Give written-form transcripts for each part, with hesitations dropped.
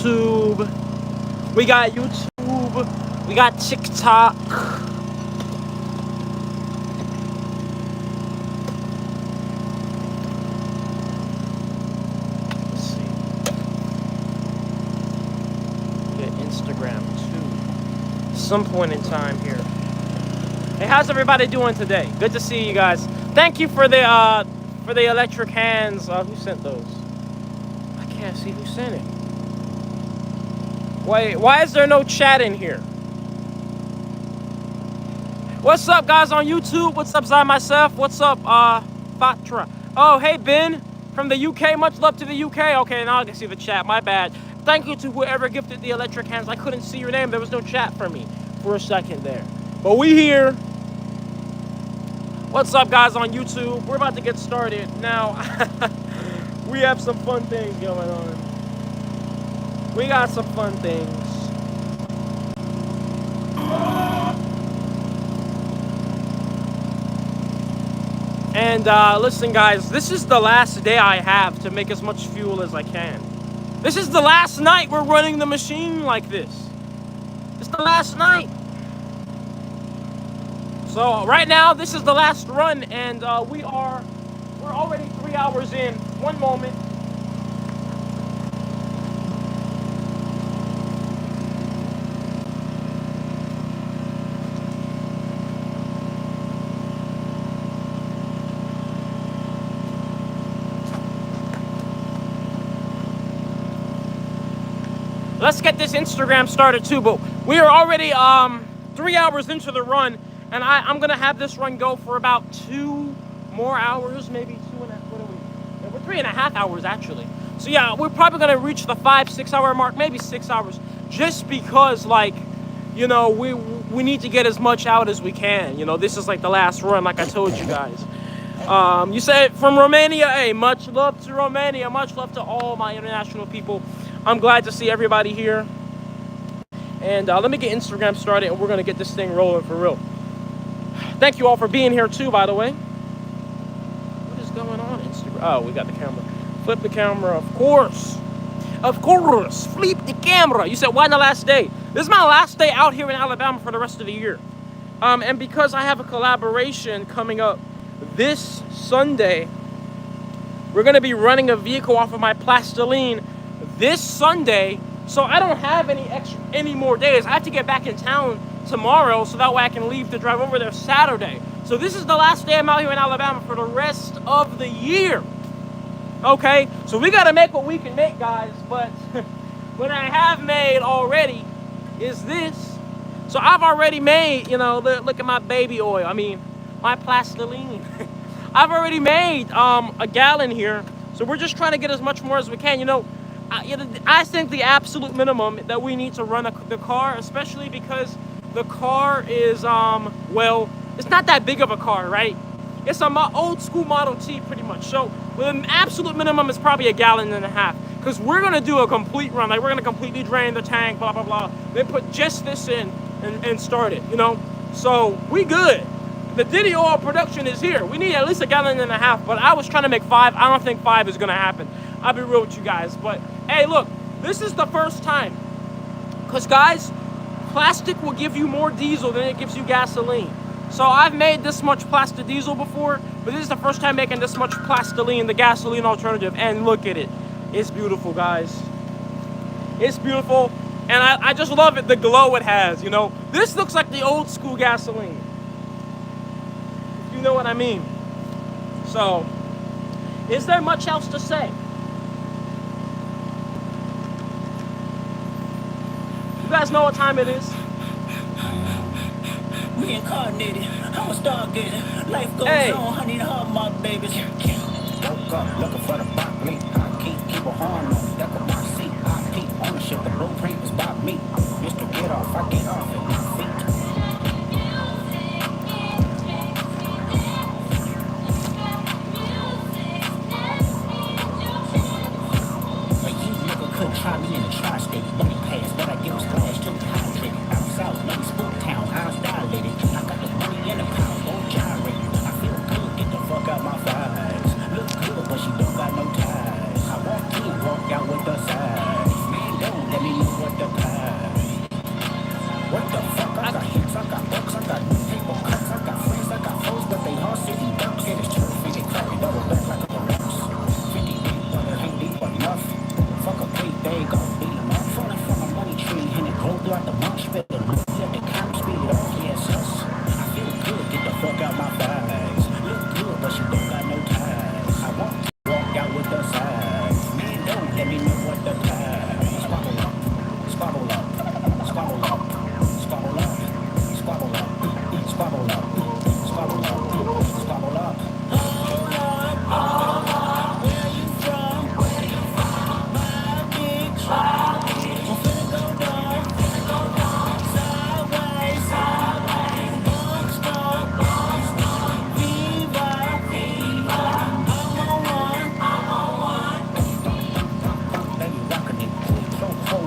YouTube. We got YouTube. We got TikTok. Let's see. We got Instagram too. Some point in time here. Hey, how's everybody doing today? Good to see you guys. Thank you for the electric hands. Who sent those? I can't see who sent it. Why is there no chat in here? What's up, guys on YouTube? What's up, Zai myself? What's up, Fatra? Oh, hey, Ben from the UK. Much love to the UK. Okay, now I can see the chat. My bad. Thank you to whoever gifted the electric hands. I couldn't see your name. There was no chat for me for a second there. But we here. What's up, guys on YouTube? We're about to get started now. We have some fun things going on. We got some fun things. And listen, guys, this is the last day I have to make as much fuel as I can. This is the last night we're running the machine like this. It's the last night. So right now, this is the last run, and we're already 3 hours in. One moment. Let's get this Instagram started too, but we are already 3 hours into the run, and I'm gonna have this run go for about 2 more hours, maybe 2.5. What are we? Yeah, we're 3.5 hours actually. So yeah, we're probably gonna reach the 5-6 hour mark, maybe 6 hours, just because, like, you know, we need to get as much out as we can. You know, this is like the last run, like I told you guys. You said from Romania. Hey, much love to Romania. Much love to all my international people. I'm glad to see everybody here. And let me get Instagram started, and we're going to get this thing rolling for real. Thank you all for being here too, by the way. What is going on, Instagram? Oh, we got the camera. Flip the camera, of course. Of course, flip the camera. You said, why the last day? This is my last day out here in Alabama for the rest of the year. And because I have a collaboration coming up this Sunday, we're going to be running a vehicle off of my Plastiline this Sunday, so I don't have any more days. I have to get back in town tomorrow, so that way I can leave to drive over there Saturday. So this is the last day I'm out here in Alabama for the rest of the year. Okay, so we gotta make what we can make, guys. But what I have made already is this. So I've already made, you know, look at my baby oil. I mean, my Plastiline. I've already made a gallon here. So we're just trying to get as much more as we can. You know, I think the absolute minimum that we need to run the car, especially because the car is, well, it's not that big of a car, right? It's a old school Model T pretty much. So the absolute minimum is probably 1.5 gallons. Because we're going to do a complete run. Like, we're going to completely drain the tank, blah, blah, blah. Then put just this in and start it, you know? So we good. The Diddy oil production is here. We need at least 1.5 gallons, but I was trying to make 5. I don't think 5 is going to happen. I'll be real with you guys. But, hey, look, this is the first time. Because, guys, plastic will give you more diesel than it gives you gasoline. So I've made this much plastic diesel before, but this is the first time making this much Plastiline, the gasoline alternative. And look at it. It's beautiful, guys. It's beautiful. And I just love it, the glow it has, you know. This looks like the old school gasoline. If you know what I mean. So, is there much else to say? You guys know what time it is? Reincarnated, I'm a stargazer. Life goes on, honey, to all my babies. Woke up looking for the broccoli. I can't keep a horn on. That's what I see. I keep ownership. The blueprint is by me. Mr. Get Off, I get off at my feet. A you nigga couldn't try me in the tri-state. Let me pass, but I give a splash to the hydrate. Out south, let me spook town, eyes dilated. I got the money in the pound, don't gyrate. I feel good, get the fuck out my thighs. Look good, but she don't got no ties. I walk in, walk out with the size. Man, don't let me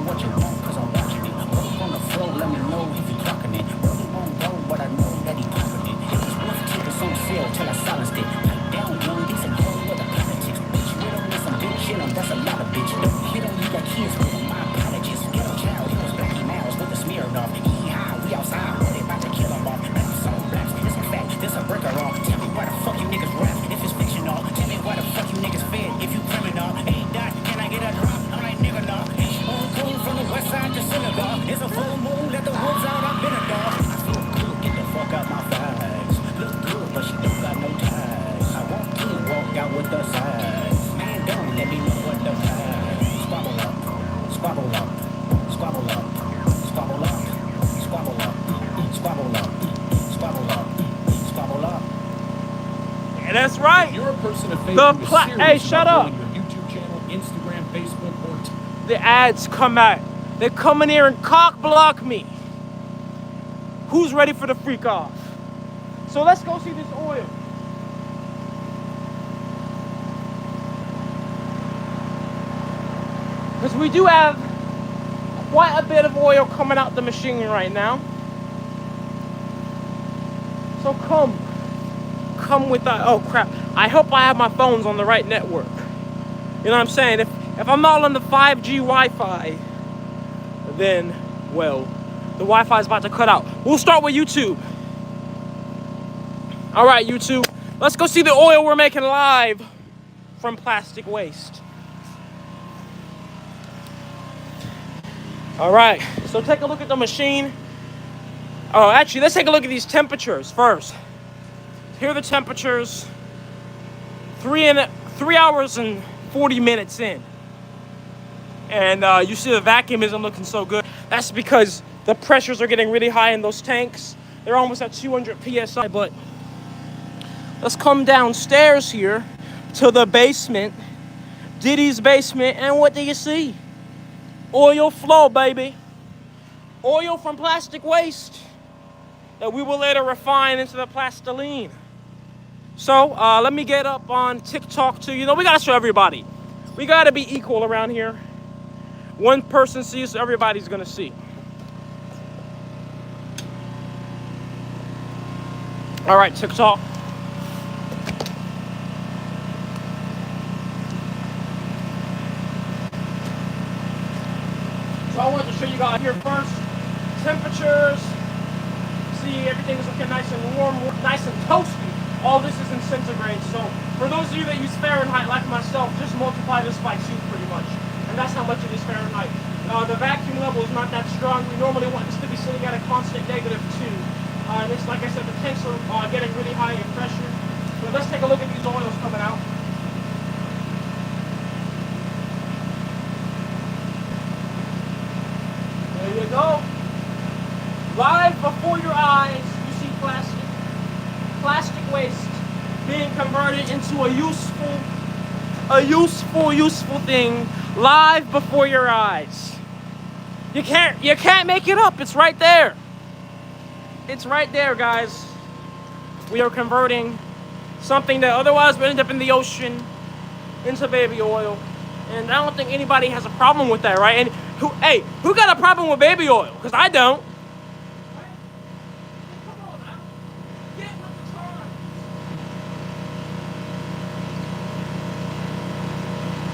what you want, cause I'm watching it. Roll on the floor, let me know if you clocking it. Really won't roll, but I know that he popping it. It was worth to the on sale till I silenced it. Pipe down, young, decent girl with the politics. Bitch, we don't need some bitch shit on, that's a lot of bitch. Don't hit on, you got kids with them, my apologies. Ghetto child, he was Blackie Mouse with the smear off. Yeehaw, we outside, ready about to kill him off. Rap song raps, this a fact, this a breaker off. Tell me why the fuck you niggas rap if it's fictional. Tell me why the fuck you niggas fed if you criminal. Hey, Doc, can I get a drop? I'm like, nigga, no. Cool from the west side to synagogue. It's a full moon, let the wolves out, I've been a dog. I feel good, get the fuck out my thighs. Look good, but she don't got no ties. I walk in, walk out with the size. Man, don't let me know what the prize. Squabble up, squabble up, squabble up, squabble up, squabble up, squabble up, squabble up, squabble up. Yeah, that's right. If you're a person of faith, Hey, shut up. Your YouTube channel, Instagram, Facebook, or The ads come out. They come in here and cock block me. Who's ready for the freak off? So let's go see this oil. Because we do have quite a bit of oil coming out the machine right now. So come with that. Oh crap. I hope I have my phones on the right network. You know what I'm saying? If I'm not on the 5G Wi-Fi, then, well, the Wi-Fi is about to cut out. We'll start with YouTube. All right, YouTube. Let's go see the oil we're making live from plastic waste. All right, so take a look at the machine. Oh, actually, let's take a look at these temperatures first. Here are the temperatures. 3 hours and 40 minutes in. And you see the vacuum isn't looking so good. That's because the pressures are getting really high in those tanks. They're almost at 200 PSI, but let's come downstairs here to the basement, Diddy's basement, and what do you see? Oil flow, baby. Oil from plastic waste that we will later refine into the Plastiline. So let me get up on TikTok too. You know, we gotta show everybody. We gotta be equal around here. One person sees, everybody's gonna see. All right, TikTok. So I wanted to show you guys here first. Temperatures. See, everything's looking nice and warm, nice and toasty. All this is in centigrade. So for those of you that use Fahrenheit like myself, just multiply this by 2 pretty much. And that's how much it is Fahrenheit. The vacuum level is not that strong. We normally want this to be sitting at a constant -2. And it's like I said, the tanks are getting really high in pressure. So let's take a look at these oils coming out. There you go. Live before your eyes, you see plastic waste being converted into a useful thing live before your eyes. You can't make it up. It's right there. It's right there, guys. We are converting something that otherwise would end up in the ocean into baby oil. And I don't think anybody has a problem with that, right? And who got a problem with baby oil? Because I don't.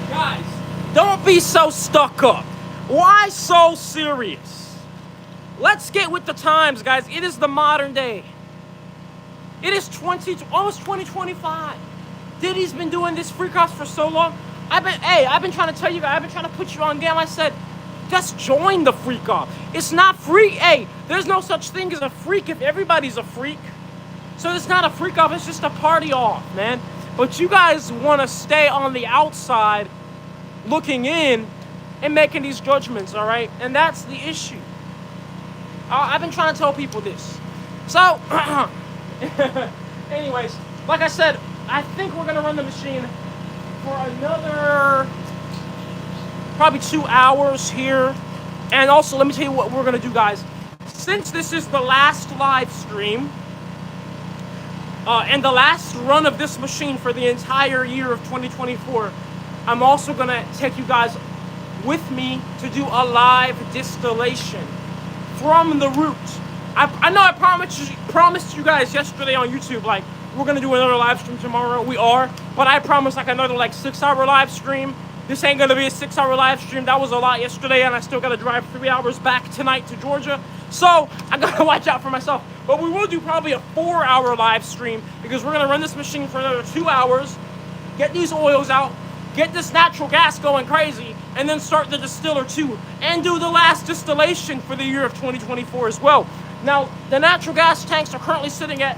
Guys, don't be so stuck up. Why so serious? Let's get with the times, guys. It is the modern day. It is almost 2025. Diddy's been doing this freak offs for so long. I've been trying to tell you guys, I've been trying to put you on game. I said, just join the freak off. It's not free. Hey, there's no such thing as a freak if everybody's a freak. So it's not a freak off, it's just a party off, man. But you guys want to stay on the outside looking in and making these judgments, all right? And that's the issue. I've been trying to tell people this. So, anyways, like I said, I think we're going to run the machine for another probably 2 hours here. And also, let me tell you what we're going to do, guys. Since this is the last live stream and the last run of this machine for the entire year of 2024, I'm also going to take you guys with me to do a live distillation from the root. I know I promised you guys yesterday on YouTube, like, we're gonna do another live stream tomorrow. We are, but I promised like another like 6-hour live stream. This ain't gonna be a 6-hour live stream. That was a lot yesterday, and I still gotta drive 3 hours back tonight to Georgia. So I gotta watch out for myself. But we will do probably a 4-hour live stream because we're gonna run this machine for another 2 hours, get these oils out, get this natural gas going crazy, and then start the distiller too, and do the last distillation for the year of 2024 as well. Now, the natural gas tanks are currently sitting at,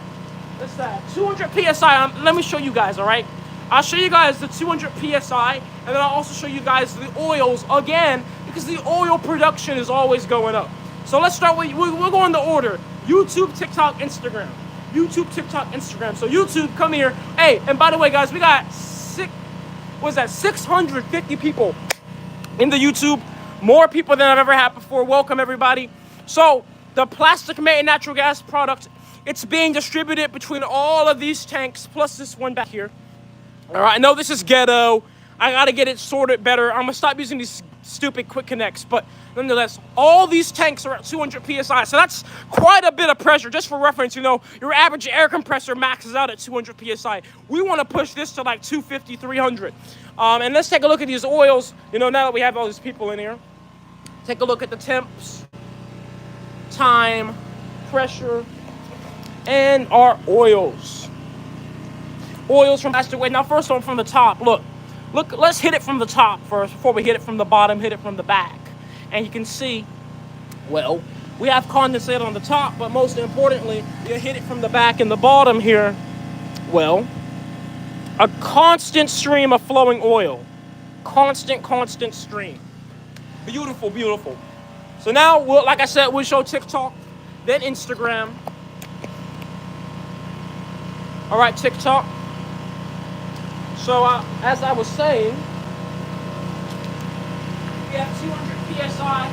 what's that, 200 PSI. Let me show you guys, all right? I'll show you guys the 200 PSI, and then I'll also show you guys the oils again, because the oil production is always going up. So let's start with, we'll go in the order. YouTube, TikTok, Instagram. YouTube, TikTok, Instagram. So YouTube, come here. Hey, and by the way, guys, we got 650 people in the YouTube. More people than I've ever had before. Welcome, everybody. So the plastic-made natural gas product, it's being distributed between all of these tanks, plus this one back here. All right, I know this is ghetto. I gotta get it sorted better. I'm gonna stop using these stupid quick connects, but nonetheless, all these tanks are at 200 PSI, so that's quite a bit of pressure. Just for reference, you know, your average air compressor maxes out at 200 PSI. We wanna push this to like 250, 300. And let's take a look at these oils, you know, now that we have all these people in here. Take a look at the temps, time, pressure, and our oils. Oils from plastic weight. Now, first one from the top. Look, let's hit it from the top first before we hit it from the bottom, hit it from the back. And you can see, well, we have condensate on the top, but most importantly, you hit it from the back and the bottom here. Well, a constant stream of flowing oil. Constant stream. Beautiful, beautiful. So now, like I said, we'll show TikTok, then Instagram. All right, TikTok. So as I was saying, we have 200 PSI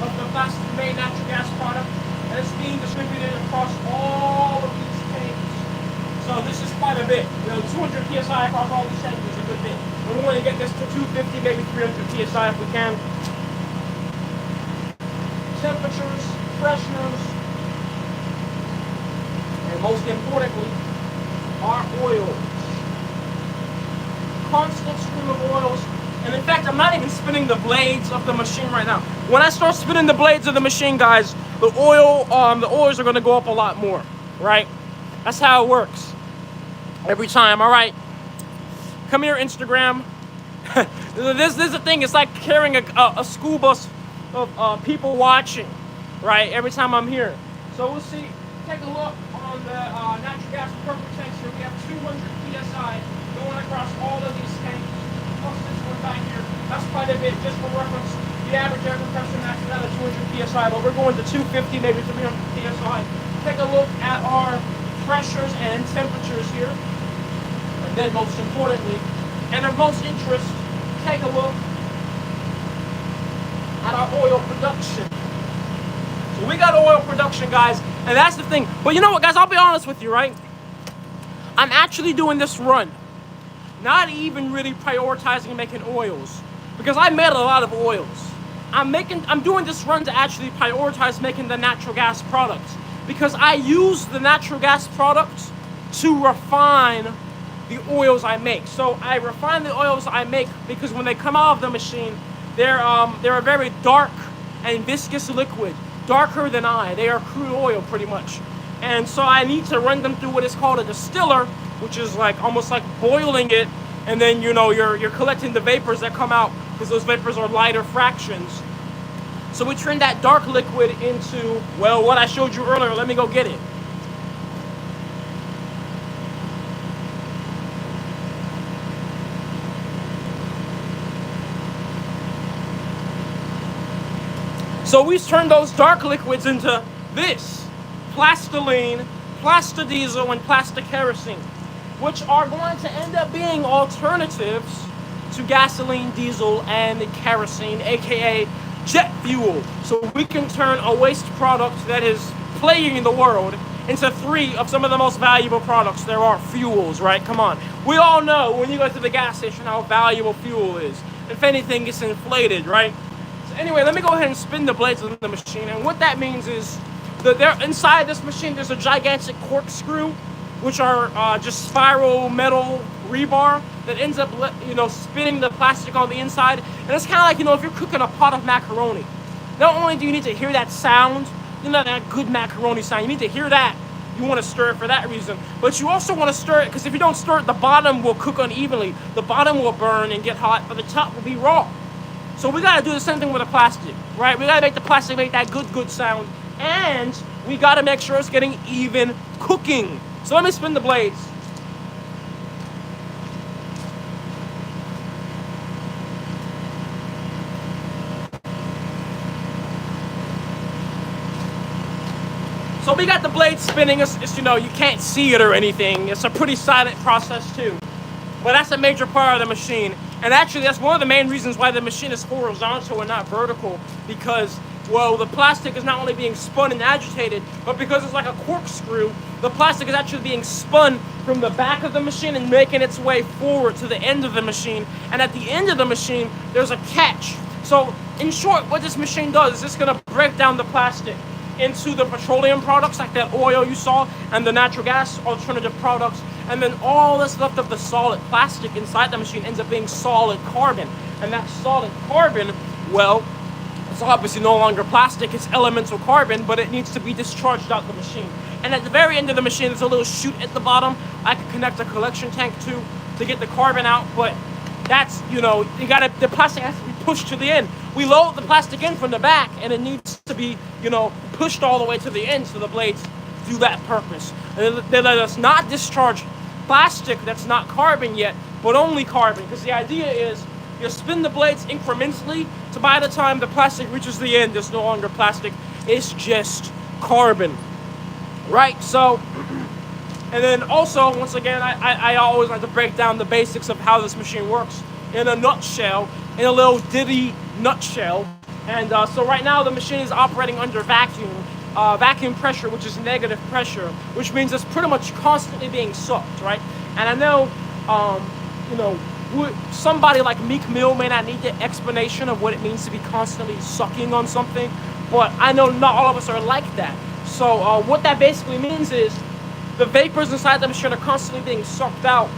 of the plastic-made natural gas product, and it's being distributed across all of these tanks. So this is quite a bit. You know, 200 PSI across all these tanks is a good bit. And we want to get this to 250, maybe 300 PSI if we can. Temperatures, pressures, and most importantly, our oils. Constant stream of oils. And in fact, I'm not even spinning the blades of the machine right now. When I start spinning the blades of the machine, guys, the oils are gonna go up a lot more, right? That's how it works. Every time, all right? Come here, Instagram. This is the thing, it's like carrying a school bus of people watching, right? Every time I'm here. So we'll see, take a look on the natural gas purple tanks here. We have 200 PSI going across all of these tanks. Plus this one back here. That's quite a bit, just for reference. The average air compressor maxes out at 200 PSI, but we're going to 250, maybe 300 PSI. Take a look at our pressures and temperatures here. And then most importantly, and of most interest, take a look at our oil production. So we got oil production, guys, and that's the thing. But you know what, guys, I'll be honest with you, right? I'm actually doing this run, not even really prioritizing making oils, because I made a lot of oils. I'm doing this run to actually prioritize making the natural gas products, because I use the natural gas products to refine the oils I make. So I refine the oils I make because when they come out of the machine, they're a very dark and viscous liquid, darker than they are crude oil pretty much. And so I need to run them through what is called a distiller, which is like almost like boiling it, and then you know you're collecting the vapors that come out because those vapors are lighter fractions. So we turn that dark liquid into, well, what I showed you earlier. Let me go get it. So we turn those dark liquids into this, Plastiline, Plastadiesel, and Plastikerosene, which are going to end up being alternatives to gasoline, diesel, and kerosene, aka jet fuel. So we can turn a waste product that is plaguing the world into 3 of some of the most valuable products there are, fuels, right? Come on. We all know when you go to the gas station how valuable fuel is. if anything, gets inflated, right? So anyway, let me go ahead and spin the blades of the machine. And what that means is that inside this machine, there's a gigantic corkscrew, which are just spiral metal rebar that ends up, spinning the plastic on the inside. And it's kind of like, if you're cooking a pot of macaroni. Not only do you need to hear that sound, that good macaroni sound, you need to hear that. You want to stir it for that reason. But you also want to stir it because if you don't stir it, the bottom will cook unevenly. The bottom will burn and get hot, but the top will be raw. So we got to do the same thing with the plastic, right? We got to make the plastic make that good sound. And we got to make sure it's getting even cooking. So let me spin the blades. So we got the blade spinning. It's you can't see it or anything. It's a pretty silent process too. But that's a major part of the machine. And actually, that's one of the main reasons why the machine is horizontal and not vertical. Because, well, the plastic is not only being spun and agitated, but because it's like a corkscrew, the plastic is actually being spun from the back of the machine and making its way forward to the end of the machine. And at the end of the machine, there's a catch. So, in short, what this machine does is it's going to break down the plastic into the petroleum products like that oil you saw and the natural gas alternative products, and then all that's left of the solid plastic inside the machine ends up being solid carbon. And that solid carbon, well, it's obviously no longer plastic, it's elemental carbon, but it needs to be discharged out the machine. And at the very end of the machine, there's a little chute at the bottom I can connect a collection tank to get the carbon out, but that's, the plastic has to be pushed to the end. We load the plastic in from the back, and it needs to be, pushed all the way to the end so the blades do that purpose. And they let us not discharge plastic that's not carbon yet, but only carbon, because the idea is you spin the blades incrementally, so by the time the plastic reaches the end, it's no longer plastic, it's just carbon, right? So, and then also, once again, I always like to break down the basics of how this machine works in a nutshell, in a little ditty nutshell. And so right now the machine is operating under vacuum pressure, which is negative pressure, which means it's pretty much constantly being sucked, right? And I know, somebody like Meek Mill may not need the explanation of what it means to be constantly sucking on something, but I know not all of us are like that. So what that basically means is the vapors inside the machine are constantly being sucked out,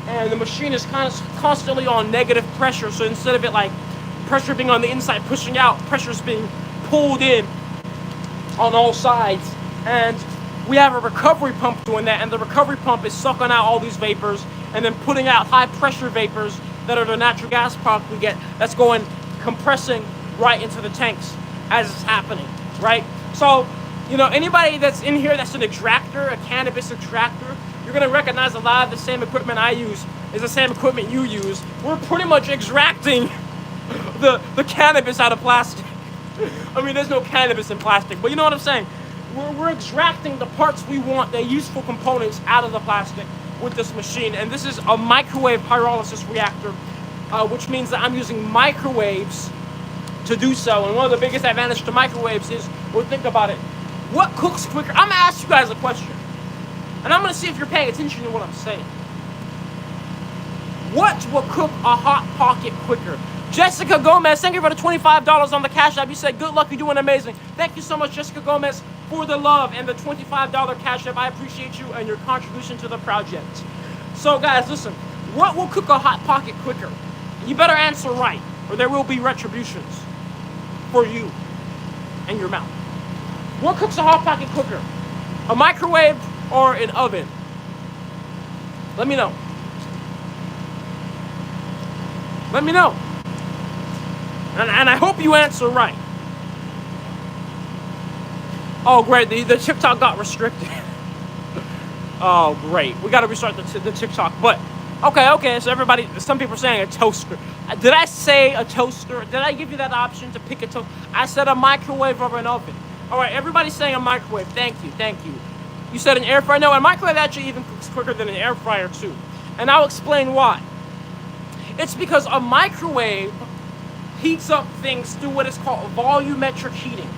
and the machine is constantly on negative pressure. So instead of it like pressure being on the inside pushing out, pressure is being pulled in on all sides. And we have a recovery pump doing that, and the recovery pump is sucking out all these vapors and then putting out high pressure vapors that are the natural gas product we get that's going compressing right into the tanks as it's happening, right? So, anybody that's in here that's an extractor, a cannabis extractor, you're going to recognize a lot of the same equipment I use is the same equipment you use. We're pretty much extracting the cannabis out of plastic. I mean, there's no cannabis in plastic, but you know what I'm saying? We're extracting the parts we want, the useful components out of the plastic with this machine. And this is a microwave pyrolysis reactor, which means that I'm using microwaves to do so. And one of the biggest advantages to microwaves is, well, think about it. What cooks quicker? I'm gonna ask you guys a question, and I'm gonna see if you're paying attention to what I'm saying. What will cook a Hot Pocket quicker? Jessica Gomez, thank you for the $25 on the Cash App. You said, good luck, you're doing amazing. Thank you so much, Jessica Gomez, for the love and the $25 Cash App. I appreciate you and your contribution to the project. So guys, listen, what will cook a Hot Pocket quicker? You better answer right, or there will be retributions for you and your mouth. What cooks a Hot Pocket quicker? A microwave or an oven? Let me know. Let me know. And I hope you answer right. Oh, great. The TikTok got restricted. Oh, great. We got to restart the TikTok. But, okay. So everybody, some people are saying a toaster. Did I say a toaster? Did I give you that option to pick a toaster? I said a microwave or an oven. All right, everybody's saying a microwave. Thank you. You said an air fryer. No, a microwave actually even cooks quicker than an air fryer, too. And I'll explain why. It's because a microwave heats up things through what is called volumetric heating.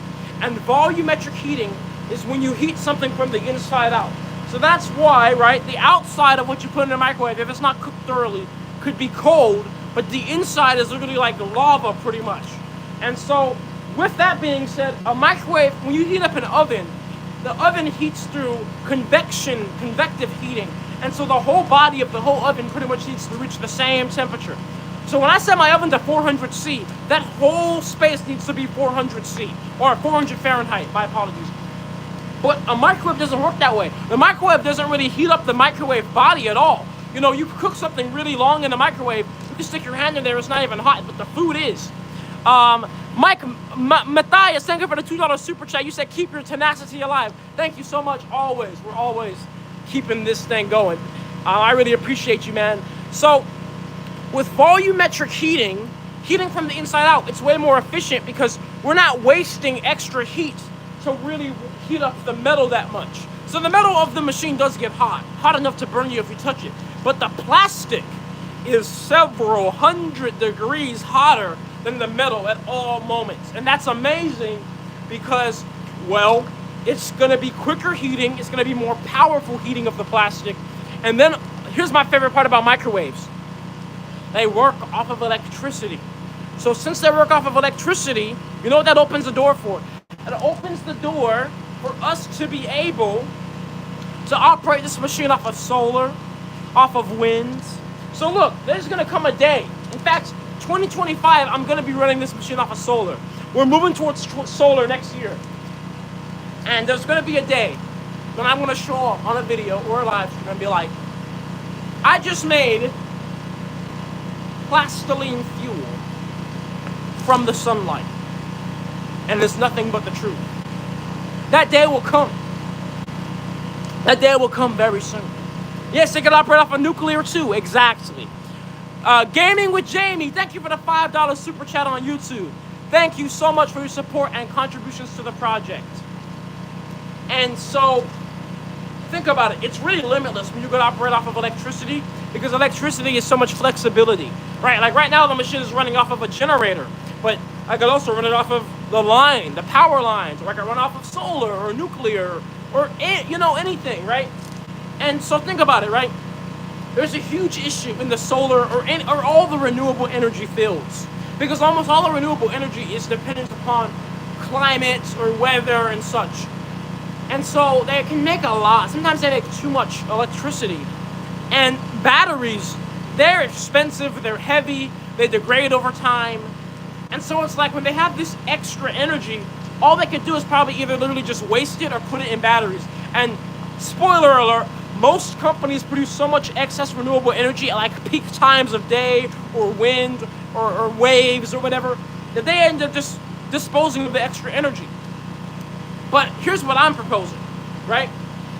And volumetric heating is when you heat something from the inside out. So that's why, right, the outside of what you put in the microwave, if it's not cooked thoroughly, could be cold, but the inside is literally like lava pretty much. And so with that being said, a microwave, when you heat up an oven, the oven heats through convective heating. And so the whole body of the whole oven pretty much needs to reach the same temperature. So when I set my oven to 400 C, that whole space needs to be 400 C, or 400 Fahrenheit, my apologies. But a microwave doesn't work that way. The microwave doesn't really heat up the microwave body at all. You know, you cook something really long in the microwave, you can stick your hand in there, it's not even hot, but the food is. Matthias, thank you for the $2 super chat. You said keep your tenacity alive. Thank you so much, always. We're always keeping this thing going. I really appreciate you, man. So, with volumetric heating from the inside out, it's way more efficient because we're not wasting extra heat to really heat up the metal that much. So the metal of the machine does get hot enough to burn you if you touch it. But the plastic is several hundred degrees hotter than the metal at all moments. And that's amazing because, well, it's gonna be quicker heating, it's gonna be more powerful heating of the plastic. And then, here's my favorite part about microwaves. They work off of electricity. So since they work off of electricity, you know what that opens the door for? It opens the door for us to be able to operate this machine off of solar, off of winds. So look, there's gonna come a day. In fact, 2025, I'm gonna be running this machine off of solar. We're moving towards solar next year. And there's gonna be a day when I'm gonna show up on a video or a live stream and be like, I just made Plastiline fuel from the sunlight. And it's nothing but the truth. That day will come. That day will come very soon. Yes, they can operate off of nuclear too, exactly. Gaming with Jamie, thank you for the $5 super chat on YouTube. Thank you so much for your support and contributions to the project. And so, think about it. It's really limitless when you can operate off of electricity because electricity is so much flexibility, right? Like right now, the machine is running off of a generator, but I could also run it off of the line, the power lines, or I could run off of solar or nuclear or, you know, anything, right? And so think about it, right? There's a huge issue in the solar or all the renewable energy fields because almost all the renewable energy is dependent upon climate or weather and such. And so they can make a lot. Sometimes they make too much electricity. And batteries, they're expensive, they're heavy, they degrade over time. And so it's like when they have this extra energy, all they could do is probably either literally just waste it or put it in batteries. And spoiler alert, most companies produce so much excess renewable energy at like peak times of day or wind or waves or whatever that they end up just disposing of the extra energy. But here's what I'm proposing, right?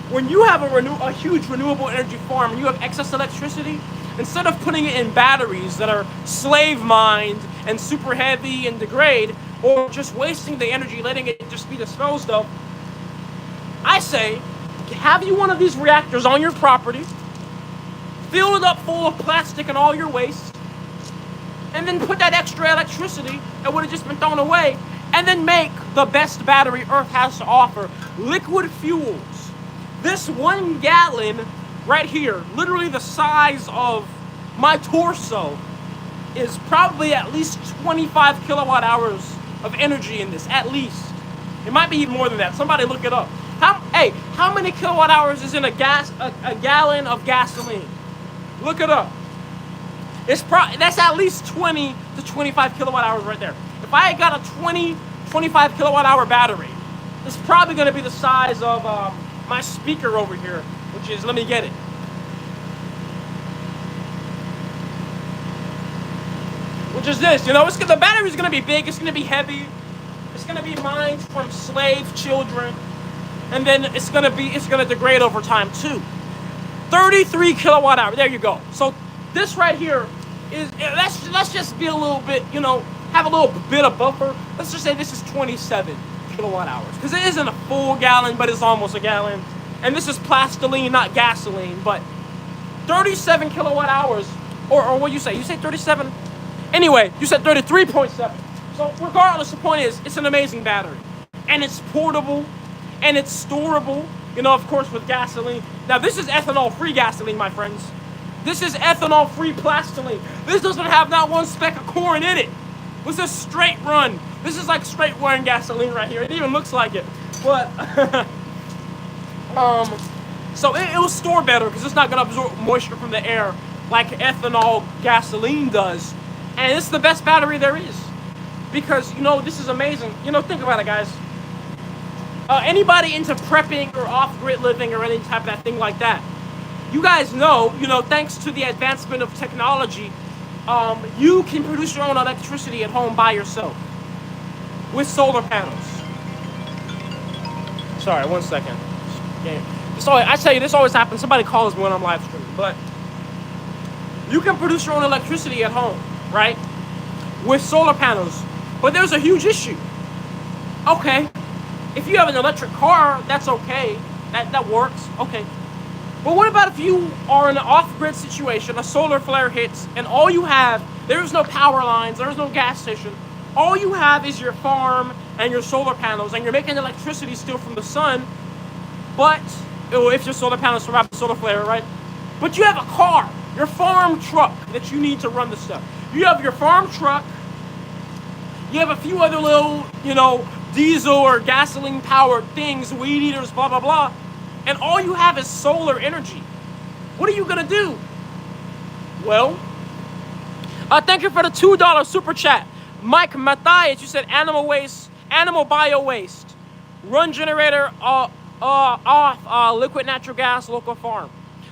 When you have a huge renewable energy farm and you have excess electricity, instead of putting it in batteries that are slave mined and super heavy and degrade, or just wasting the energy, letting it just be disposed of, I say, have you one of these reactors on your property, fill it up full of plastic and all your waste, and then put that extra electricity that would have just been thrown away, and then make the best battery Earth has to offer, liquid fuels. This 1 gallon right here, literally the size of my torso, is probably at least 25 kilowatt hours of energy in this, at least. It might be even more than that. Somebody look it up. How many kilowatt hours is in a gallon of gasoline? Look it up. That's at least 20 to 25 kilowatt hours right there. If I had got a 25 kilowatt hour battery, it's probably going to be the size of my speaker over here, which is, let me get it. Which is this, you know, the battery's going to be big, it's going to be heavy, it's going to be mined from slave children, and then it's going to degrade over time too. 33 kilowatt hour, there you go. So this right here is, let's just be a little bit, you know, have a little bit of buffer. Let's just say this is 27 kilowatt hours, because it isn't a full gallon, but it's almost a gallon. And this is Plastiline, not gasoline, but 37 kilowatt hours, or what you say? You say 37? Anyway, you said 33.7. So regardless, the point is, it's an amazing battery. And it's portable, and it's storable, you know, of course, with gasoline. Now, this is ethanol-free gasoline, my friends. This is ethanol-free Plastiline. This doesn't have not one speck of corn in it. This is straight run. This is like straight run gasoline right here. It even looks like it. But, so it will store better because it's not going to absorb moisture from the air like ethanol gasoline does. And it's the best battery there is. Because, you know, this is amazing. You know, think about it, guys. Anybody into prepping or off-grid living or any type of that thing like that, you guys know, thanks to the advancement of technology, you can produce your own electricity at home by yourself with solar panels. Sorry, 1 second. I tell you, this always happens. Somebody calls me when I'm live streaming. But you can produce your own electricity at home, right? With solar panels. But there's a huge issue. Okay. If you have an electric car, that's okay. That works. Okay. But what about if you are in an off-grid situation, a solar flare hits, and all you have, there's no power lines, there's no gas station. All you have is your farm and your solar panels, and you're making electricity still from the sun, but, if your solar panels survive the solar flare, right? But you have a car, your farm truck that you need to run the stuff. You have your farm truck, you have a few other little, diesel or gasoline powered things, weed eaters, blah, blah, blah. And all you have is solar energy. What are you gonna do? Well, thank you for the $2 super chat. Mike Matthias, you said animal waste, animal bio waste, run generator off liquid natural gas, local farm.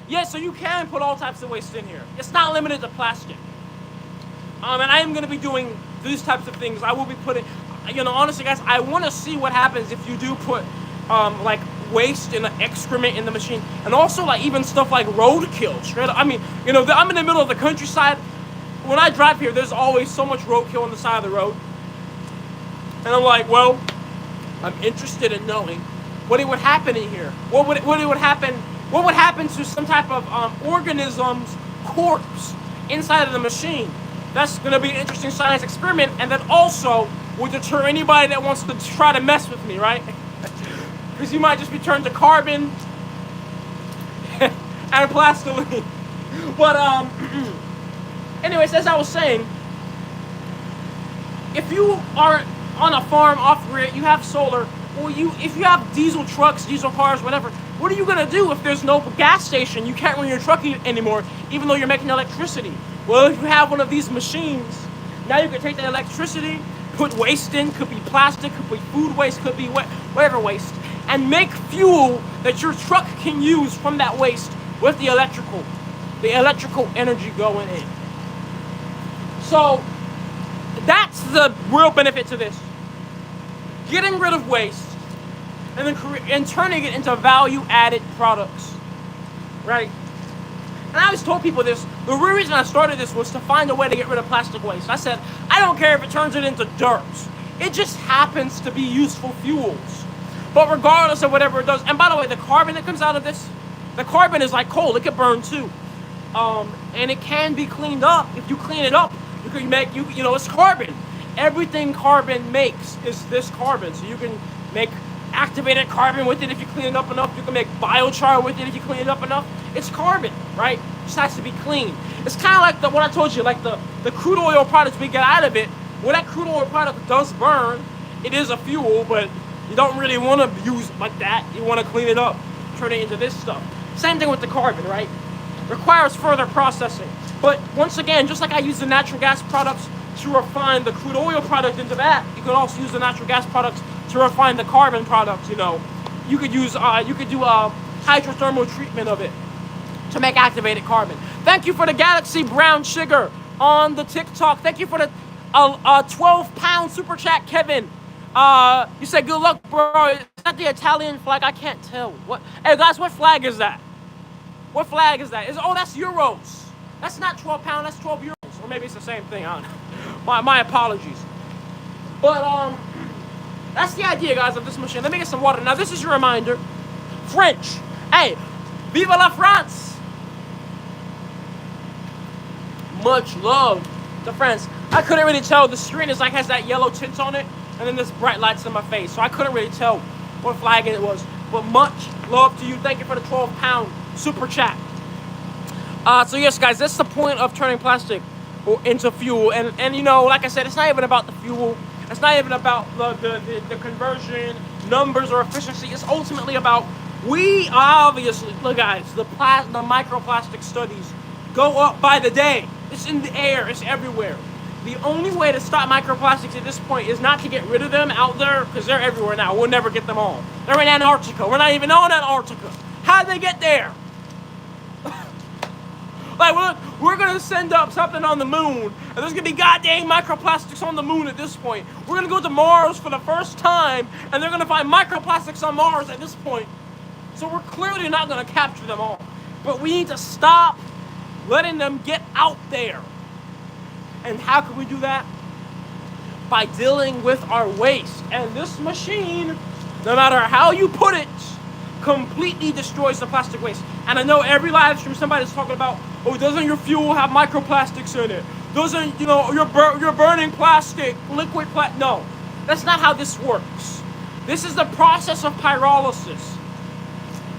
Yeah, so you can put all types of waste in here. It's not limited to plastic. And I am gonna be doing these types of things. I will be putting, honestly, guys, I want to see what happens if you do put, like, waste and excrement in the machine. And also, like, even stuff like roadkill. Straight up. I mean, I'm in the middle of the countryside. When I drive here, there's always so much roadkill on the side of the road. And I'm like, well, I'm interested in knowing what it would happen in here. What would happen to some type of organism's corpse inside of the machine? That's going to be an interesting science experiment, and that also will deter anybody that wants to try to mess with me, right? Because you might just be turned to carbon and plastiline. But, anyways, as I was saying, if you are on a farm off-grid, you have solar, or if you have diesel trucks, diesel cars, whatever, what are you going to do if there's no gas station? You can't run your truck anymore, even though you're making electricity. Well, if you have one of these machines, now you can take that electricity, put waste in, could be plastic, could be food waste, could be whatever waste, and make fuel that your truck can use from that waste with the electrical energy going in. So that's the real benefit to this. Getting rid of waste and then turning it into value-added products, right? And I always told people this. The real reason I started this was to find a way to get rid of plastic waste. I said, I don't care if it turns it into dirt. It just happens to be useful fuels. But regardless of whatever it does, and by the way, the carbon that comes out of this, the carbon is like coal. It could burn too. And it can be cleaned up. If you clean it up, you can make, it's carbon. Everything carbon makes is this carbon. So you can make activated carbon with it if you clean it up enough. You can make biochar with it if you clean it up enough. It's carbon, right? It just has to be clean. It's kind of like what I told you, like the crude oil products we get out of it. When that crude oil product does burn, it is a fuel, but you don't really want to use it like that. You want to clean it up, turn it into this stuff. Same thing with the carbon, right? Requires further processing. But once again, just like I use the natural gas products to refine the crude oil product into that, you can also use the natural gas products to refine the carbon products. You could use, you could do a hydrothermal treatment of it to make activated carbon. Thank you for the Galaxy Brown Sugar on the TikTok. Thank you for the 12-pound super chat, Kevin. You said good luck, bro. Is that the Italian flag? I can't tell. What? Hey guys, what flag is that? What flag is that? Oh, that's euros. That's not 12 pound. That's 12 euros. Or maybe it's the same thing. I don't know. My apologies. But that's the idea, guys, of this machine. Let me get some water. Now, this is your reminder. French. Hey, vive la France. Much love to France. I couldn't really tell. The screen is has that yellow tint on it, and then this bright lights in my face. So I couldn't really tell what flag it was. But much love to you. Thank you for the 12-pound super chat. So yes, guys, that's the point of turning plastic into fuel. And you know, like I said, it's not even about the fuel. It's not even about the conversion numbers or efficiency. It's ultimately about, we obviously, look guys, the microplastic studies go up by the day. It's in the air, it's everywhere. The only way to stop microplastics at this point is not to get rid of them out there, because they're everywhere now. We'll never get them all. They're in Antarctica. We're not even on Antarctica. How'd they get there? Like, we're gonna send up something on the moon, and there's gonna be goddamn microplastics on the moon at this point. We're gonna go to Mars for the first time, and they're gonna find microplastics on Mars at this point. So we're clearly not gonna capture them all. But we need to stop letting them get out there. And how can we do that? By dealing with our waste. And this machine, no matter how you put it, completely destroys the plastic waste. And I know every live stream somebody's talking about, oh, doesn't your fuel have microplastics in it? Doesn't, you know, you're burning plastic, liquid plastic. No, that's not how this works. This is the process of pyrolysis.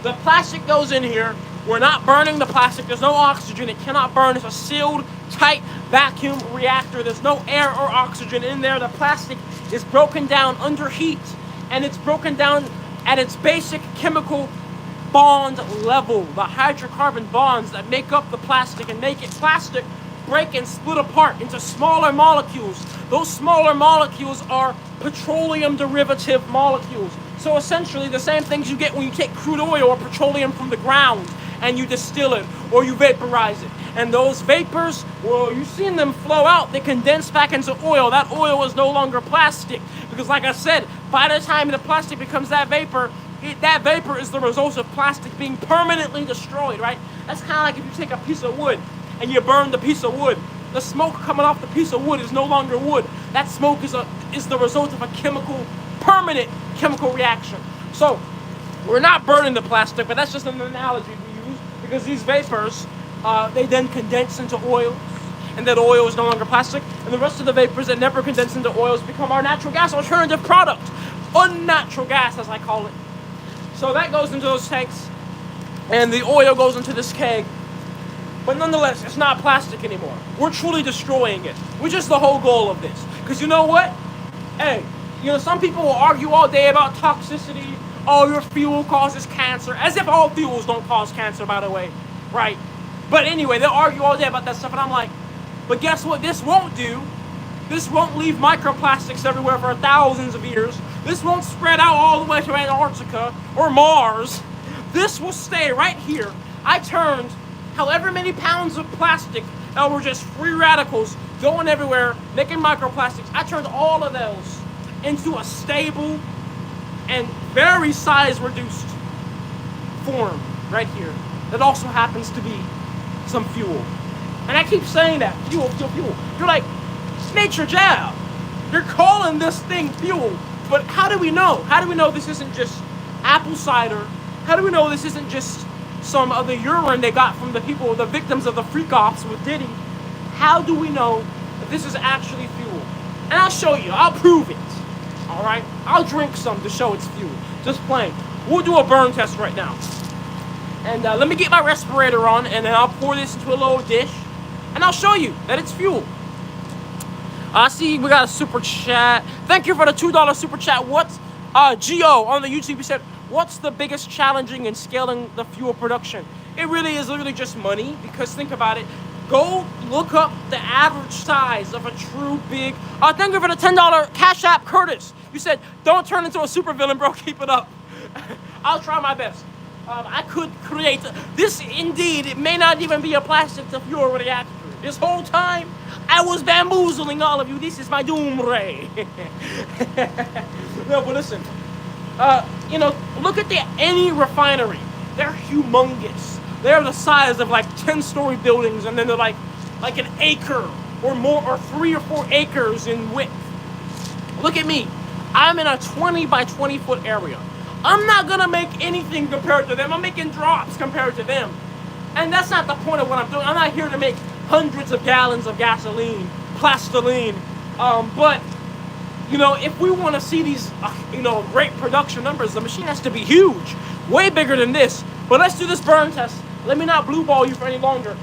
The plastic goes in here. We're not burning the plastic. There's no oxygen. It cannot burn. It's a sealed, tight vacuum reactor. There's no air or oxygen in there. The plastic is broken down under heat, and it's broken down at its basic chemical bond level. The hydrocarbon bonds that make up the plastic and make it plastic break and split apart into smaller molecules. Those smaller molecules are petroleum derivative molecules. So essentially the same things you get when you take crude oil or petroleum from the ground and you distill it or you vaporize it. And those vapors, well, you've seen them flow out. They condense back into oil. That oil is no longer plastic because, like I said, by the time the plastic becomes that vapor is the result of plastic being permanently destroyed, right? That's kind of like if you take a piece of wood and you burn the piece of wood. The smoke coming off the piece of wood is no longer wood. That smoke is the result of a permanent chemical reaction. So we're not burning the plastic, but that's just an analogy we use because these vapors, they then condense into oils, and that oil is no longer plastic, and the rest of the vapors that never condense into oils become our natural gas alternative product. Unnatural gas, as I call it. So that goes into those tanks, and the oil goes into this keg. But nonetheless, it's not plastic anymore. We're truly destroying it, which is the whole goal of this. Because you know what? Hey, you know, some people will argue all day about toxicity. Oh, your fuel causes cancer. As if all fuels don't cause cancer, by the way. Right? But anyway, they'll argue all day about that stuff, and I'm like, but guess what this won't do? This won't leave microplastics everywhere for thousands of years. This won't spread out all the way to Antarctica or Mars. This will stay right here. I turned however many pounds of plastic that were just free radicals going everywhere, making microplastics. I turned all of those into a stable and very size-reduced form right here. That also happens to be some fuel. And I keep saying that, fuel. You're like, Naturejab, you're calling this thing fuel, but how do we know? How do we know this isn't just apple cider? How do we know this isn't just some of the urine they got from the people, the victims of the freak-offs with Diddy? How do we know that this is actually fuel? And I'll show you, I'll prove it, all right? I'll drink some to show it's fuel, just plain. We'll do a burn test right now. And let me get my respirator on, and then I'll pour this into a little dish, and I'll show you that it's fuel. I see we got a super chat. Thank you for the $2 super chat. What's Gio on the YouTube? He said, what's the biggest challenging in scaling the fuel production? It really is literally just money, because think about it. Go look up the average size of a true big. Thank you for the $10 Cash App, Curtis. You said, don't turn into a supervillain, bro. Keep it up. I'll try my best. I could create this. Indeed, it may not even be a plastic to fuel reactor. This whole time, I was bamboozling all of you. This is my doom ray. No, but listen. You know, look at any refinery. They're humongous. They're the size of like 10-story buildings, and then they're like an acre or more, or 3 or 4 acres in width. Look at me. I'm in a 20 by 20 foot area. I'm not gonna make anything compared to them. I'm making drops compared to them. And that's not the point of what I'm doing. I'm not here to make hundreds of gallons of gasoline, Plastiline. But, you know, if we want to see these, you know, great production numbers, the machine has to be huge, way bigger than this. But let's do this burn test. Let me not blue ball you for any longer.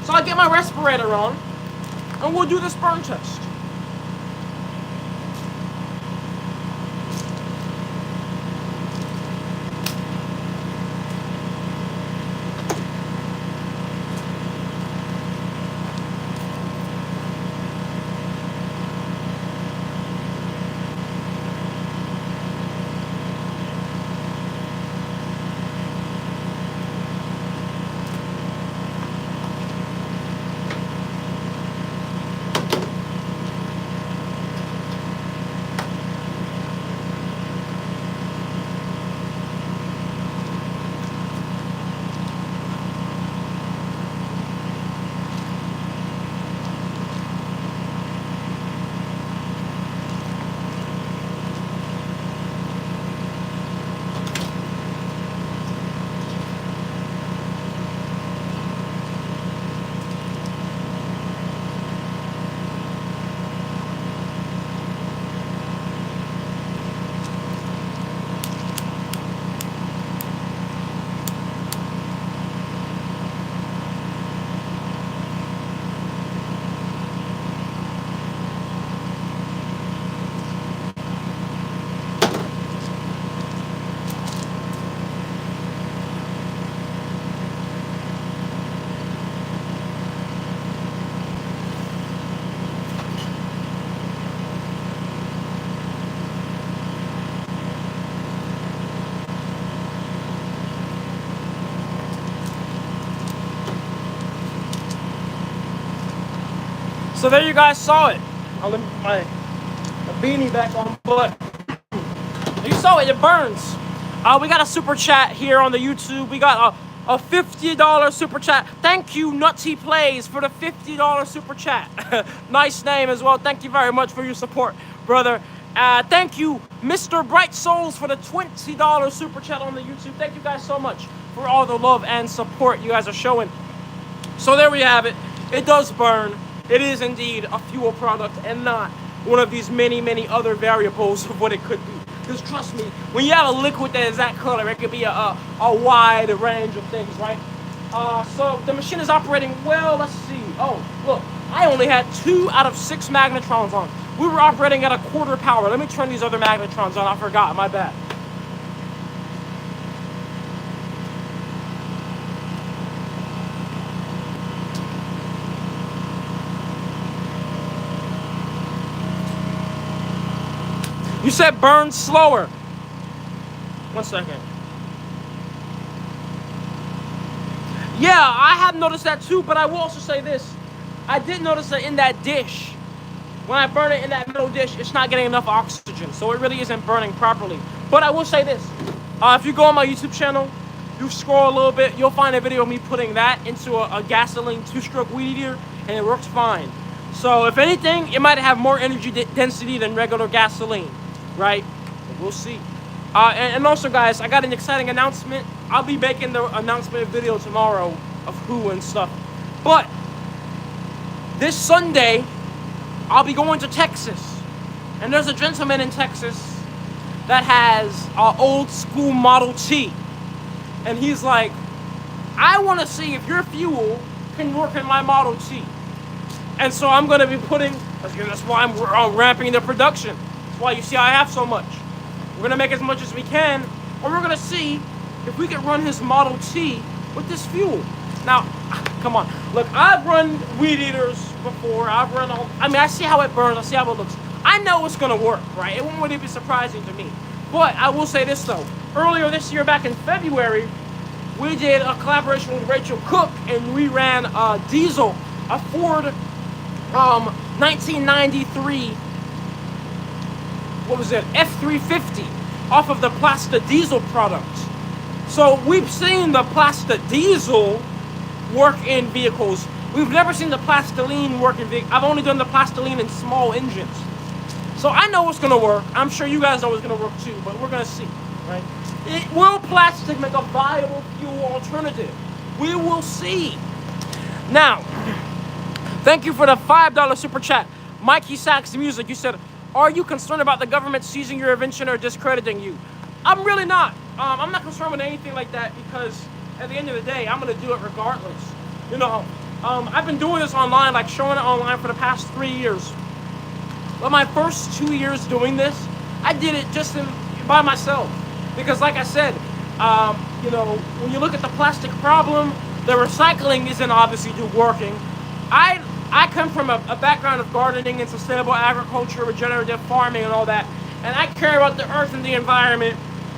So I'll get my respirator on, and we'll do this burn test. So there you guys saw it. I'll let me put my beanie back on, but you saw it, it burns. We got a super chat here on the YouTube. We got a $50 super chat. Thank you, Nutty Plays, for the $50 super chat. Nice name as well. Thank you very much for your support, brother. Thank you, Mr. Bright Souls, for the $20 super chat on the YouTube. Thank you guys so much for all the love and support you guys are showing. So there we have it. It does burn. It is indeed a fuel product and not one of these many other variables of what it could be. Because trust me, when you have a liquid that is that color, it could be a wide range of things, right? So the machine is operating well. Let's see. Oh, look, I only had 2 out of 6 magnetrons on. We were operating at a quarter power. Let me turn these other magnetrons on. I forgot, my bad. You said burn slower. 1 second. Yeah, I have noticed that too, but I will also say this. I did notice that in that dish, when I burn it in that metal dish, it's not getting enough oxygen, so it really isn't burning properly. But I will say this. If you go on my YouTube channel, you scroll a little bit, you'll find a video of me putting that into a gasoline 2-stroke weed eater, and it works fine. So if anything, it might have more energy density than regular gasoline. Right? We'll see. And also, guys, I got an exciting announcement. I'll be making the announcement video tomorrow of who and stuff. But this Sunday, I'll be going to Texas. And there's a gentleman in Texas that has an old school Model T. And he's like, I want to see if your fuel can work in my Model T. And so I'm going to be putting, that's why I'm ramping the production. Why you see I have so much. We're gonna make as much as we can, or we're gonna see if we can run his Model T with this fuel. Now, come on. Look, I've run weed eaters before. I've run all. I mean, I see how it burns. I see how it looks. I know it's gonna work, right? It won't really be surprising to me. But I will say this though. Earlier this year, back in February, we did a collaboration with Rachel Cook, and we ran a diesel, a Ford 1993. What was it? F350 off of the Plasta Diesel product. So we've seen the Plasta Diesel work in vehicles. We've never seen the Plastiline work in vehicles. I've only done the Plastiline in small engines. So I know it's gonna work. I'm sure you guys know it's gonna work too, but we're gonna see, right? Will plastic make a viable fuel alternative? We will see. Now, thank you for the $5 super chat. Mikey Sachs Music, you said, are you concerned about the government seizing your invention or discrediting you? I'm really not. I'm not concerned with anything like that because at the end of the day, I'm going to do it regardless. You know, I've been doing this online, like showing it online for the past 3 years. But my first 2 years doing this, I did it just by myself. Because like I said, you know, when you look at the plastic problem, the recycling isn't obviously working. I come from a background of gardening and sustainable agriculture, regenerative farming and all that. And I care about the earth and the environment,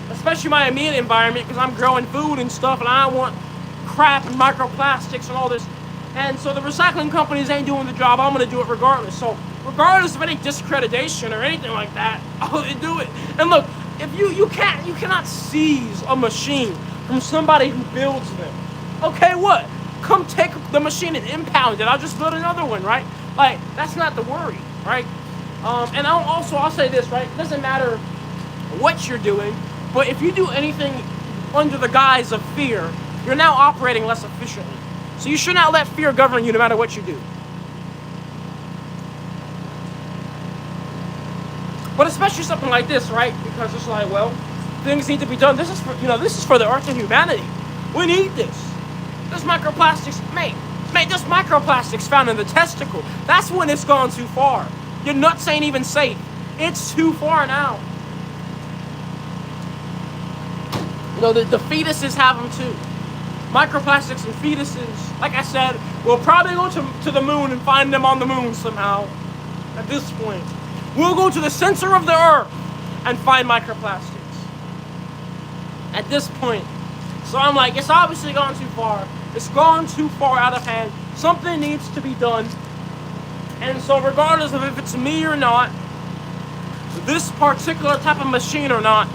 especially my immediate environment, because I'm growing food and stuff, and I don't want crap and microplastics and all this. And so the recycling companies ain't doing the job. I'm going to do it regardless. So regardless of any discreditation or anything like that, I'll do it. And look, if you cannot seize a machine from somebody who builds them. Okay, what? Come take the machine and impound it. I'll just build another one, right? Like, that's not the worry, right? And I'll say this, right? It doesn't matter what you're doing, but if you do anything under the guise of fear, you're now operating less efficiently. So you should not let fear govern you no matter what you do. But especially something like this, right? Because it's like, well, things need to be done. This is for, this is for the earth and humanity. We need this. This microplastics, mate, this microplastics found in the testicle, that's when it's gone too far. Your nuts ain't even safe. It's too far now. The fetuses have them too. Microplastics and fetuses, like I said, we'll probably go to the moon and find them on the moon somehow. At this point, we'll go to the center of the earth and find microplastics. At this point. So I'm like, it's obviously gone too far. It's gone too far out of hand. Something needs to be done. And so regardless of if it's me or not, this particular type of machine or not,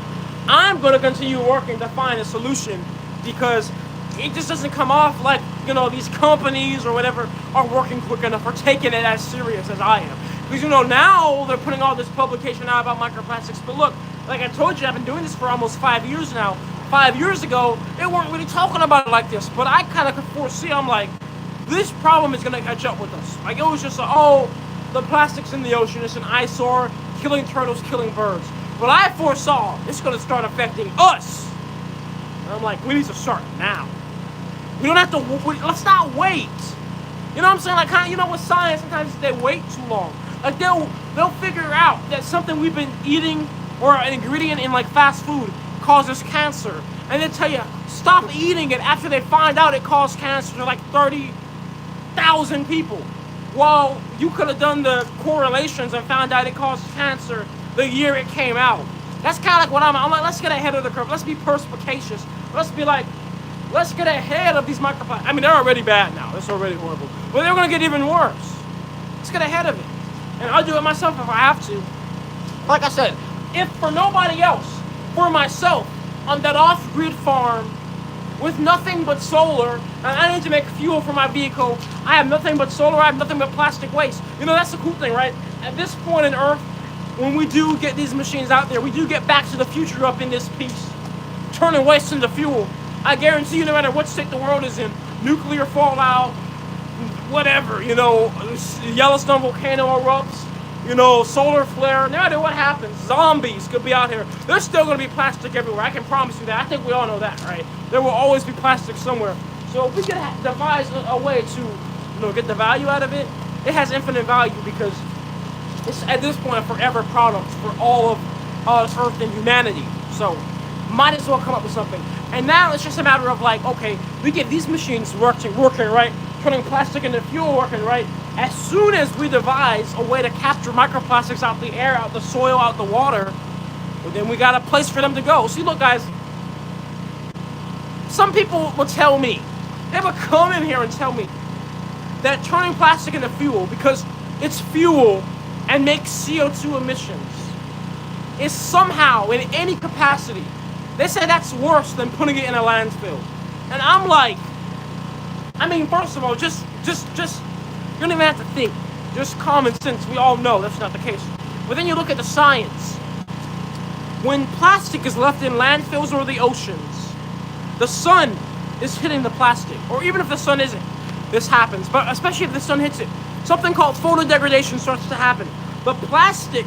I'm going to continue working to find a solution, because it just doesn't come off like, these companies or whatever are working quick enough or taking it as serious as I am. Because, now they're putting all this publication out about microplastics. But look, like I told you, I've been doing this for almost 5 years now. 5 years ago, they weren't really talking about it like this. But I kind of could foresee, I'm like, this problem is going to catch up with us. Like, it was just like, oh, the plastic's in the ocean, it's an eyesore, killing turtles, killing birds. But I foresaw it's going to start affecting us. And I'm like, we need to start now. We don't have to, let's not wait. You know what I'm saying? Like, with science, sometimes they wait too long. Like, they'll figure out that something we've been eating or an ingredient in, like, fast food causes cancer. And they tell you, stop eating it after they find out it caused cancer to, like, 30,000 people. Well, you could have done the correlations and found out it caused cancer the year it came out. That's kind of like what I'm like, let's get ahead of the curve. Let's be perspicacious. Let's be like, let's get ahead of these microplastics. I mean, they're already bad now. It's already horrible. But they're going to get even worse. Let's get ahead of it. And I'll do it myself if I have to. Like I said, if for nobody else, for myself, on that off-grid farm with nothing but solar, and I need to make fuel for my vehicle, I have nothing but solar, I have nothing but plastic waste. That's the cool thing, right? At this point in Earth, when we do get these machines out there, we do get back to the future up in this piece, turning waste into fuel. I guarantee you, no matter what state the world is in, nuclear fallout, whatever, Yellowstone volcano erupts, solar flare, no matter what happens, zombies could be out here. There's still going to be plastic everywhere. I can promise you that. I think we all know that, right? There will always be plastic somewhere. So if we could devise a way to, get the value out of it, it has infinite value, because it's, at this point, a forever product for all of us, Earth and humanity. So might as well come up with something. And now it's just a matter of like, okay, we get these machines working right, turning plastic into fuel working right. As soon as we devise a way to capture microplastics out the air, out the soil, out the water, well, then we got a place for them to go. See, look, guys, some people will tell me, they will come in here and tell me that turning plastic into fuel, because it's fuel and makes CO2 emissions, is somehow, in any capacity, they say that's worse than putting it in a landfill. And I'm like, first of all, just you don't even have to think. Just common sense. We all know that's not the case. But then you look at the science. When plastic is left in landfills or the oceans, the sun is hitting the plastic. Or even if the sun isn't, this happens. But especially if the sun hits it, something called photodegradation starts to happen. The plastic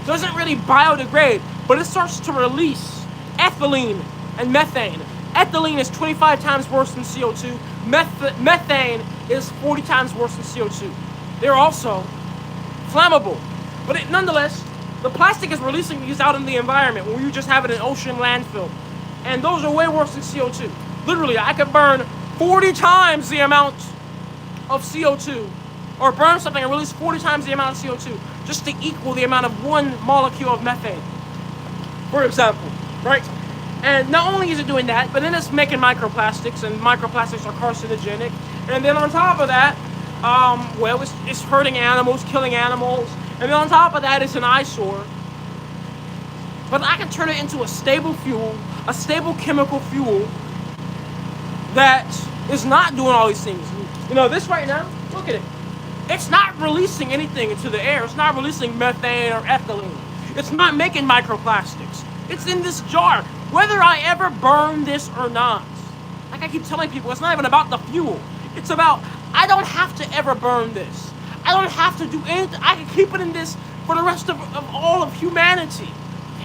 doesn't really biodegrade, but it starts to release ethylene and methane. Ethylene is 25 times worse than CO2. Methane is 40 times worse than CO2. They're also flammable. But nonetheless, the plastic is releasing these out in the environment when you just have it in ocean landfill. And those are way worse than CO2. Literally, I could burn 40 times the amount of CO2, or burn something and release 40 times the amount of CO2 just to equal the amount of one molecule of methane, for example, right? And not only is it doing that, but then it's making microplastics, and microplastics are carcinogenic. And then on top of that, well, it's hurting animals, killing animals. And then on top of that, it's an eyesore. But I can turn it into a stable fuel, a stable chemical fuel that is not doing all these things. You know, this right now, look at it. It's not releasing anything into the air. It's not releasing methane or ethylene. It's not making microplastics. It's in this jar. Whether I ever burn this or not, like I keep telling people, it's not even about the fuel. It's about, I don't have to ever burn this. I don't have to do anything. I can keep it in this for the rest of all of humanity.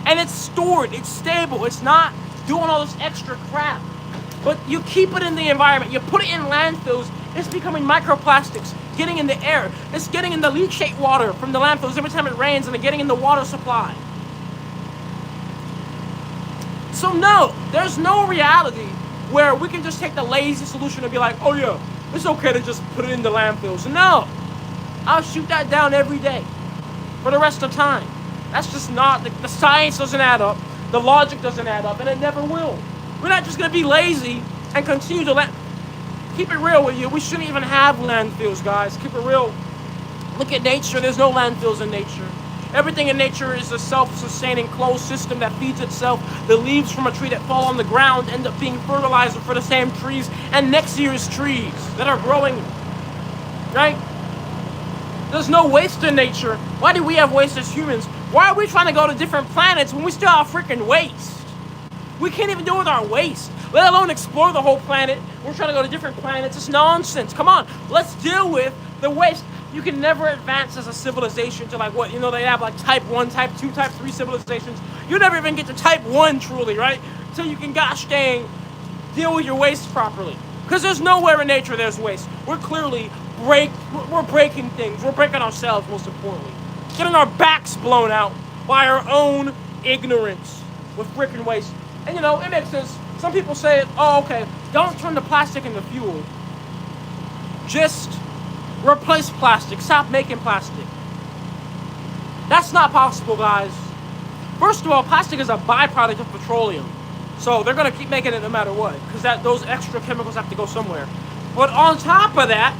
And it's stored, it's stable, it's not doing all this extra crap. But you keep it in the environment, you put it in landfills, it's becoming microplastics, getting in the air. It's getting in the leachate water from the landfills every time it rains, and it's getting in the water supply. So no, there's no reality where we can just take the lazy solution and be like, oh yeah, it's okay to just put it in the landfills. No, I'll shoot that down every day for the rest of time. That's just not, the science doesn't add up, the logic doesn't add up, and it never will. We're not just gonna be lazy and continue to keep it real with you. We shouldn't even have landfills, guys. Keep it real. Look at nature, there's no landfills in nature. Everything in nature is a self-sustaining closed system that feeds itself. The leaves from a tree that fall on the ground end up being fertilizer for the same trees and next year's trees that are growing, right? There's no waste in nature. Why do we have waste as humans? Why are we trying to go to different planets when we still have freaking waste? We can't even deal with our waste, let alone explore the whole planet. We're trying to go to different planets. It's nonsense. Come on, let's deal with the waste. You can never advance as a civilization to like what, you know, they have like type 1, type 2, type 3 civilizations. You never even get to type 1 truly, right? Until you can, gosh dang, deal with your waste properly. Because there's nowhere in nature there's waste. We're clearly we're breaking things. We're breaking ourselves, most importantly. Getting our backs blown out by our own ignorance with freaking waste. And you know, it makes sense. Some people say, oh, okay, don't turn the plastic into fuel. Just replace plastic. Stop making plastic. That's not possible, guys. First of all, plastic is a byproduct of petroleum. So they're going to keep making it no matter what, because those extra chemicals have to go somewhere. But on top of that,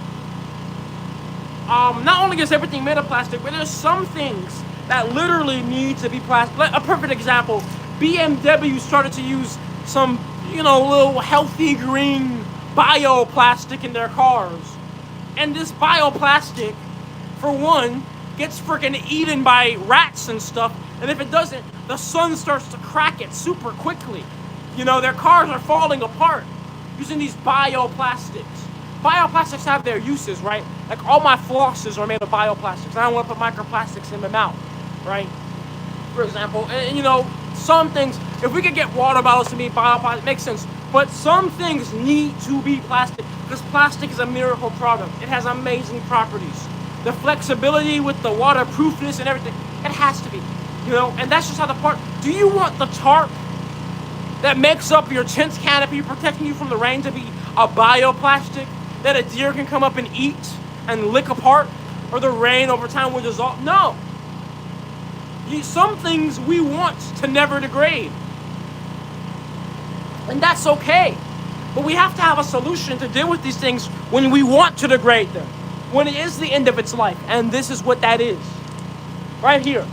not only is everything made of plastic, but there's some things that literally need to be plastic. A perfect example, BMW started to use some, you know, little healthy green bioplastic in their cars. And this bioplastic, for one, gets freaking eaten by rats and stuff. And if it doesn't, the sun starts to crack it super quickly. You know, their cars are falling apart using these bioplastics. Bioplastics have their uses, right? Like all my flosses are made of bioplastics. I don't want to put microplastics in my mouth, right? For example, and you know, some things, if we could get water bottles to be bioplastic, it makes sense. But some things need to be plastic, because plastic is a miracle product. It has amazing properties. The flexibility with the waterproofness and everything, it has to be, you know, and that's just how the part, do you want the tarp that makes up your tent's canopy protecting you from the rain to be a bioplastic that a deer can come up and eat and lick apart, or the rain over time will dissolve? No. Some things we want to never degrade. And that's okay. But we have to have a solution to deal with these things when we want to degrade them, when it is the end of its life. And this is what that is. Right here.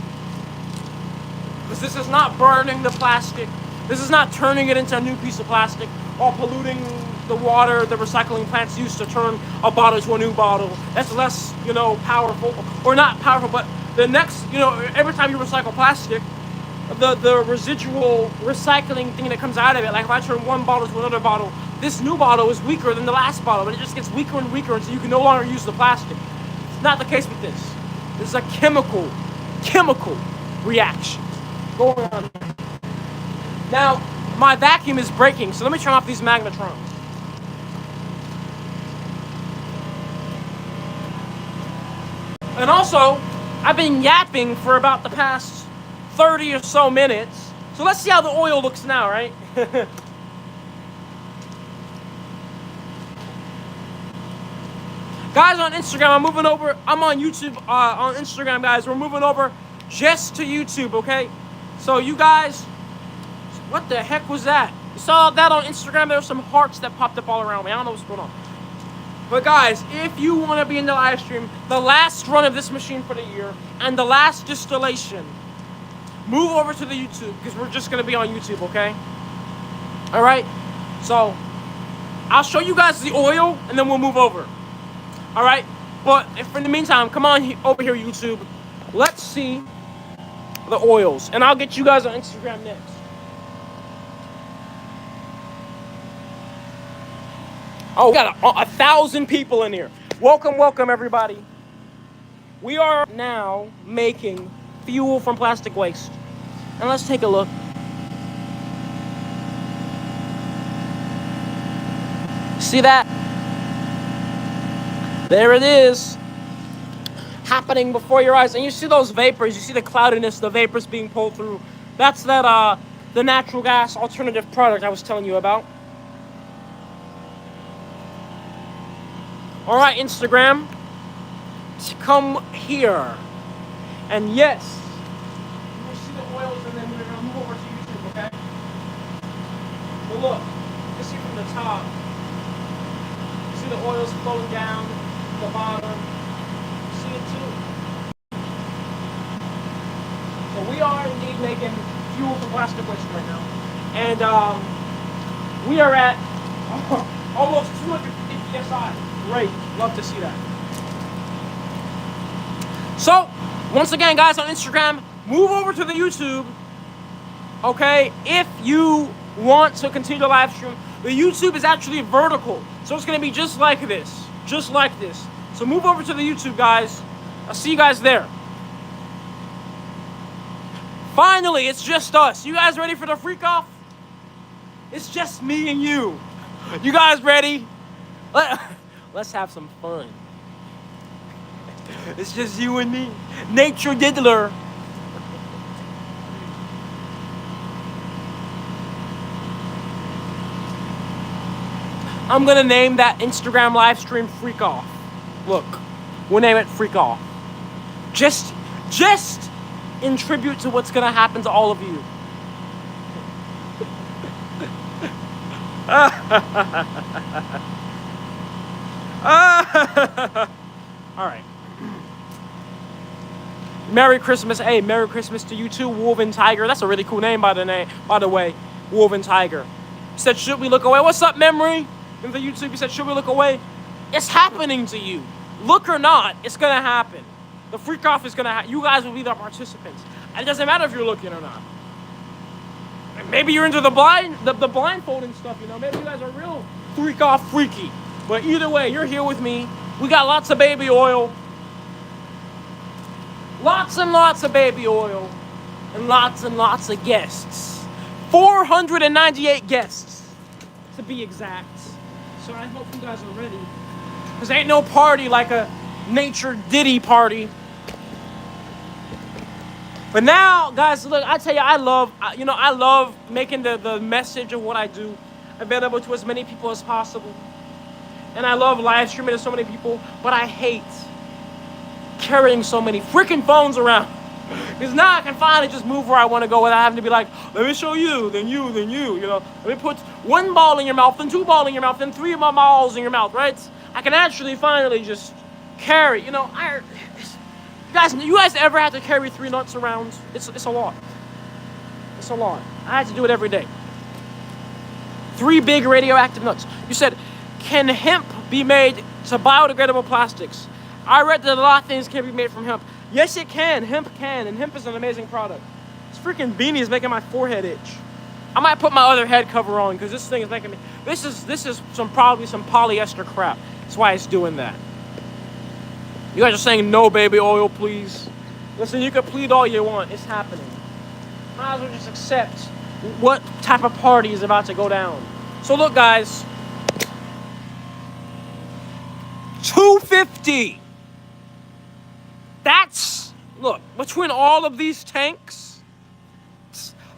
Because this is not burning the plastic. This is not turning it into a new piece of plastic or polluting the water the recycling plants use to turn a bottle to a new bottle. That's less, you know, powerful, or not powerful, but the next, you know, every time you recycle plastic, the residual recycling thing that comes out of it, like if I turn one bottle to another bottle, this new bottle is weaker than the last bottle, but it just gets weaker and weaker until you can no longer use the plastic. It's not the case with this. This is a chemical reaction going on. Now, my vacuum is breaking, so let me turn off these magnetrons. And also, I've been yapping for about the past 30 or so minutes. So let's see how the oil looks now, right? Guys on Instagram, I'm moving over. I'm on YouTube, on Instagram, guys. We're moving over just to YouTube, okay? So you guys, what the heck was that? You saw that on Instagram? There were some hearts that popped up all around me. I don't know what's going on. But guys, if you want to be in the live stream, the last run of this machine for the year, and the last distillation, move over to the YouTube, because we're just going to be on YouTube, okay? All right? So, I'll show you guys the oil, and then we'll move over. All right? But if in the meantime, come on over here, YouTube. Let's see the oils, and I'll get you guys on Instagram next. Oh, we got 1,000 people in here. Welcome, welcome, everybody. We are now making fuel from plastic waste. And let's take a look. See that? There it is. Happening before your eyes. And you see those vapors. You see the cloudiness, the vapors being pulled through. That's that, the natural gas alternative product I was telling you about. All right, Instagram, come here. And yes, you'll see the oils, and then we're gonna move over to YouTube, okay? But look, you can see from the top, you see the oils flowing down to the bottom. You see it too. So we are indeed making fuel from plastic waste right now. And we are at almost 250 PSI. Great, love to see that. So, once again, guys on Instagram, move over to the YouTube, okay? If you want to continue the live stream, the YouTube is actually vertical, so it's gonna be just like this, just like this. So move over to the YouTube, guys. I'll see you guys there. Finally, it's just us. You guys ready for the freak off? It's just me and you. You guys ready? Let's have some fun. It's just you and me. Nature diddler. I'm gonna name that Instagram live stream Freak Off. Look, we'll name it Freak Off. Just in tribute to what's gonna happen to all of you. All right. Merry Christmas. Hey, Merry Christmas to you too, Woven Tiger. That's a really cool name, by the way. Woven Tiger. He said, should we look away? What's up, Memory? In the YouTube, he said, should we look away? It's happening to you. Look or not, it's going to happen. The freak off is going to happen. You guys will be the participants. And it doesn't matter if you're looking or not. Maybe you're into the blindfolding stuff, you know. Maybe you guys are real freak off freaky. But either way, you're here with me. We got lots of baby oil. Lots and lots of baby oil. And lots of guests. 498 guests, to be exact. So I hope you guys are ready. Because ain't no party like a nature ditty party. But now, guys, look, I tell you, I love making the message of what I do available to as many people as possible. And I love live streaming to so many people, but I hate carrying so many freaking phones around. Because now I can finally just move where I want to go without having to be like, let me show you, then you, you know. Let me put one ball in your mouth, then two balls in your mouth, then three of my balls in your mouth, right? I can actually finally just carry, you know. You guys ever have to carry 3 nuts around? It's a lot. It's a lot. I had to do it every day. 3 big radioactive nuts. You said, can hemp be made to biodegradable plastics? I read that a lot of things can be made from hemp. Yes, it can. Hemp can, and hemp is an amazing product. This freaking beanie is making my forehead itch. I might put my other head cover on because this thing is making me. This is probably some polyester crap. That's why it's doing that. You guys are saying no baby oil, please. Listen, you can plead all you want. It's happening. Might as well just accept what type of party is about to go down. So look, guys. 250. look, between all of these tanks,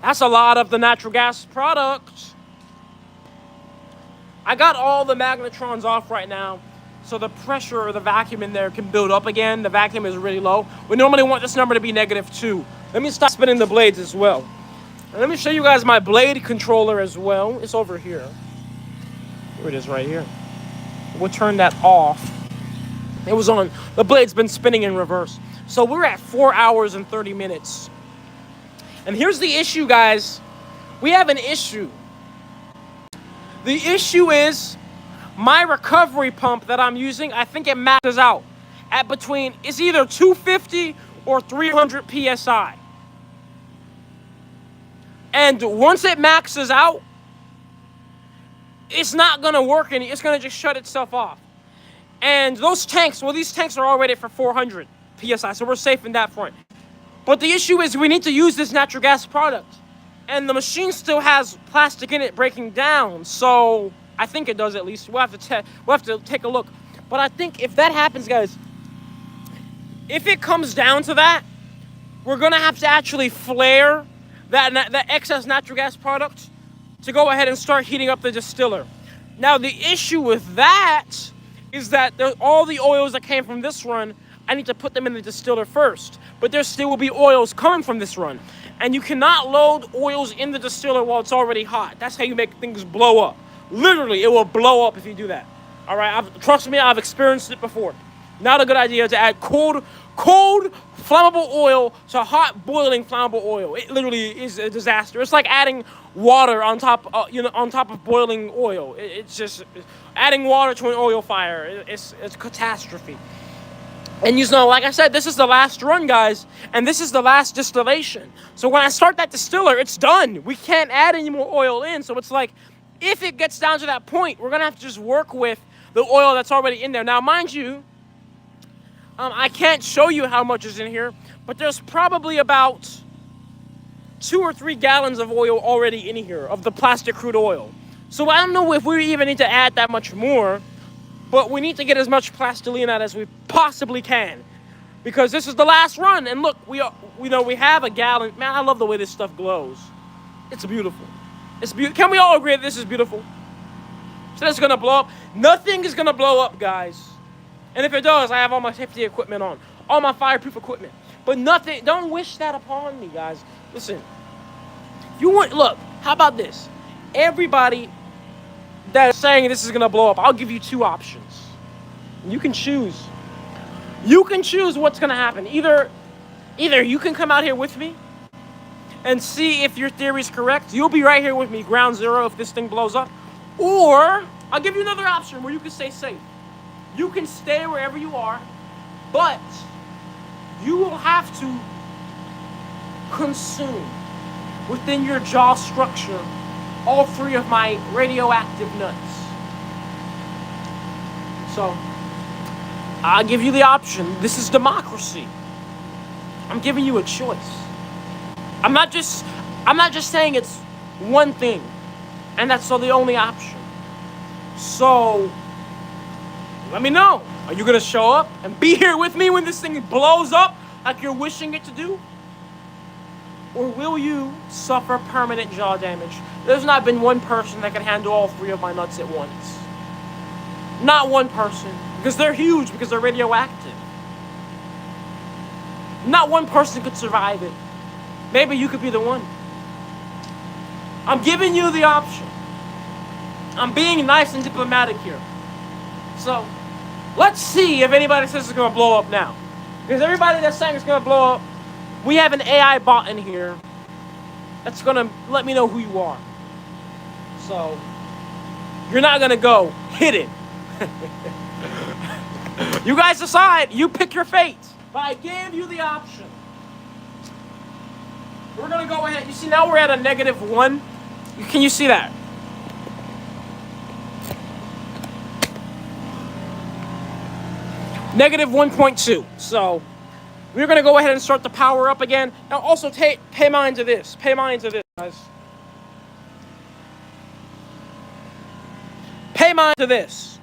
that's a lot of the natural gas product. I got all the magnetrons off right now, so the pressure or the vacuum in there can build up again. The vacuum is really low. We normally want this number to be -2. Let me stop spinning the blades as well. And let me show you guys my blade controller as well. It's over here. Here it is right here. We'll turn that off. It was on. The blade's been spinning in reverse. So we're at 4 hours and 30 minutes. And here's the issue, guys. We have an issue. The issue is my recovery pump that I'm using, I think it maxes out at between, it's either 250 or 300 PSI. And once it maxes out, it's not gonna work it's gonna just shut itself off. And those tanks, well, these tanks are already for 400 PSI, so we're safe in that front. But the issue is we need to use this natural gas product. And the machine still has plastic in it breaking down, so I think it does at least. We'll have to take a look. But I think if that happens, guys, if it comes down to that, we're gonna have to actually flare that excess natural gas product to go ahead and start heating up the distiller. Now the issue with that is that all the oils that came from this run, I need to put them in the distiller first. But there still will be oils coming from this run. And you cannot load oils in the distiller while it's already hot. That's how you make things blow up. Literally, it will blow up if you do that. All right, trust me, I've experienced it before. Not a good idea to add cold flammable oil to hot boiling flammable oil. It literally is a disaster. It's like adding water on top of boiling oil. It's just adding water to an oil fire. It's a catastrophe. And you know, like I said, this is the last run, guys, and this is the last distillation. So when I start that distiller, it's done. We can't add any more oil in. So it's like, if it gets down to that point, we're gonna have to just work with the oil that's already in there. Now, mind you, I can't show you how much is in here, but there's probably about 2 or 3 gallons of oil already in here, of the plastic crude oil. So I don't know if we even need to add that much more, but we need to get as much Plastiline out as we possibly can, because this is the last run. And look, we have a gallon. Man, I love the way this stuff glows. It's beautiful. It's beautiful. Can we all agree that this is beautiful? So that's gonna blow up. Nothing is gonna blow up, guys. And if it does, I have all my safety equipment on, all my fireproof equipment. But nothing. Don't wish that upon me, guys. Listen. Look. How about this? Everybody that's saying this is gonna blow up, I'll give you 2 options. You can choose. You can choose what's gonna happen. Either you can come out here with me and see if your theory is correct. You'll be right here with me, ground zero, if this thing blows up. Or I'll give you another option where you can stay safe. You can stay wherever you are, but you will have to consume within your jaw structure all 3 of my radioactive nuts. So I'll give you the option. This is democracy. I'm giving you a choice. I'm not just saying it's one thing, and that's the only option. So let me know. Are you gonna show up and be here with me when this thing blows up like you're wishing it to do? Or will you suffer permanent jaw damage? There's not been one person that can handle all 3 of my nuts at once. Not one person. Because they're huge, because they're radioactive. Not one person could survive it. Maybe you could be the one. I'm giving you the option. I'm being nice and diplomatic here. So, let's see if anybody says it's gonna blow up now. Because everybody that's saying it's gonna blow up, we have an AI bot in here that's gonna let me know who you are. So, you're not gonna go hit it. You guys decide. You pick your fate. But I gave you the option. We're gonna go ahead. You see, now we're at a -1. Can you see that? -1.2. So we're gonna go ahead and start the power up again. Now also pay mind to this. Pay mind to this, guys. Pay mind to this.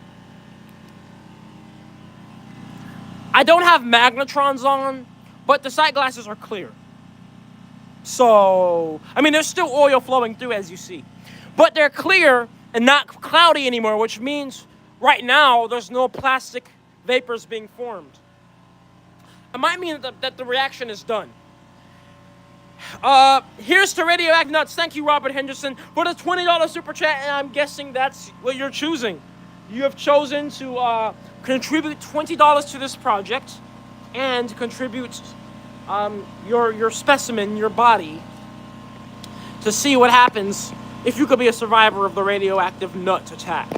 I don't have magnetrons on, but the sight glasses are clear. So, I mean, there's still oil flowing through, as you see. But they're clear and not cloudy anymore, which means right now there's no plastic vapors being formed. It might mean that the reaction is done. Here's to Radioactive Nuts. Thank you, Robert Henderson, for the $20 super chat, and I'm guessing that's what you're choosing. You have chosen to contribute $20 to this project and contribute your specimen, your body, to see what happens if you could be a survivor of the radioactive nut attack.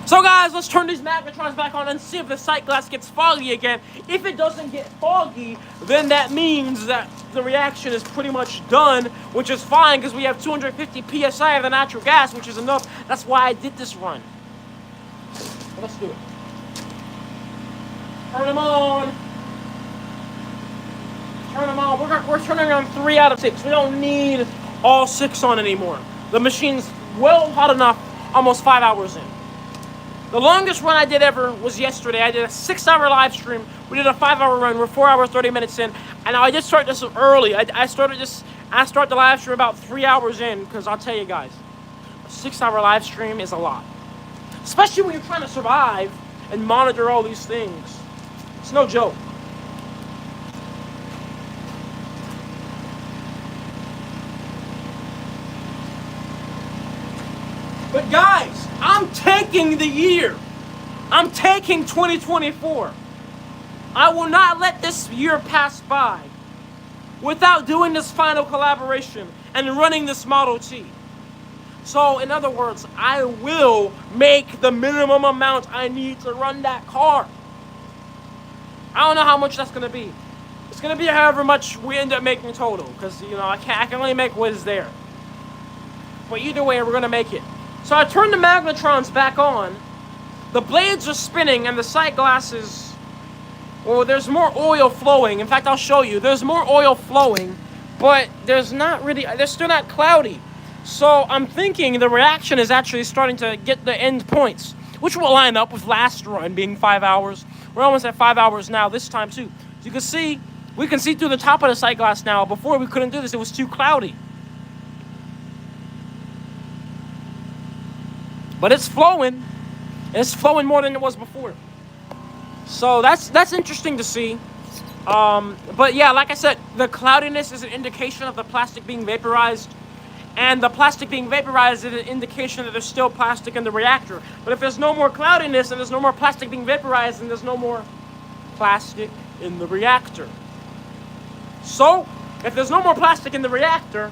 So guys, let's turn these magnetrons back on and see if the sight glass gets foggy again. If it doesn't get foggy, then that means that the reaction is pretty much done, which is fine because we have 250 psi of the natural gas, which is enough. That's why I did this run. Let's do it. Turn them on. Turn them on. We're turning on 3 out of 6. We don't need all 6 on anymore. The machine's well hot enough, almost 5 hours in. The longest run I did ever was yesterday. I did a 6-hour live stream. We did a 5-hour run. We're 4 hours, 30 minutes in. And I just started this early. I started the live stream about 3 hours in, because I'll tell you guys, a 6-hour live stream is a lot. Especially when you're trying to survive and monitor all these things. It's no joke. But guys, I'm taking the year. I'm taking 2024. I will not let this year pass by without doing this final collaboration and running this Model T. So, in other words, I will make the minimum amount I need to run that car. I don't know how much that's going to be. It's going to be however much we end up making total, because, you know, I can only make what is there. But either way, we're going to make it. So I turned the magnetrons back on. The blades are spinning and the sight glasses, well, there's more oil flowing. In fact, I'll show you. There's more oil flowing, but there's still not cloudy. So I'm thinking the reaction is actually starting to get the end points, which will line up with last run being 5 hours. We're almost at 5 hours now this time too. So you can see, we can see through the top of the sight glass now. Before we couldn't do this, it was too cloudy. But it's flowing. It's flowing more than it was before. So that's interesting to see. But yeah, like I said, the cloudiness is an indication of the plastic being vaporized. And the plastic being vaporized is an indication that there's still plastic in the reactor. But if there's no more cloudiness and there's no more plastic being vaporized, then there's no more plastic in the reactor. So, if there's no more plastic in the reactor,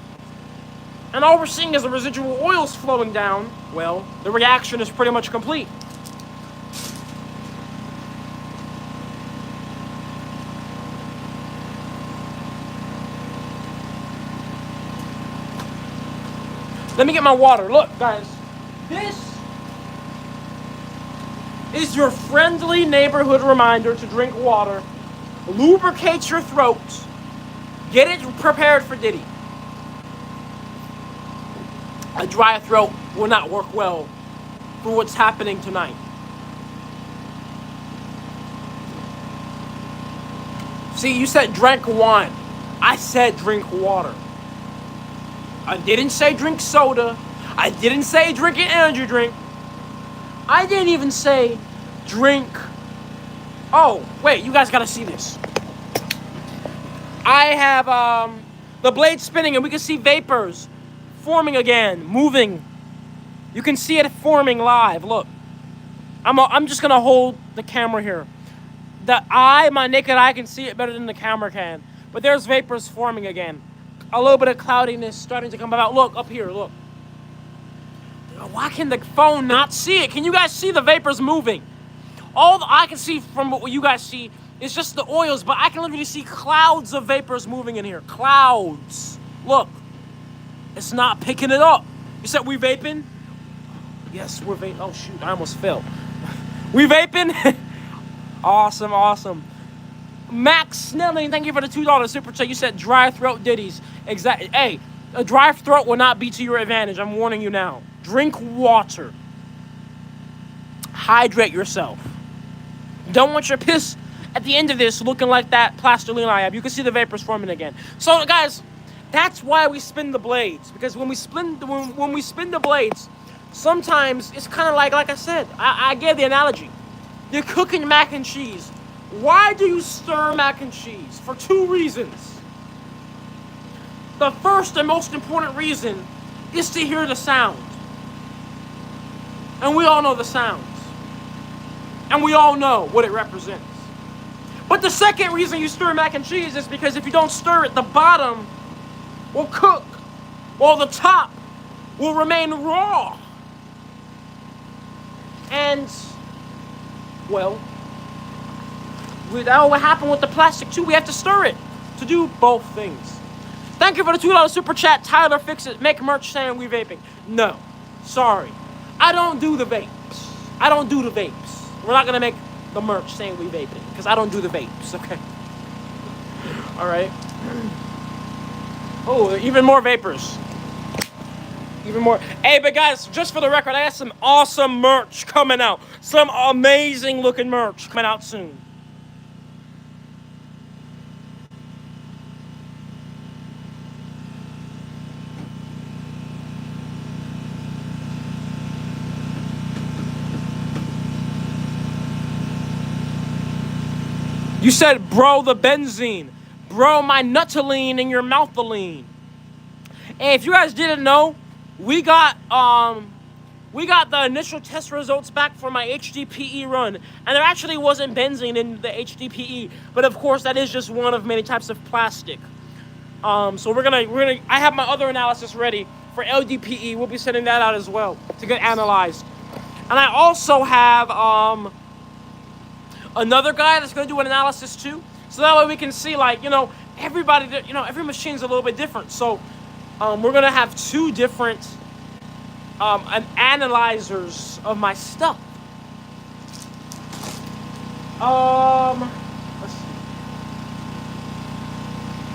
and all we're seeing is the residual oils flowing down, well, the reaction is pretty much complete. Let me get my water. Look, guys, this is your friendly neighborhood reminder to drink water. Lubricate your throat. Get it prepared for Diddy. A dry throat will not work well for what's happening tonight. See, you said drink wine. I said drink water. I didn't say drink soda. I didn't say drink an energy drink. I didn't even say drink. Oh, wait, you guys gotta see this. I have the blade spinning and we can see vapors forming again, moving. You can see it forming live. Look, I'm just gonna hold the camera here. My naked eye can see it better than the camera can. But there's vapors forming again. A little bit of cloudiness starting to come about. Look, up here, look. Why can the phone not see it? Can you guys see the vapors moving? All I can see from what you guys see is just the oils, but I can literally see clouds of vapors moving in here. Clouds. Look. It's not picking it up. You said we vaping? Yes, we're vaping. Oh, shoot. I almost fell. We vaping? Awesome, awesome. Max Snelling, thank you for the $2 super chat. You said dry throat ditties. Exactly. Hey, a dry throat will not be to your advantage. I'm warning you now. Drink water. Hydrate yourself. Don't want your piss at the end of this looking like that Plastiline I have. You can see the vapors forming again. So guys, that's why we spin the blades. Because when we spin the blades, sometimes it's kind of like I said, I gave the analogy. You're cooking mac and cheese. Why do you stir mac and cheese? For 2 reasons. The first and most important reason is to hear the sound. And we all know the sounds. And we all know what it represents. But the second reason you stir mac and cheese is because if you don't stir it, the bottom will cook, while the top will remain raw. And, well, that will happen with the plastic too. We have to stir it to do both things. Thank you for the $2 super chat. Tyler, fix it. Make merch saying we vaping. No, sorry. I don't do the vapes. I don't do the vapes. We're not going to make the merch saying we vaping because I don't do the vapes, okay? All right. Oh, even more vapors. Even more. Hey, but guys, just for the record, I got some awesome merch coming out. Some amazing looking merch coming out soon. You said, bro, the benzene. Bro, my nutaline in your mouthaline. And if you guys didn't know, we got the initial test results back for my HDPE run, and there actually wasn't benzene in the HDPE, but of course that is just one of many types of plastic. So we're gonna. I have my other analysis ready for LDPE. We'll be sending that out as well to get analyzed, and I also have another guy that's gonna do an analysis too, so that way we can see, like, everybody, every machine's a little bit different. So we're gonna have 2 different analyzers of my stuff. Let's see.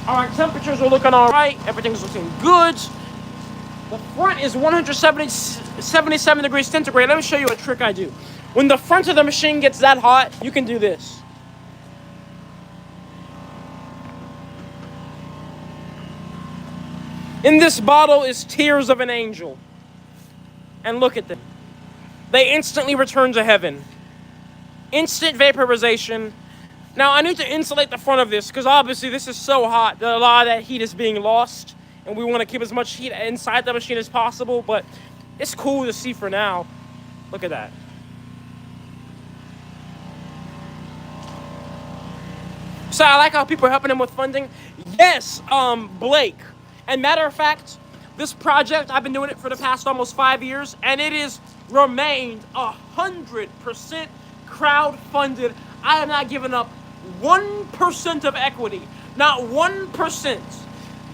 All right, temperatures are looking all right. Everything's looking good. The front is 177 degrees centigrade. Let me show you a trick I do. When the front of the machine gets that hot, you can do this. In this bottle is tears of an angel. And look at them. They instantly return to heaven. Instant vaporization. Now, I need to insulate the front of this because obviously this is so hot that a lot of that heat is being lost. And we want to keep as much heat inside the machine as possible. But it's cool to see for now. Look at that. So I like how people are helping him with funding. Yes, Blake. And matter of fact, this project, I've been doing it for the past almost 5 years, and it is remained 100% crowd-funded. I have not given up 1% of equity. Not 1%.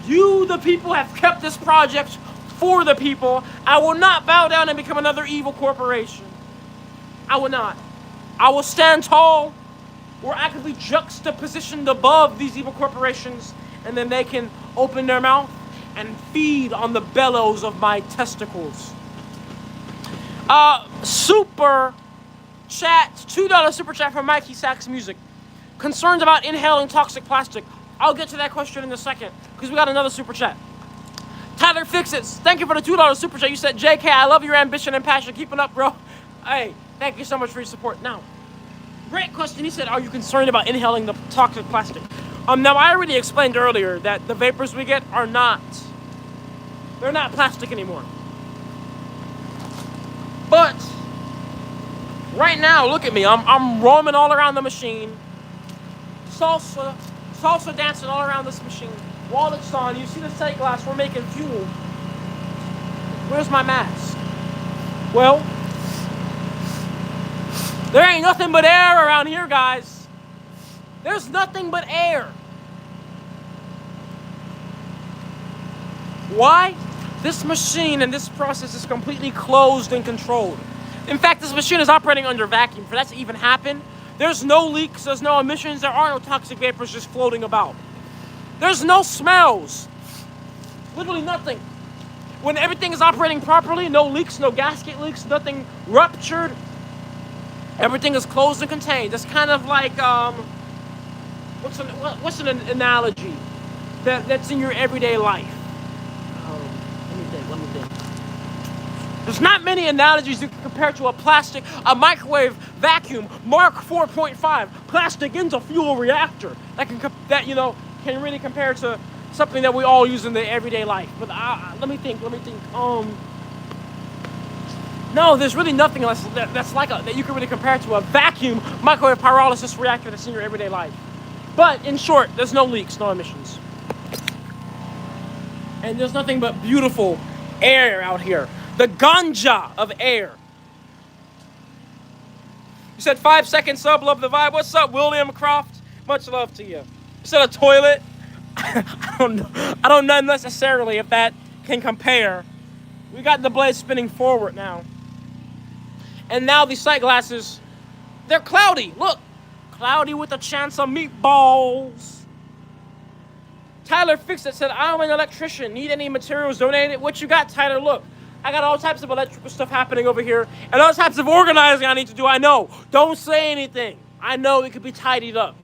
You, the people, have kept this project for the people. I will not bow down and become another evil corporation. I will not. I will stand tall. We're actively juxtapositioned above these evil corporations, and then they can open their mouth and feed on the bellows of my testicles. Super chat, $2 super chat from Mikey Sachs Music. Concerns about inhaling toxic plastic. I'll get to that question in a second, because we got another super chat. Tyler Fixits, thank you for the $2 super chat. You said, JK, I love your ambition and passion. Keep it up, bro. Hey, thank you so much for your support. Now, great question. He said, are you concerned about inhaling the toxic plastic? Now, I already explained earlier that the vapors we get are not, they're not plastic anymore. But right now, look at me. I'm roaming all around the machine. Salsa dancing all around this machine. While it's on, you see the sight glass, we're making fuel. Where's my mask? Well, there ain't nothing but air around here, guys. There's nothing but air. Why? This machine and this process is completely closed and controlled. In fact, this machine is operating under vacuum. For that to even happen, there's no leaks, there's no emissions, there are no toxic vapors just floating about. There's no smells. Literally nothing. When everything is operating properly, no leaks, no gasket leaks, nothing ruptured. Everything is closed and contained. It's kind of like what's an analogy that's in your everyday life? Let me think. There's not many analogies you can compare to a microwave vacuum Mark 4.5 plastic into fuel reactor can really compare to something that we all use in the everyday life. But let me think. No, there's really nothing else that you can really compare to a vacuum microwave pyrolysis reactor that's in your everyday life. But in short, there's no leaks, no emissions. And there's nothing but beautiful air out here. The ganja of air. You said 5 seconds sub, love the vibe. What's up, William Croft? Much love to you. You said a toilet. I don't know necessarily if that can compare. We got the blade spinning forward now. And now these sight glasses, they're cloudy. Look, cloudy with a chance of meatballs. Tyler Fixit said, I'm an electrician. Need any materials donated? What you got, Tyler? Look, I got all types of electrical stuff happening over here. And all types of organizing I need to do. I know. Don't say anything. I know it could be tidied up.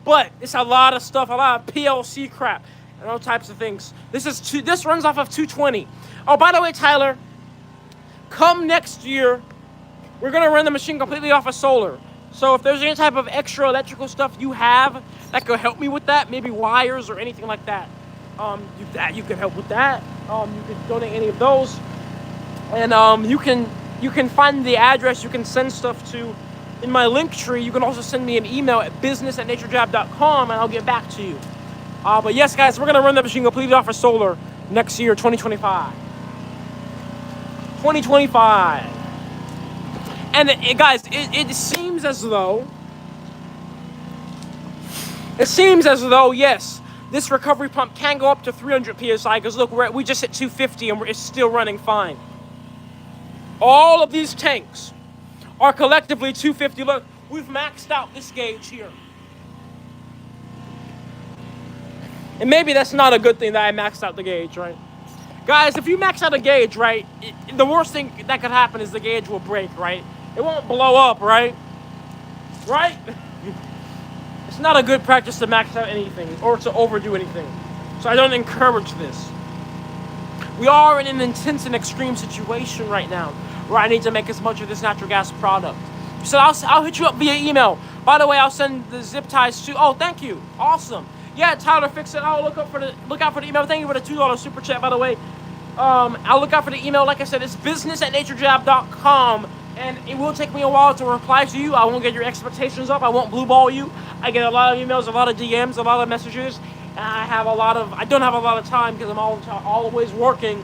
But it's a lot of stuff, a lot of PLC crap, and all types of things. This runs off of 220. Oh, by the way, Tyler, come next year, we're going to run the machine completely off of solar. So if there's any type of extra electrical stuff you have that could help me with that, maybe wires or anything like that, you can help with that. You could donate any of those. And you can find the address you can send stuff to in my link tree. You can also send me an email at business@naturejab.info and I'll get back to you. But yes, guys, we're going to run the machine completely off of solar next year, 2025. 2025. And guys, it seems as though, yes, this recovery pump can go up to 300 PSI, because look, we just hit 250 and it's still running fine. All of these tanks are collectively 250. Look, we've maxed out this gauge here. And maybe that's not a good thing that I maxed out the gauge, right? Guys, if you max out a gauge, right, the worst thing that could happen is the gauge will break, right? It won't blow up, right? Right? It's not a good practice to max out anything or to overdo anything. So I don't encourage this. We are in an intense and extreme situation right now where I need to make as much of this natural gas product. So I'll hit you up via email. By the way, I'll send the zip ties to. Oh, thank you. Awesome. Yeah, Tyler Fixit. I'll look out for the email. Thank you for the $2 super chat, by the way. I'll look out for the email. Like I said, it's business@naturejab.com. And it will take me a while to reply to you. I won't get your expectations up. I won't blue ball you. I get a lot of emails, a lot of DMs, a lot of messages. And I don't have a lot of time because I'm always working.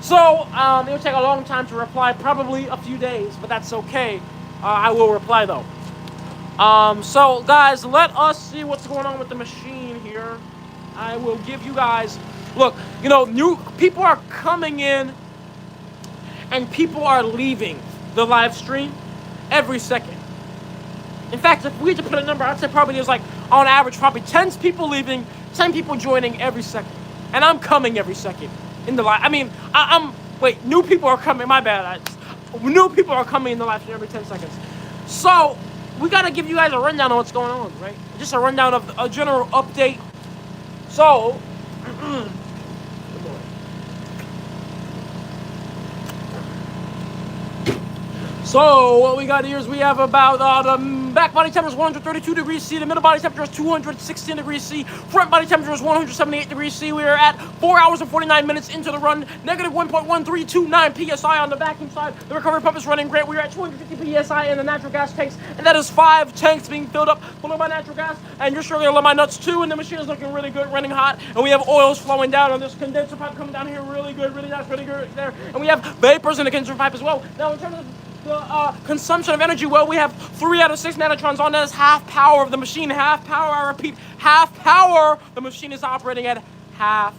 So it'll take a long time to reply, probably a few days, but that's okay. I will reply though. So guys, let us see what's going on with the machine here. I will give you guys, look, new people are coming in and people are leaving the live stream every second. In fact, if we had to put a number, I'd say probably there's on average, probably 10 people leaving, 10 people joining every second. And I'm coming every second in the live. I mean, new people are coming, my bad. New people are coming in the live stream every 10 seconds. So, we gotta give you guys a rundown of what's going on, right? Just a rundown of a general update. So, So what we got here is we have about the back body temperature is 132 degrees C, the middle body temperature is 216 degrees C, front body temperature is 178 degrees C. We are at 4 hours and 49 minutes into the run, negative 1.1329 PSI on the vacuum side. The recovery pump is running great. We are at 250 PSI in the natural gas tanks, and that is 5 tanks being filled up full of my natural gas, and you're sure gonna love my nuts too, and the machine is looking really good, running hot, and we have oils flowing down on this condenser pipe coming down here really good, really nice, really good there, and we have vapors in the condenser pipe as well. Now in terms of the consumption of energy, well, we have 3 out of 6 nanotrons on. That is half power of the machine. Half power, I repeat, half power. The machine is operating at half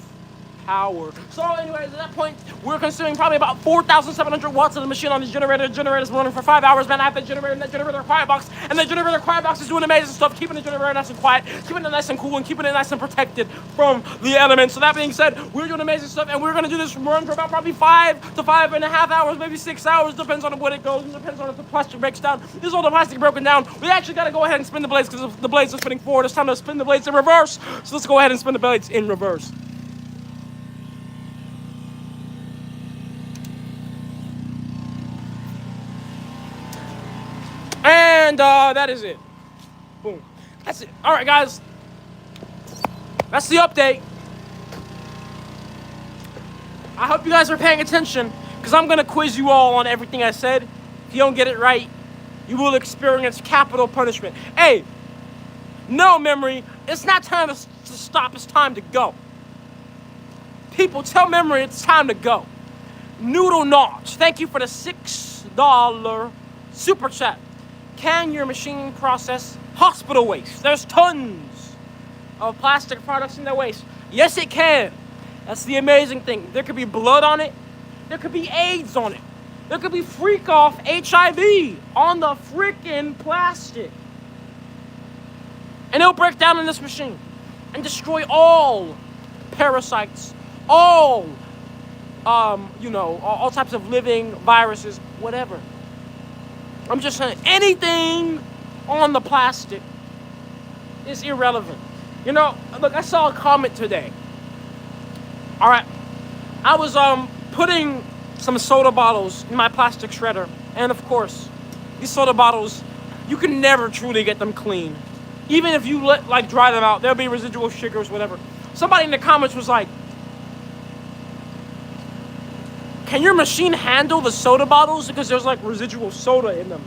power. So anyways, at that point, we're consuming probably about 4,700 watts of the machine on this generator. The generator's running for 5 hours, man. I have the generator and that generator quiet box, and the generator quiet box is doing amazing stuff, keeping the generator nice and quiet, keeping it nice and cool, and keeping it nice and protected from the elements. So that being said, we're doing amazing stuff, and we're gonna do this run for about probably 5 to 5.5 hours, maybe 6 hours, depends on what it goes, and depends on if the plastic breaks down. This is all the plastic broken down. We actually gotta go ahead and spin the blades because the blades are spinning forward. It's time to spin the blades in reverse. So let's go ahead and spin the blades in reverse. And that is it. Boom. That's it. All right, guys. That's the update. I hope you guys are paying attention because I'm going to quiz you all on everything I said. If you don't get it right, you will experience capital punishment. Hey, no, memory. It's not time to stop. It's time to go. People, tell memory it's time to go. Noodle Notch, thank you for the $6 super chat. Can your machine process hospital waste? There's tons of plastic products in their waste. Yes, it can. That's the amazing thing. There could be blood on it. There could be AIDS on it. There could be freak off HIV on the freaking plastic. And it'll break down in this machine and destroy all parasites, all types of living viruses, whatever. I'm just saying, anything on the plastic is irrelevant. You know, look, I saw a comment today. All right, I was putting some soda bottles in my plastic shredder, and of course, these soda bottles, you can never truly get them clean. Even if you dry them out, there'll be residual sugars, whatever. Somebody in the comments was like, can your machine handle the soda bottles? Because there's like residual soda in them.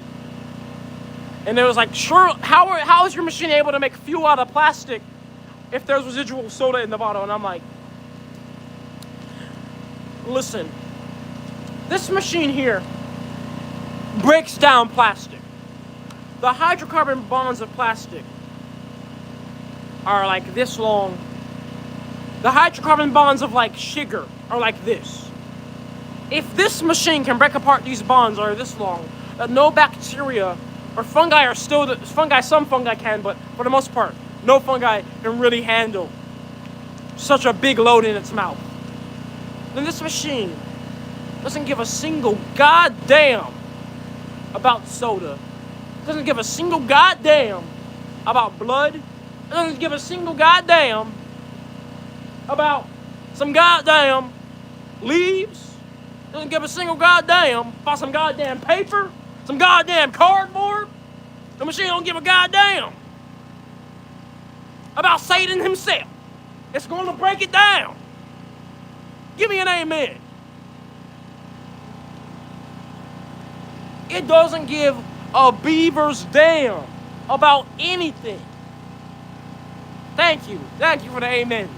And it was like, sure, how is your machine able to make fuel out of plastic if there's residual soda in the bottle? And I'm like, listen, this machine here breaks down plastic. The hydrocarbon bonds of plastic are like this long. The hydrocarbon bonds of like sugar are like this. If this machine can break apart these bonds are this long, no bacteria or fungi are still some fungi can, but for the most part, no fungi can really handle such a big load in its mouth. Then this machine doesn't give a single goddamn about soda. It doesn't give a single goddamn about blood. It doesn't give a single goddamn about some goddamn leaves. It doesn't give a single goddamn about some goddamn paper, some goddamn cardboard. The machine don't give a goddamn about Satan himself. It's going to break it down. Give me an amen. It doesn't give a beaver's damn about anything. Thank you for the amens.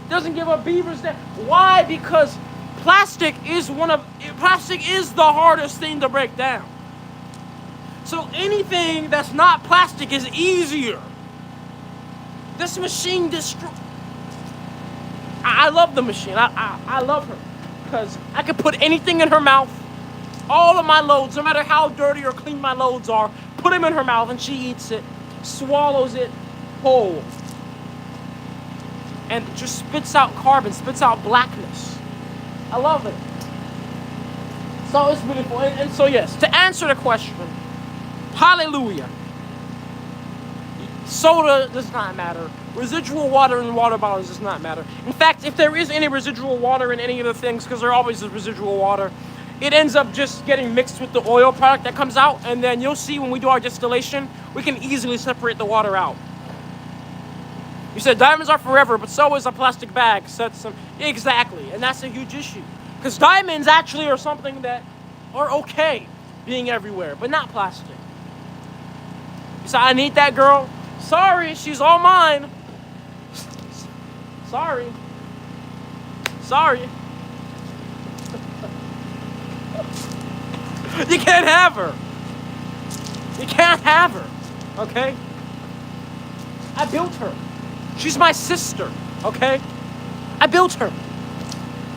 It doesn't give a beaver's damn. Why? Because plastic is the hardest thing to break down. So anything that's not plastic is easier. This machine I love the machine. I love her because I can put anything in her mouth. All of my loads, no matter how dirty or clean my loads are, put them in her mouth and she eats it, swallows it whole, and just spits out carbon, spits out blackness. I love it. So it's beautiful. And so yes, to answer the question, hallelujah. Soda does not matter. Residual water in water bottles does not matter. In fact, if there is any residual water in any of the things, because there always is residual water, it ends up just getting mixed with the oil product that comes out, and then you'll see when we do our distillation, we can easily separate the water out. You said diamonds are forever, but so is a plastic bag. Exactly, and that's a huge issue. Because diamonds actually are something that are okay being everywhere, but not plastic. You said, I need that girl. Sorry, she's all mine. Sorry. You can't have her. You can't have her, okay? I built her. She's my sister, okay? I built her.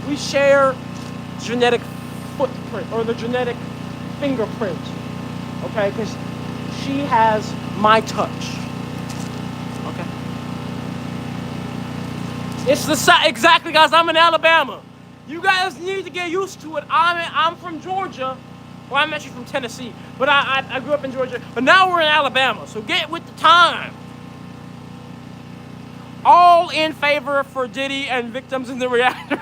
We share genetic footprint, or the genetic fingerprint, okay? Because she has my touch, okay? It's the exactly, guys. I'm in Alabama. You guys need to get used to it. I'm from Georgia. Well, I'm actually from Tennessee, but I grew up in Georgia. But now we're in Alabama, so get with the time. All in favor for Diddy and victims in the reactor.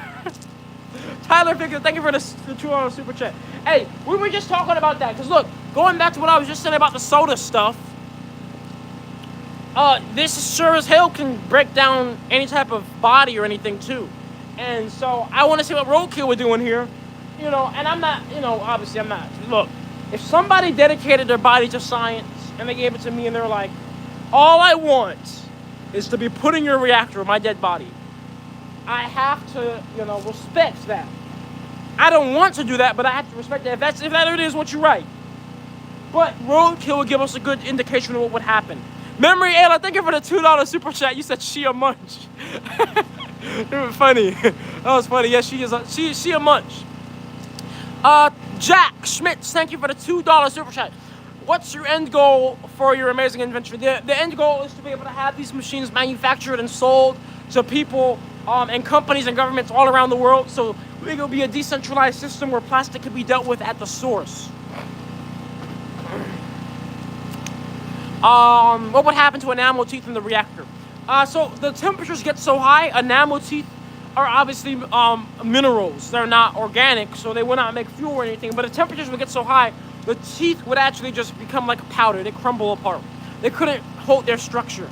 Tyler Pickett, thank you for the $2 super chat. Hey, we were just talking about that, because look, going back to what I was just saying about the soda stuff, this sure as hell can break down any type of body or anything too. And so I want to see what Roadkill we're doing here. You know, and I'm not, you know, obviously I'm not. Look, if somebody dedicated their body to science and they gave it to me and they're like, all I want is to be put in your reactor with my dead body, I have to, you know, respect that. I don't want to do that, but I have to respect that. If that is what you write. But Roadkill will give us a good indication of what would happen. Memory Ayla, thank you for the $2 super chat. You said she a munch. It was funny. That was funny. Yes, she is. She a munch. Jack Schmitz, thank you for the $2 super chat. What's your end goal for your amazing inventory? The end goal is to be able to have these machines manufactured and sold to people and companies and governments all around the world. So it will be a decentralized system where plastic can be dealt with at the source. What would happen to enamel teeth in the reactor? So the temperatures get so high, enamel teeth are obviously minerals. They're not organic, so they will not make fuel or anything. But the temperatures would get so high, the teeth would actually just become like a powder. They crumble apart. They couldn't hold their structure.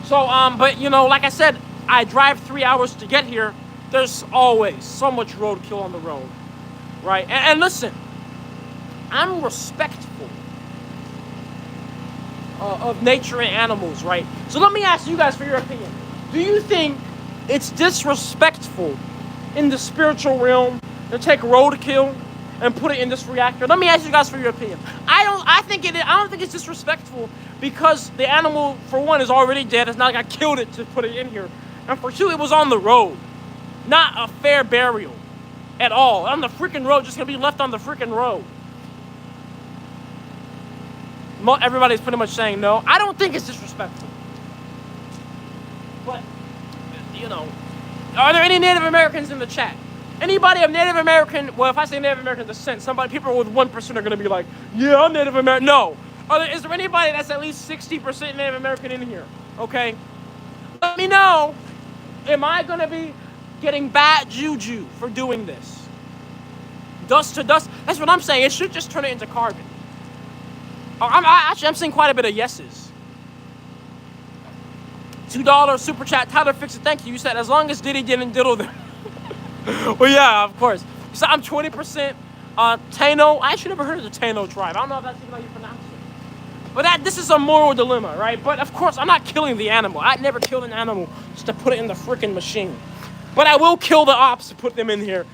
So, but you know, like I said, I drive 3 hours to get here. There's always so much roadkill on the road, right? And listen, I'm respectful of nature and animals, right? So let me ask you guys for your opinion. Do you think it's disrespectful in the spiritual realm to take roadkill and put it in this reactor? Let me ask you guys for your opinion. I don't think it's disrespectful because the animal, for one, is already dead. It's not like I killed it to put it in here. And for two, it was on the road. Not a fair burial at all. On the freaking road, just gonna be left on the freaking road. Everybody's pretty much saying no. I don't think it's disrespectful. But, you know, are there any Native Americans in the chat? Anybody of Native American, well, if I say Native American descent, people with 1% are going to be like, yeah, I'm Native American. No. Is there anybody that's at least 60% Native American in here? Okay. Let me know. Am I going to be getting bad juju for doing this? Dust to dust. That's what I'm saying. It should just turn it into carbon. I'm seeing quite a bit of yeses. $2 super chat. Tyler Fix It. Thank you. You said as long as Diddy didn't diddle them. Well, yeah, of course. So I'm 20% Taino. I actually never heard of the Taino tribe. I don't know if that's even how you pronounce it. But this is a moral dilemma, right? But of course, I'm not killing the animal. I'd never kill an animal just to put it in the freaking machine. But I will kill the ops to put them in here.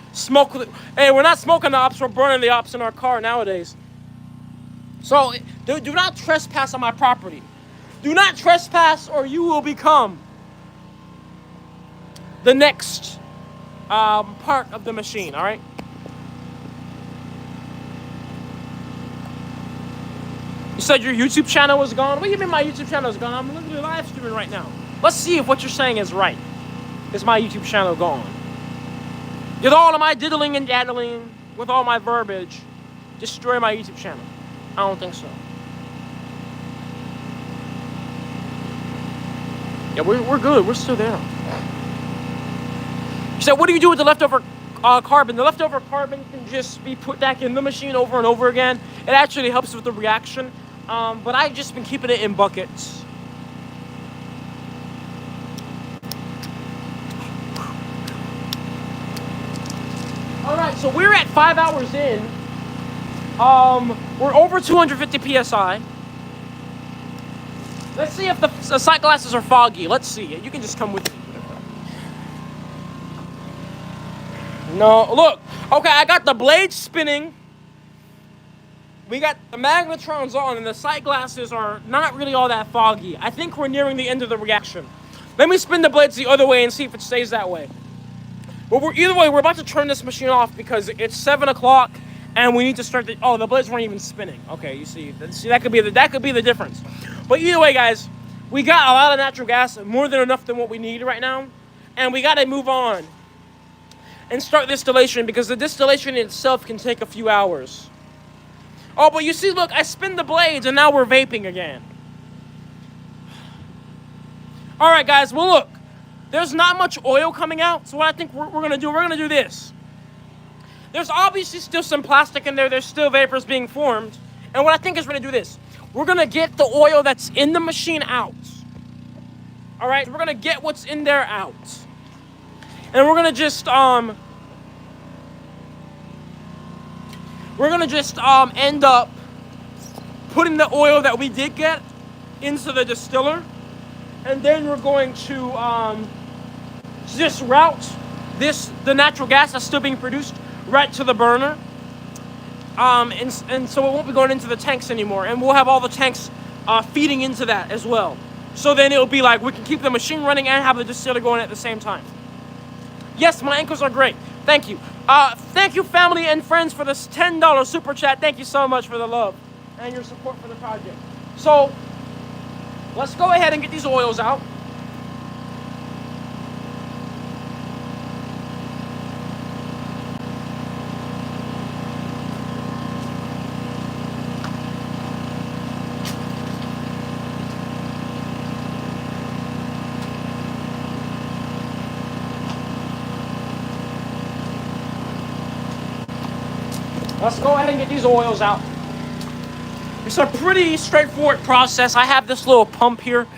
Hey, we're not smoking the ops. We're burning the ops in our car nowadays. So do not trespass on my property. Do not trespass or you will become the next part of the machine, all right? You said your YouTube channel was gone? What do you mean my YouTube channel is gone? I'm literally live streaming right now. Let's see if what you're saying is right. Is my YouTube channel gone? With all of my diddling and daddling, with all my verbiage, destroy my YouTube channel? I don't think so. Yeah, we're good. We're still there. You said, what do you do with the leftover carbon? The leftover carbon can just be put back in the machine over and over again. It actually helps with the reaction. But I've just been keeping it in buckets. All right, so we're at 5 hours in. We're over 250 PSI. Let's see if the sight glasses are foggy. Let's see. You can just come with me. No, look. Okay, I got the blade spinning. We got the magnetrons on, and the sight glasses are not really all that foggy. I think we're nearing the end of the reaction. Let me spin the blades the other way and see if it stays that way. Well, either way, we're about to turn this machine off because it's 7 o'clock and we need to start the. Oh, the blades weren't even spinning. Okay, you see, that could be the difference. But either way, guys, we got a lot of natural gas, more than enough than what we need right now, and we got to move on and start distillation because the distillation itself can take a few hours. Oh, but you see, look, I spin the blades and now we're vaping again. All right, guys, well, look, there's not much oil coming out, so what I think we're going to do, we're going to do this. There's obviously still some plastic in there. There's still vapors being formed. And what I think is we're going to do this. We're going to get the oil that's in the machine out. All right? We're going to get what's in there out. And we're going to just, end up putting the oil that we did get into the distiller. And then we're going to just route the natural gas that's still being produced right to the burner. And so it won't be going into the tanks anymore. And we'll have all the tanks feeding into that as well. So then it'll be like we can keep the machine running and have the distiller going at the same time. Yes, my ankles are great. Thank you. Thank you, family and friends, for this $10 super chat. Thank you so much for the love and your support for the project. So let's go ahead and get these oils out. Let's go ahead and get these oils out. It's a pretty straightforward process. I have this little pump here.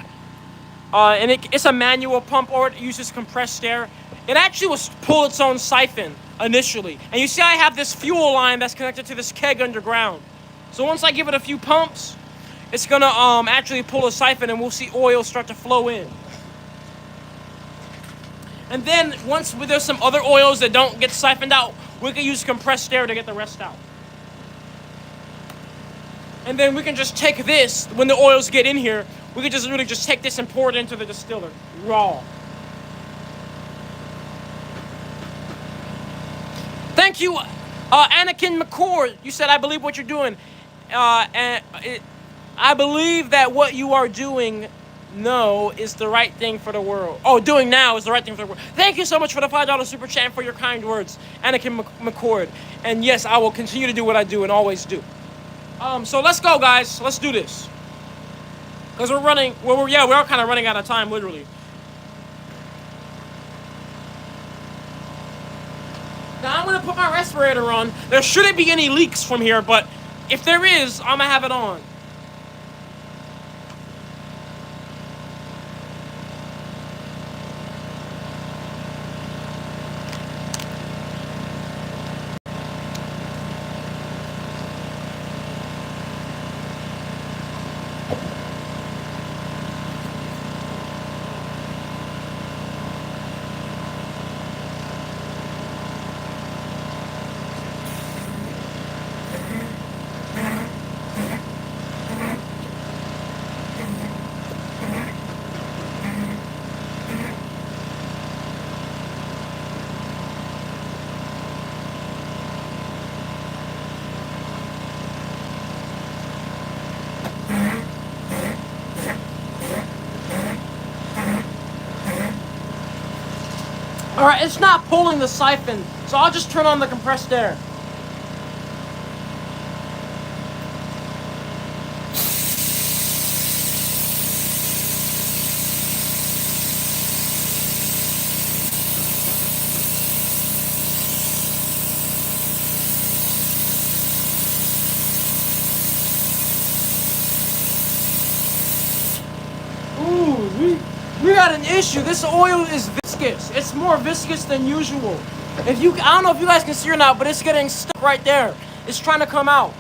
And it's a manual pump, or it uses compressed air. It actually will pull its own siphon initially. And you see I have this fuel line that's connected to this keg underground. So once I give it a few pumps, it's gonna actually pull a siphon and we'll see oil start to flow in. And then once there's some other oils that don't get siphoned out, we can use compressed air to get the rest out. And then we can just take this, when the oils get in here, we can just really just take this and pour it into the distiller, raw. Thank you, Anakin McCord. You said, I believe what you're doing. I believe that what you are doing is the right thing for the world. Oh, doing now is the right thing for the world. Thank you so much for the $5 super chat and for your kind words, Anakin McCord. And yes, I will continue to do what I do and always do. So let's go, guys. Let's do this. Because we're running, we are kind of running out of time, literally. Now I'm going to put my respirator on. There shouldn't be any leaks from here, but if there is, I'm going to have it on. Alright, it's not pulling the siphon, so I'll just turn on the compressed air. Ooh, we got an issue. This oil is viscous. It's more viscous than usual. I don't know if you guys can see or not, but it's getting stuck right there. It's trying to come out.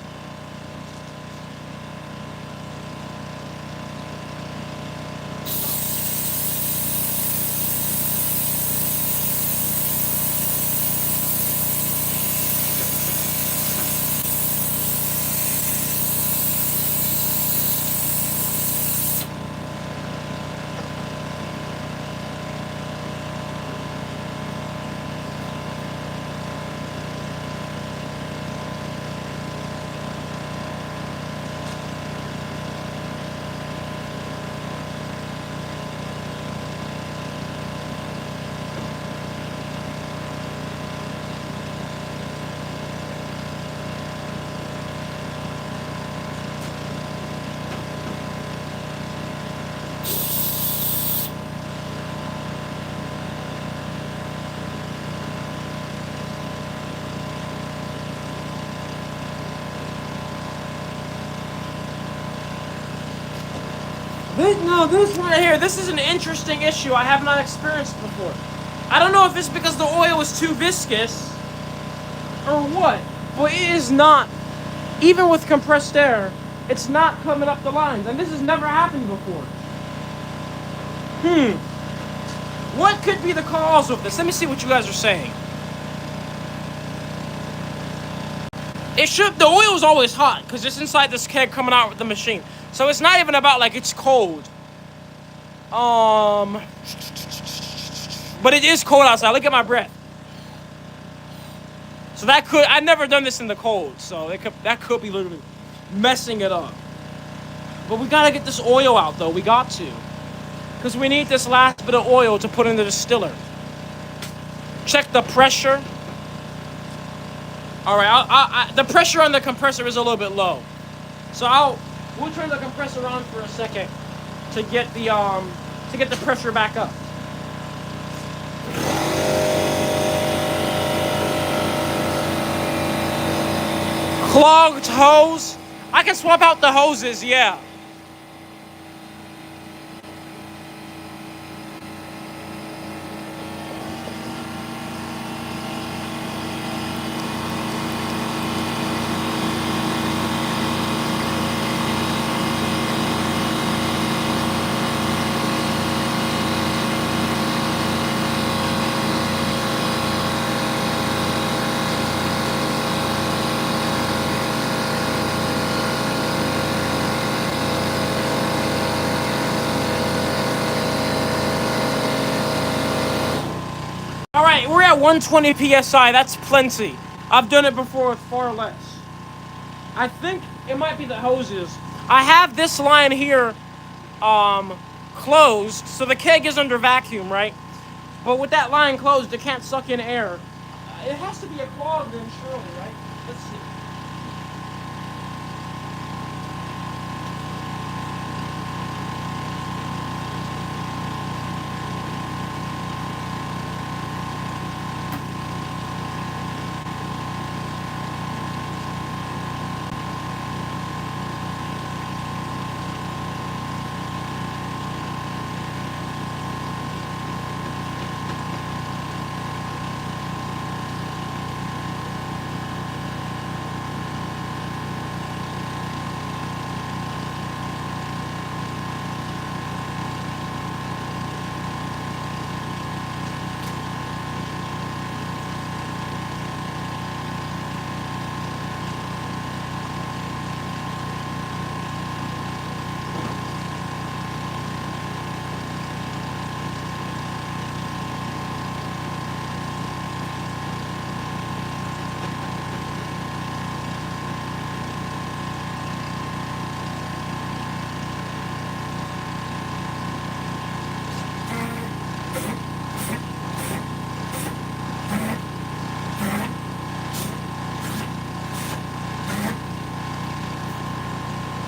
This right here, this is an interesting issue I have not experienced before. I don't know if it's because the oil is too viscous or what, but it is not, even with compressed air, it's not coming up the lines, and this has never happened before. What could be the cause of this? Let me see what you guys are saying. The oil is always hot, because it's inside this keg coming out with the machine. So it's not even about like it's cold. But it is cold outside. Look at my breath. So I've never done this in the cold, so that could be literally messing it up. But we gotta get this oil out though, we got to. Because we need this last bit of oil to put in the distiller. Check the pressure. All right, the pressure on the compressor is a little bit low. So we'll turn the compressor on for a second to get the pressure back up. Clogged hose. I can swap out the hoses, yeah. Alright, we're at 120 PSI, that's plenty. I've done it before with far less. I think it might be the hoses. I have this line here closed, so the keg is under vacuum, right? But with that line closed, it can't suck in air. It has to be a clog then, surely, right? Let's see.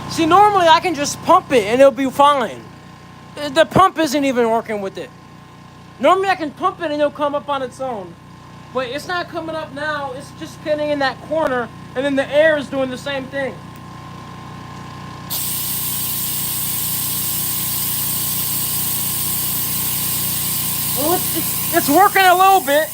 See, normally I can just pump it and it'll be fine. The pump isn't even working with it. Normally I can pump it and it'll come up on its own. But it's not coming up now, it's just getting in that corner, and then the air is doing the same thing. Well, it's working a little bit.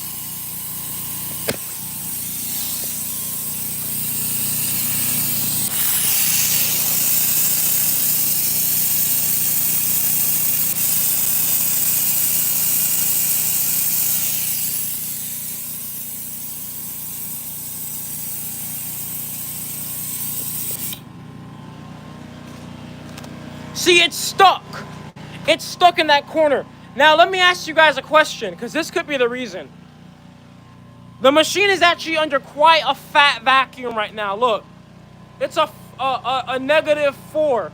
See, it's stuck. It's stuck in that corner. Now, let me ask you guys a question, because this could be the reason. The machine is actually under quite a fat vacuum right now. Look, it's a -4.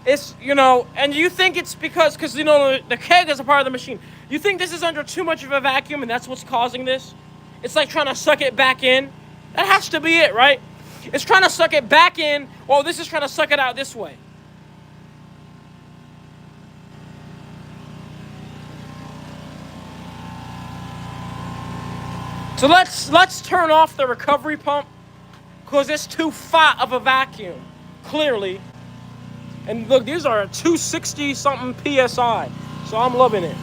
It's, you know, and you think it's because you know, the keg is a part of the machine. You think this is under too much of a vacuum and that's what's causing this? It's like trying to suck it back in. That has to be it, right? It's trying to suck it back in, while this is trying to suck it out this way. So let's turn off the recovery pump, because it's too fat of a vacuum, clearly. And look, these are 260 something PSI. So I'm loving it.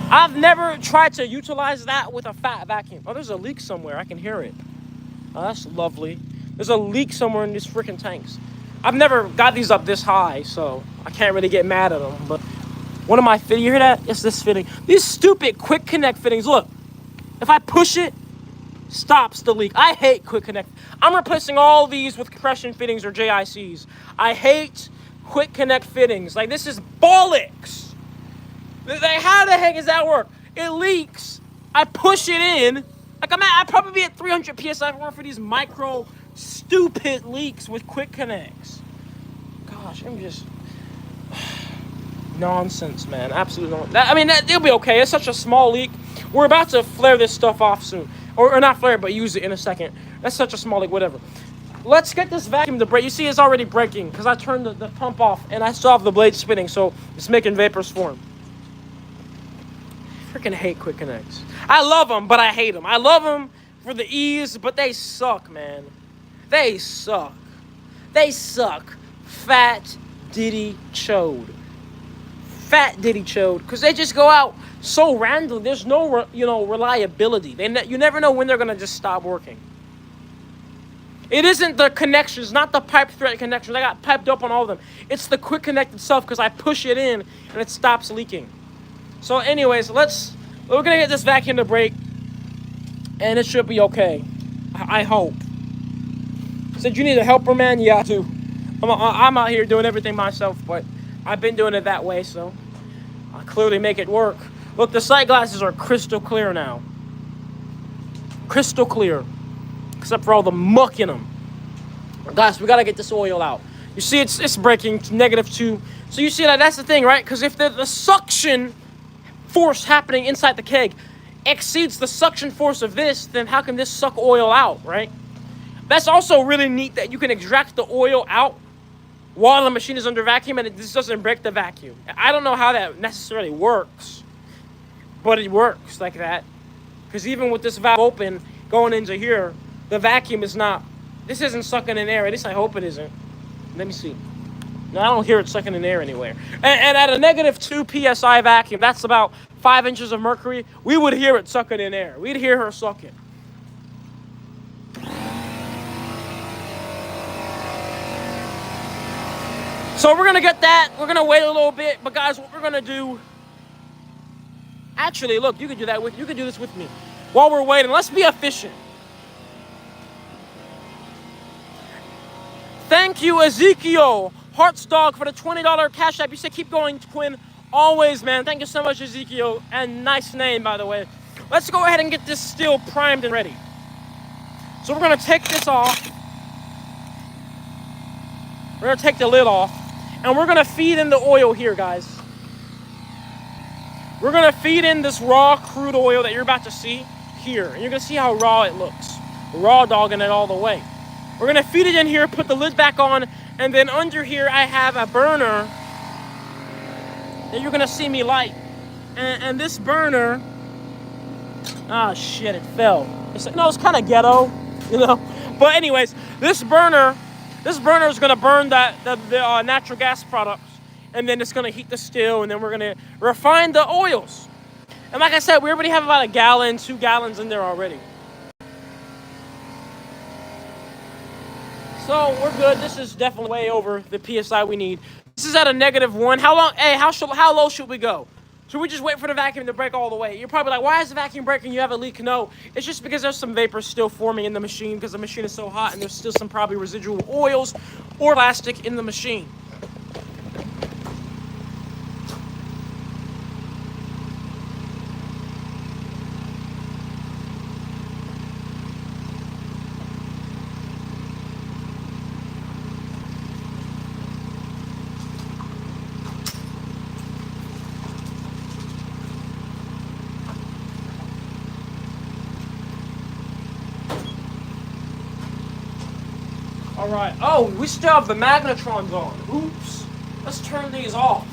I've never tried to utilize that with a fat vacuum. Oh, there's a leak somewhere. I can hear it. Oh, that's lovely. There's a leak somewhere in these freaking tanks. I've never got these up this high, so I can't really get mad at them. But one of my fittings, you hear that? It's this fitting. These stupid quick connect fittings. Look, if I push it, stops the leak. I hate quick connect. I'm replacing all these with compression fittings or JICs. I hate quick connect fittings. Like, this is bollocks. Like, how the heck does that work? It leaks. I push it in. Like, I'd probably be at 300 PSI if it weren't for these micro, stupid leaks with quick connects. Gosh, I'm just... nonsense, man. Absolute nonsense. I mean, it'll be okay. It's such a small leak. We're about to flare this stuff off soon. Or not flare it, but use it in a second. That's such a small leak, whatever. Let's get this vacuum to break. You see, it's already breaking because I turned the pump off and I still have the blade spinning, so it's making vapors form. Freaking hate quick connects. I love them, but I hate them. I love them for the ease, but they suck, man. They suck. They suck. Fat diddy chode. Fat diddy chode. Because they just go out so randomly. There's no, reliability. You never know when they're going to just stop working. It isn't the connections, not the pipe thread connections. I got piped up on all of them. It's the quick connect itself because I push it in and it stops leaking. So anyways, we're going to get this vacuum to break and it should be okay. I hope. Said you need a helper, man? Yeah, I do. I'm out here doing everything myself, but I've been doing it that way, so I clearly make it work. Look, the sight glasses are crystal clear now. Crystal clear. Except for all the muck in them. Guys, we got to get this oil out. You see, it's breaking to -2. So you see that's the thing, right? Because if the suction force happening inside the keg exceeds the suction force of this, then how can this suck oil out, right? That's also really neat that you can extract the oil out while the machine is under vacuum and this doesn't break the vacuum. I don't know how that necessarily works, but it works like that. Because even with this valve open going into here, the vacuum is not, this isn't sucking in air. At least I hope it isn't. Let me see. No, I don't hear it sucking in air anywhere. And at a -2 PSI vacuum, that's about 5 inches of mercury, we would hear it sucking in air. We'd hear her sucking. So we're going to get that. We're going to wait a little bit. But guys, what we're going to do... Actually, look, you can do that with... You can do this with me. While we're waiting, let's be efficient. Thank you, Ezekiel Hartsdog, for the $20 cash app. You said keep going, Quinn. Always, man. Thank you so much, Ezekiel. And nice name, by the way. Let's go ahead and get this steel primed and ready. So we're going to take this off. We're going to take the lid off. And we're going to feed in the oil here, guys. We're going to feed in this raw crude oil that you're about to see here. And you're going to see how raw it looks. Raw dogging it all the way. We're going to feed it in here, put the lid back on, and then under here I have a burner that you're going to see me light. And this burner... Ah, shit, it fell. It's kind of ghetto, But anyways, this burner is going to burn the natural gas products. And then it's going to heat the steel, and then we're going to refine the oils. And like I said, we already have about 2 gallons in there already. So we're good. This is definitely way over the PSI we need. This is at a -1. How long? Hey, how low should we go? Should we just wait for the vacuum to break all the way? You're probably like, why is the vacuum breaking? You have a leak. No, it's just because there's some vapor still forming in the machine because the machine is so hot and there's still some probably residual oils or plastic in the machine. All right. Oh, we still have the magnetrons on. Oops. Let's turn these off.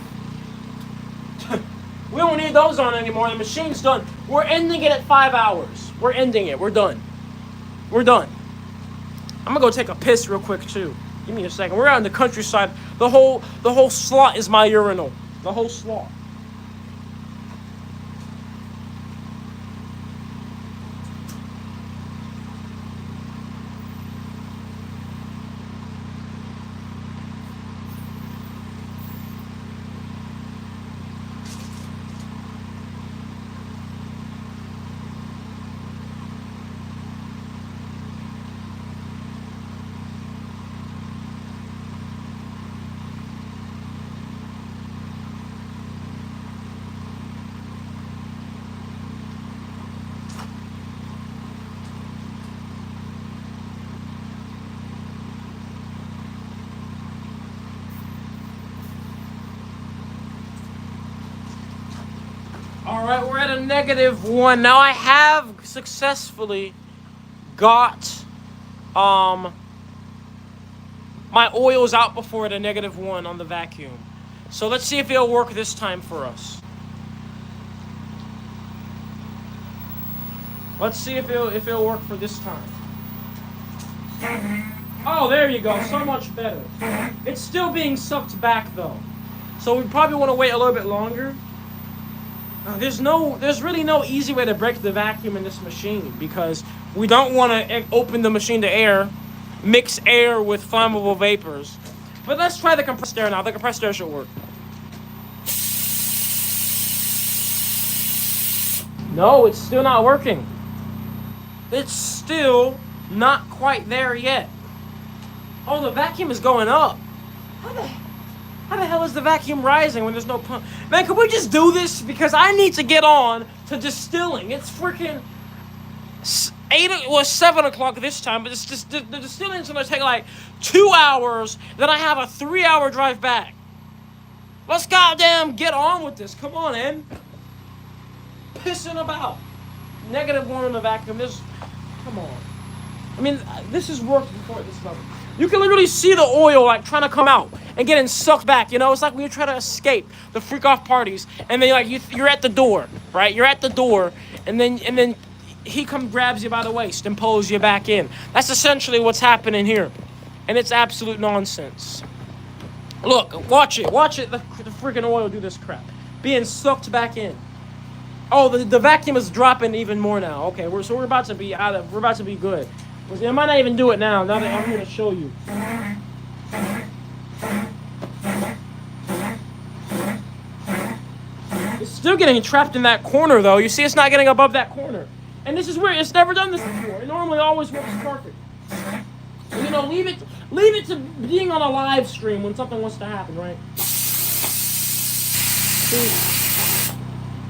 We don't need those on anymore. The machine's done. We're ending it at 5 hours. We're ending it. We're done. We're done. I'm going to go take a piss real quick, too. Give me a second. We're out in the countryside. The whole slot is my urinal. The whole slot. Alright, we're at a -1. Now I have successfully got my oils out before at a -1 on the vacuum. So let's see if it'll work this time for us. Let's see if it'll work for this time. Oh, there you go. So much better. It's still being sucked back though. So we probably want to wait a little bit longer. There's really no easy way to break the vacuum in this machine because we don't want to open the machine to air, mix air with flammable vapors. But let's try the compressed air now. The compressed air should work. No, it's still not working. It's still not quite there yet. Oh, the vacuum is going up. How the hell is the vacuum rising when there's no pump? Man, can we just do this? Because I need to get on to distilling. It's freaking 7 o'clock this time, but it's just the distilling is gonna take like 2 hours. Then I have a 3-hour drive back. Let's goddamn get on with this. Come on, Ed. Pissing about. -1 in the vacuum. Come on. I mean, this has worked before at this level. You can literally see the oil like trying to come out and getting sucked back. You know, it's like when you try to escape the freak off parties, and then like you're at the door, right? You're at the door, and then he grabs you by the waist and pulls you back in. That's essentially what's happening here, and it's absolute nonsense. Look, watch it. The freaking oil do this crap, being sucked back in. Oh, the vacuum is dropping even more now. Okay, we're about to be good. I might not even do it now that I'm here to show you. It's still getting trapped in that corner though. You see it's not getting above that corner. And this is weird. It's never done this before. It normally always works perfect. And, you know, leave it to being on a live stream when something wants to happen, right? See,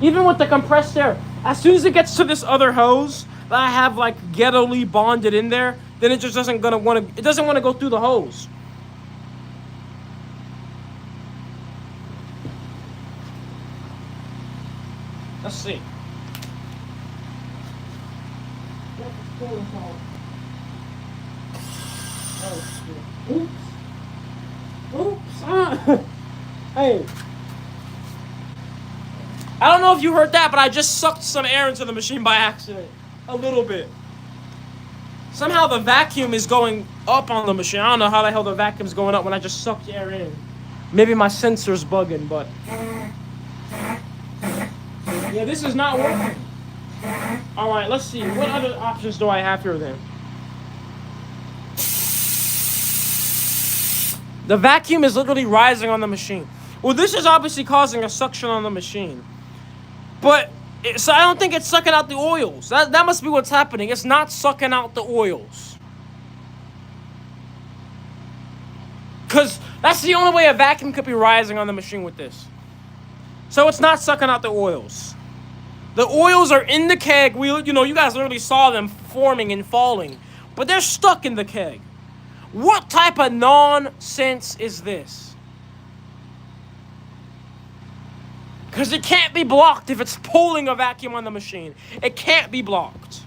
even with the compressed air, as soon as it gets to this other hose that I have like ghetto-ly bonded in there, then it just doesn't want to go through the hose. Let's see. Oops. Hey. I don't know if you heard that, but I just sucked some air into the machine by accident. A little bit. Somehow the vacuum is going up on the machine. I don't know how the hell the vacuum's going up when I just sucked air in. Maybe my sensor's bugging, but... yeah, this is not working. Alright, let's see. What other options do I have here then? The vacuum is literally rising on the machine. Well, this is obviously causing a suction on the machine. But, so I don't think it's sucking out the oils. That must be what's happening. It's not sucking out the oils. Because that's the only way a vacuum could be rising on the machine with this. So it's not sucking out the oils. The oils are in the keg. You guys literally saw them forming and falling. But they're stuck in the keg. What type of nonsense is this? Because it can't be blocked if it's pulling a vacuum on the machine. It can't be blocked.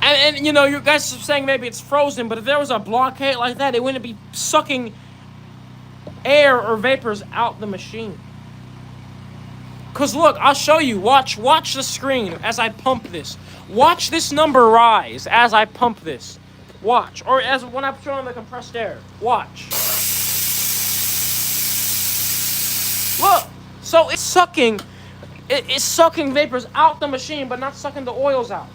And you know, you guys are saying maybe it's frozen, but if there was a blockade like that, it wouldn't be sucking air or vapors out the machine. Cause look, I'll show you. Watch the screen as I pump this. Watch this number rise as I pump this. Watch, or as when I put on the compressed air. Watch. Look, so it's sucking. It's sucking vapors out the machine, but not sucking the oils out.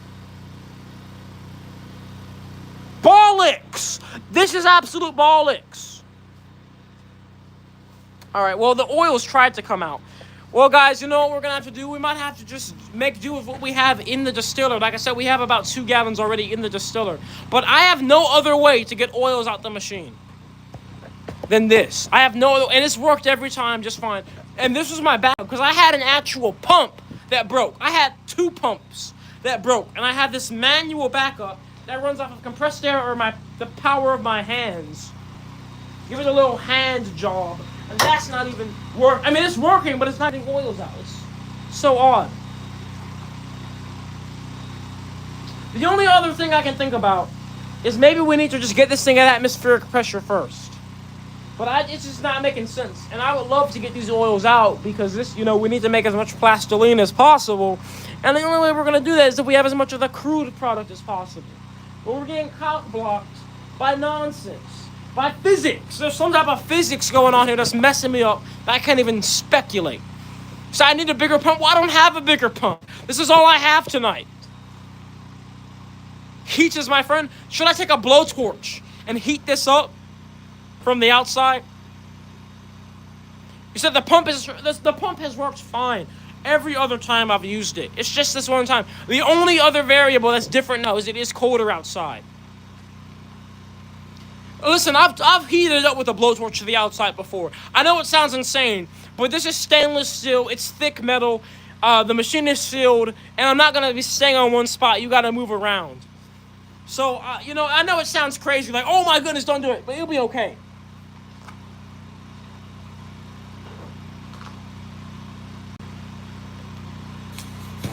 Bollocks! This is absolute bollocks. All right, well, the oils tried to come out. Well, guys, you know what we're going to have to do? We might have to just make do with what we have in the distiller. Like I said, we have about 2 gallons already in the distiller. But I have no other way to get oils out the machine than this. I have no other, and it's worked every time just fine. And this was my backup, because I had an actual pump that broke. I had 2 pumps that broke, and I had this manual backup that runs off of compressed air or the power of my hands. Give it a little hand job. And that's not even work. I mean, it's working, but it's not getting oils out. It's so odd. The only other thing I can think about is maybe we need to just get this thing at atmospheric pressure first. But it's just not making sense. And I would love to get these oils out because this, you know, we need to make as much plastiline as possible. And the only way we're going to do that is if we have as much of the crude product as possible. But we're getting cock-blocked by nonsense. By physics. There's some type of physics going on here that's messing me up that I can't even speculate. So I need a bigger pump. Well, I don't have a bigger pump. This is all I have tonight. Heat is my friend. Should I take a blowtorch and heat this up from the outside? You said the pump has worked fine every other time I've used it. It's just this one time. The only other variable that's different now is it is colder outside. Listen, I've heated it up with a blowtorch to the outside before. I know it sounds insane, but this is stainless steel. It's thick metal. The machine is sealed, and I'm not going to be staying on one spot. You got to move around. So, you know, I know it sounds crazy, like, oh my goodness, don't do it, but it'll be okay.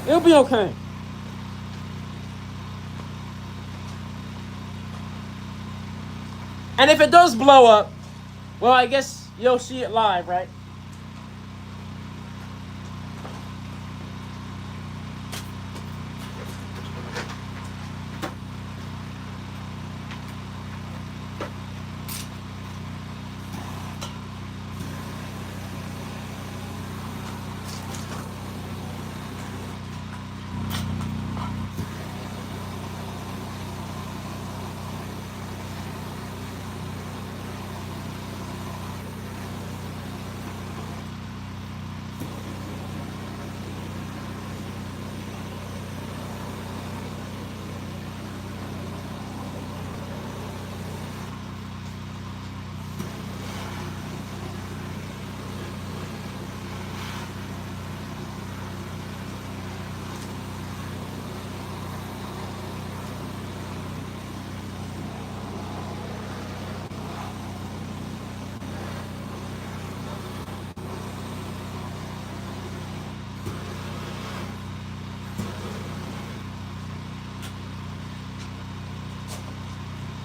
It'll be okay. And if it does blow up, well, I guess you'll see it live, right?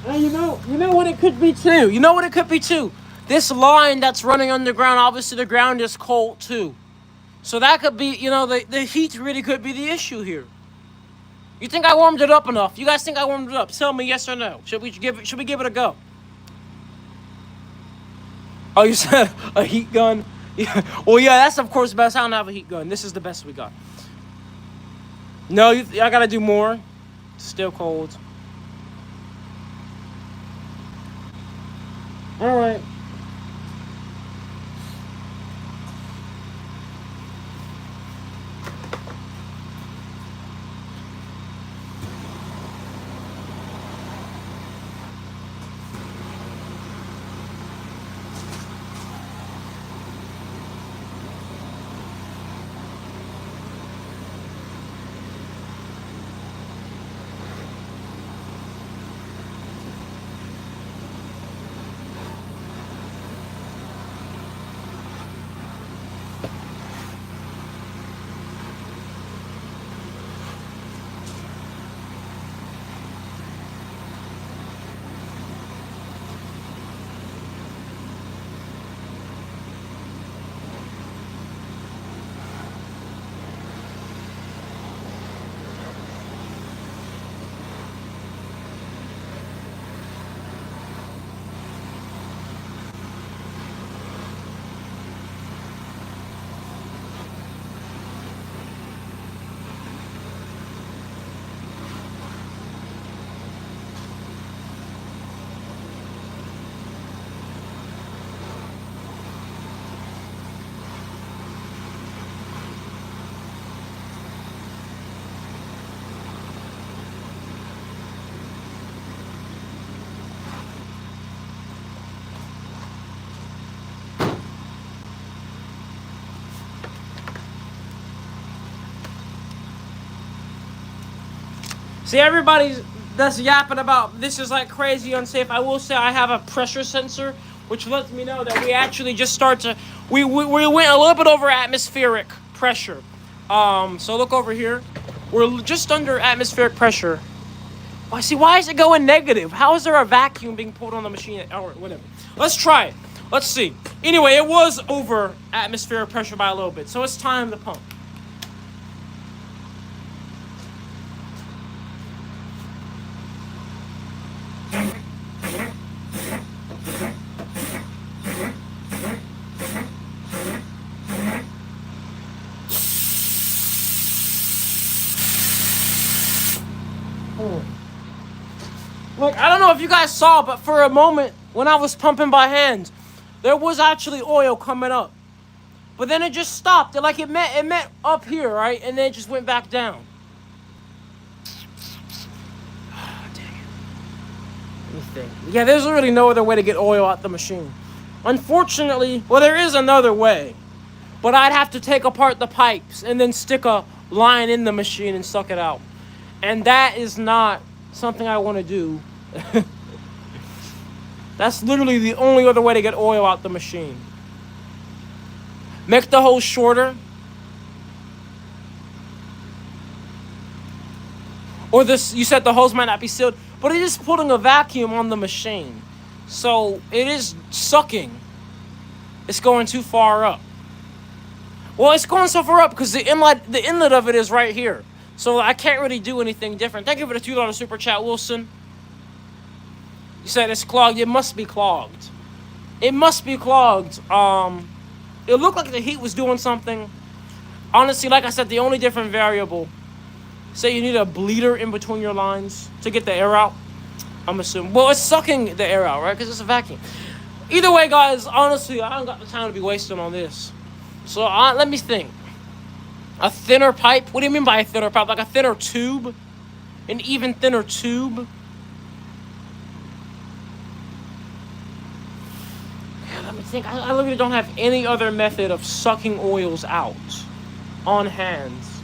And you know what it could be too? You know what it could be too? This line that's running underground, obviously the ground is cold too. So that could be, you know, the heat really could be the issue here. You think I warmed it up enough? You guys think I warmed it up? Tell me yes or no. Should we give it a go? Oh, you said a heat gun? Yeah. Well, yeah, that's of course the best. I don't have a heat gun. This is the best we got. No, I gotta do more. It's still cold. All right. See, everybody's that's yapping about this is like crazy unsafe. I will say I have a pressure sensor, which lets me know that we actually just we went a little bit over atmospheric pressure. So look over here. We're just under atmospheric pressure. I see. Why is it going negative? How is there a vacuum being pulled on the machine? Or whatever. Let's try it. Let's see. Anyway, it was over atmospheric pressure by a little bit, so it's time to pump. Look, I don't know if you guys saw, but for a moment, when I was pumping by hand, there was actually oil coming up. But then it just stopped. It met up here, right? And then it just went back down. Oh, dang it. Let me think. Yeah, there's really no other way to get oil out the machine. Unfortunately, well, there is another way. But I'd have to take apart the pipes and then stick a line in the machine and suck it out. And that is not something I want to do. That's literally the only other way to get oil out the machine. Make the hose shorter. Or this, you said the hose might not be sealed, but it is putting a vacuum on the machine. So it is sucking. It's going too far up. Well, it's going so far up because the inlet of it is right here. So I can't really do anything different. Thank you for the $2 super chat, Wilson. You said it's clogged. It must be clogged. It must be clogged. It looked like the heat was doing something. Honestly, like I said, the only different variable. Say you need a bleeder in between your lines to get the air out. I'm assuming. Well, it's sucking the air out, right? Because it's a vacuum. Either way, guys, honestly, I don't got the time to be wasting on this. So let me think. A thinner pipe? What do you mean by a thinner pipe? Like a thinner tube? An even thinner tube? Yeah, let me think. I literally don't have any other method of sucking oils out on hands.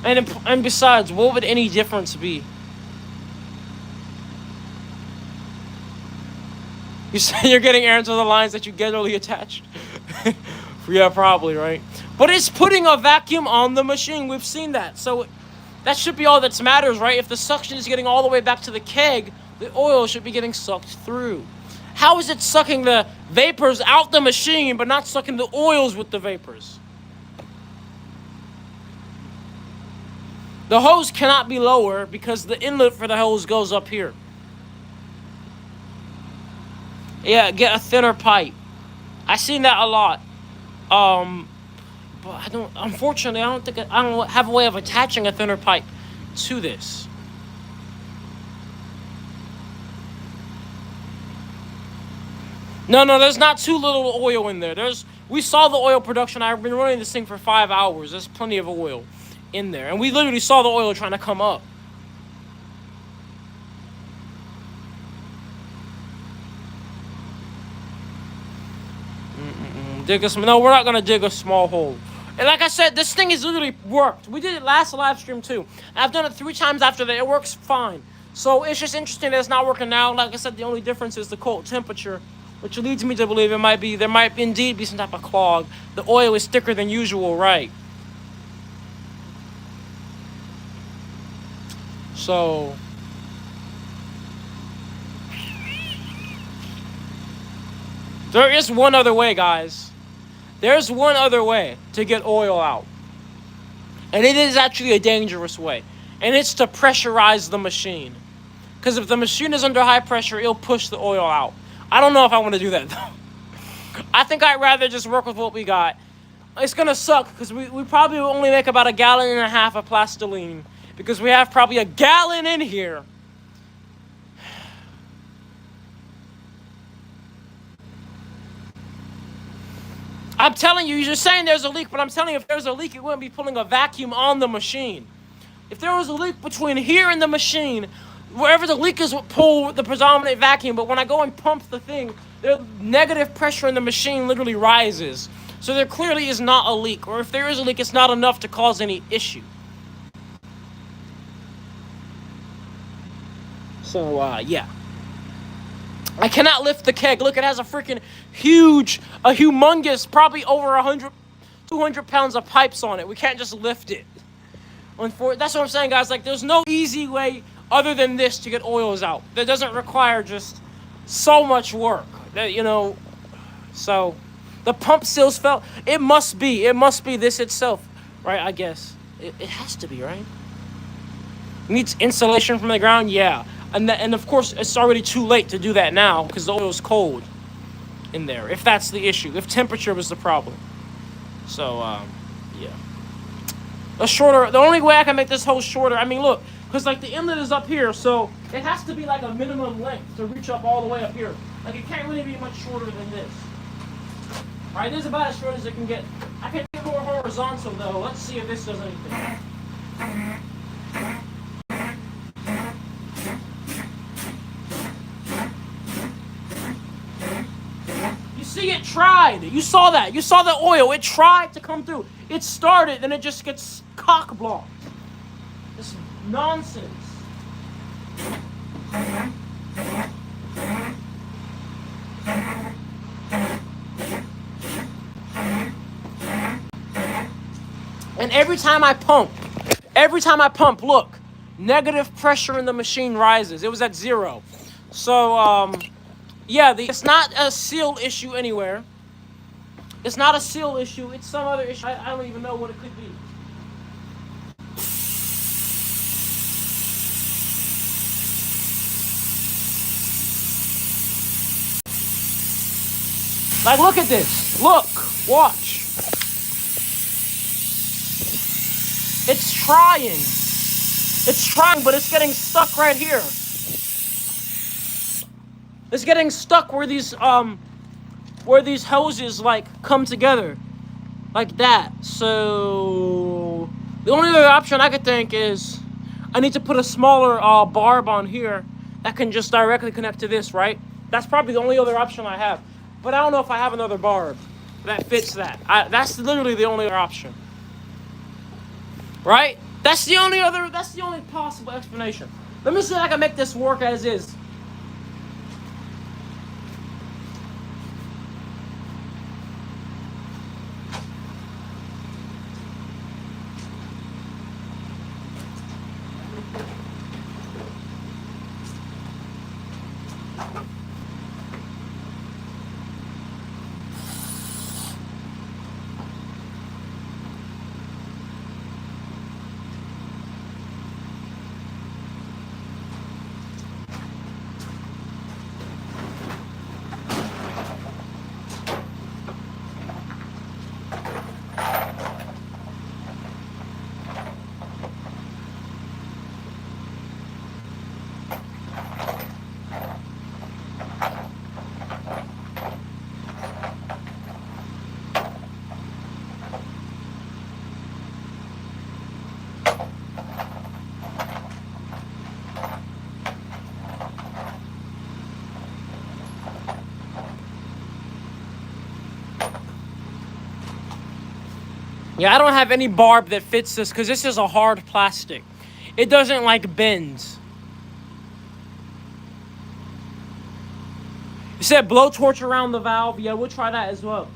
And besides, what would any difference be? You say you're getting air into the lines that you get really attached? Yeah, probably, right? But it's putting a vacuum on the machine. We've seen that. So that should be all that matters, right? If the suction is getting all the way back to the keg, the oil should be getting sucked through. How is it sucking the vapors out the machine, but not sucking the oils with the vapors? The hose cannot be lower because the inlet for the hose goes up here. Yeah, get a thinner pipe. I've seen that a lot. But unfortunately, I don't have a way of attaching a thinner pipe to this. No, there's not too little oil in there. We saw the oil production. I've been running this thing for 5 hours. There's plenty of oil in there. And we literally saw the oil trying to come up. No, we're not going to dig a small hole. And like I said, this thing has literally worked. We did it last live stream too. I've done it 3 times after that. It works fine. So it's just interesting that it's not working now. Like I said, the only difference is the cold temperature, which leads me to believe there might indeed be some type of clog. The oil is thicker than usual, right? So there is one other way, guys. There's one other way to get oil out. And it is actually a dangerous way. And it's to pressurize the machine. Because if the machine is under high pressure, it'll push the oil out. I don't know if I want to do that, though. I think I'd rather just work with what we got. It's going to suck because we probably will only make about 1.5 gallons of Plastiline. Because we have probably 1 gallon in here. I'm telling you, you're saying there's a leak, but I'm telling you, if there's a leak, it wouldn't be pulling a vacuum on the machine. If there was a leak between here and the machine, wherever the leak is would pull the predominant vacuum, but when I go and pump the thing, the negative pressure in the machine literally rises. So there clearly is not a leak, or if there is a leak, it's not enough to cause any issue. So, yeah. I cannot lift the keg. Look, it has a freaking humongous, probably over 100, 200 pounds of pipes on it. We can't just lift it. That's what I'm saying, guys. Like, there's no easy way other than this to get oils out. That doesn't require just so much work. That, you know, so the pump seals fell. It must be this itself, right? I guess it has to be, right? Needs insulation from the ground, yeah. And of course, it's already too late to do that now because the oil's cold in there. If that's the issue, if temperature was the problem. So, yeah. The only way I can make this hose shorter, I mean, look, because like the inlet is up here, so it has to be like a minimum length to reach up all the way up here. Like it can't really be much shorter than this. All right, this is about as short as it can get. I can get more horizontal though. Let's see if this does anything. See, it tried. You saw that. You saw the oil. It tried to come through. It started, and it just gets cock blocked. This nonsense. And every time I pump, look, negative pressure in the machine rises. It was at 0. So, yeah, it's not a seal issue anywhere. It's not a seal issue. It's some other issue. I don't even know what it could be. Like, look at this. Look. Watch. It's trying. It's trying, but it's getting stuck right here. It's getting stuck where these hoses like come together, like that. So the only other option I could think is I need to put a smaller barb on here that can just directly connect to this, right? That's probably the only other option I have. But I don't know if I have another barb that fits that. That's literally the only other option, right? That's the only possible explanation. Let me see if I can make this work as is. Yeah, I don't have any barb that fits this because this is a hard plastic. It doesn't like bend. You said blowtorch around the valve. Yeah, we'll try that as well.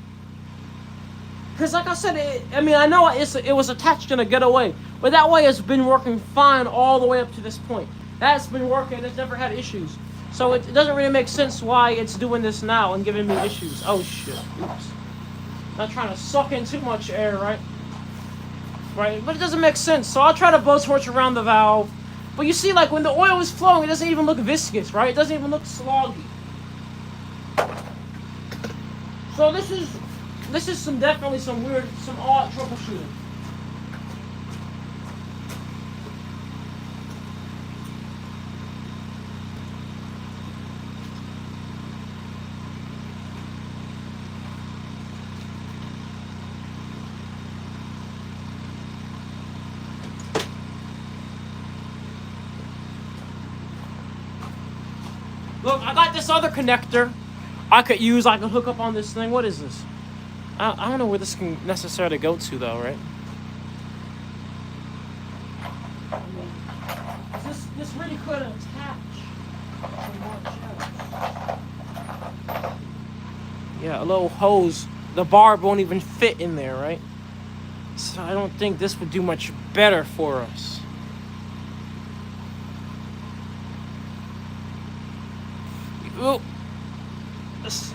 Because like I said, I know it was attached in a getaway, but that way it's been working fine all the way up to this point. That's been working. It's never had issues. So it doesn't really make sense why it's doing this now and giving me issues. Oh shit. Oops. Not trying to suck in too much air, right? Right, but it doesn't make sense. So I'll try to blowtorch around the valve. But you see, like when the oil is flowing, it doesn't even look viscous, right? It doesn't even look sloggy. So this is definitely some odd troubleshooting. Look, I got this other connector I could use. I could hook up on this thing. What is this? I don't know where this can necessarily go to, though, right? This really could attach. Yeah, a little hose. The barb won't even fit in there, right? So I don't think this would do much better for us. Ooh. This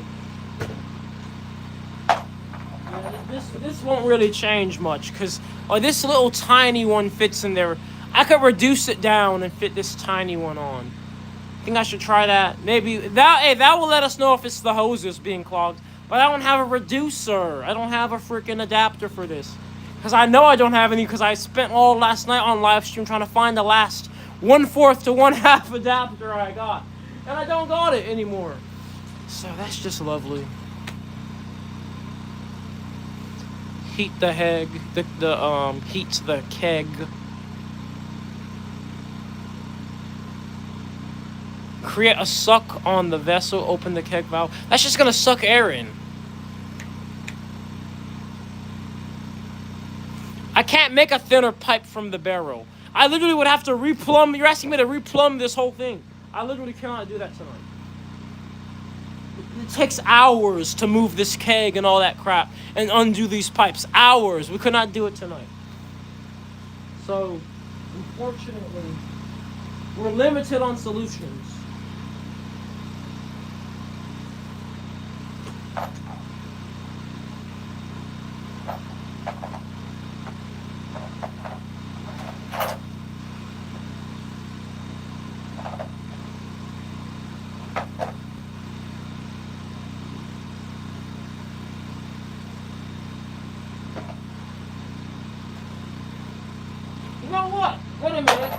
won't really change much because this little tiny one fits in there. I could reduce it down and fit this tiny one on. I think I should try that. Maybe that. Hey, that will let us know if it's the hoses being clogged. But I don't have a reducer. I don't have a freaking adapter for this. Because I know I don't have any because I spent all last night on live stream trying to find the last 1/4 to 1/2 adapter I got. And I don't got it anymore. So that's just lovely. Heat the keg. Heat the keg. Create a suck on the vessel. Open the keg valve. That's just gonna suck air in. I can't make a thinner pipe from the barrel. I literally would have to replumb. You're asking me to replumb this whole thing. I literally cannot do that tonight. It takes hours to move this keg and all that crap and undo these pipes. Hours. We could not do it tonight. So, unfortunately, we're limited on solutions. You know what? Wait a minute.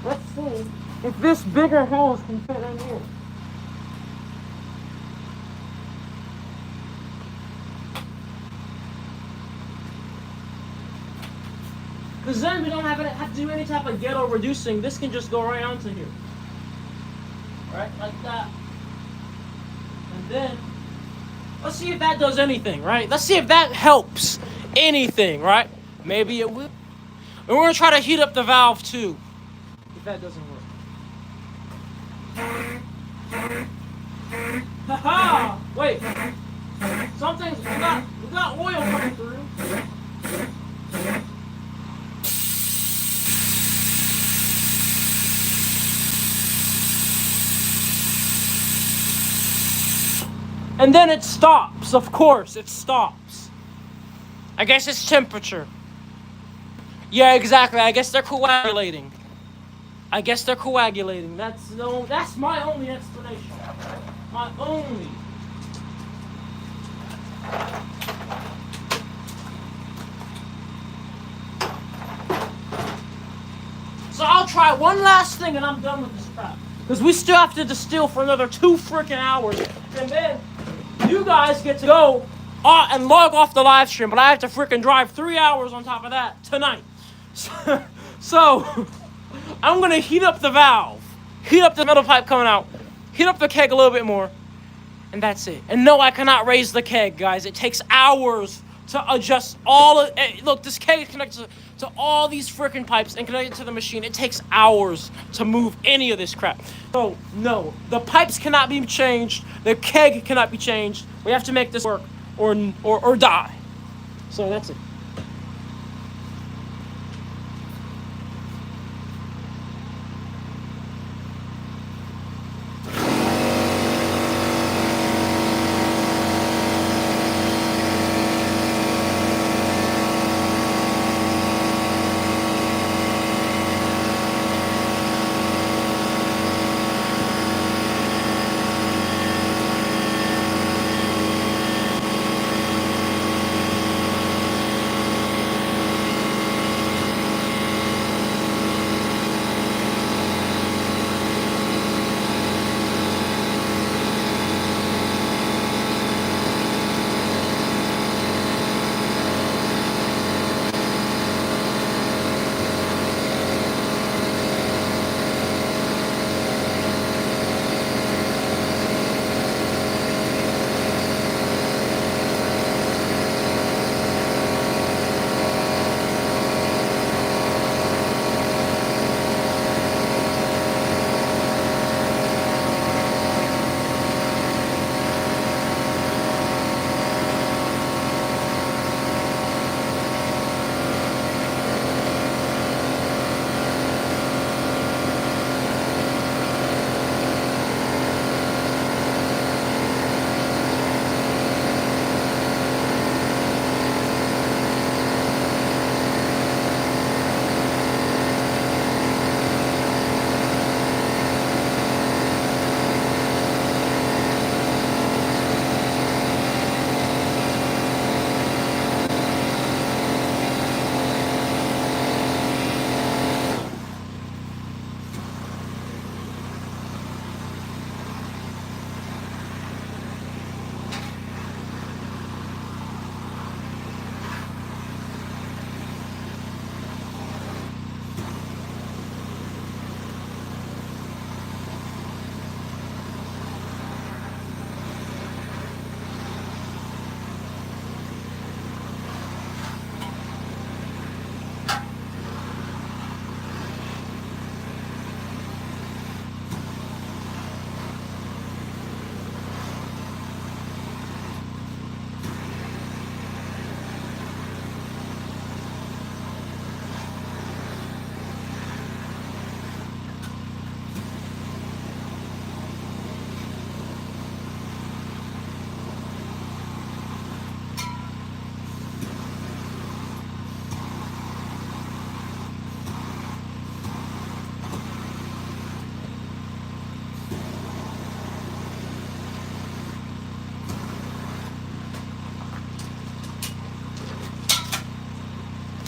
Let's see if this bigger hose can fit in here. Because then we don't have to do any type of ghetto reducing. This can just go right onto here. Right? Like that. And then, let's see if that does anything, right? Let's see if that helps anything, right? Maybe it will. And we're going to try to heat up the valve too. If that doesn't work. Haha! Wait. Something's, we got oil coming through. And then it stops, of course, it stops. I guess it's temperature. Yeah, exactly. I guess they're coagulating. That's my only explanation. My only. So I'll try one last thing and I'm done with this crap. Because we still have to distill for another 2 freaking hours. And then you guys get to go and log off the live stream. But I have to freaking drive 3 hours on top of that tonight. So I'm going to heat up the valve. Heat up the metal pipe coming out. Heat up the keg a little bit more. And that's it. And no, I cannot raise the keg, guys. It takes hours to adjust all of it. Look, this keg is connected to all these freaking pipes and connected to the machine. It takes hours to move any of this crap. So, no. The pipes cannot be changed. The keg cannot be changed. We have to make this work or die. So that's it.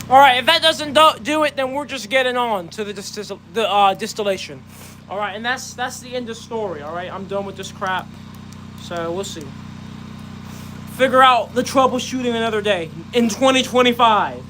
All right, if that doesn't do it, then we're just getting on to the distillation. All right, and that's the end of the story. All right, I'm done with this crap. So we'll see. Figure out the troubleshooting another day in 2025.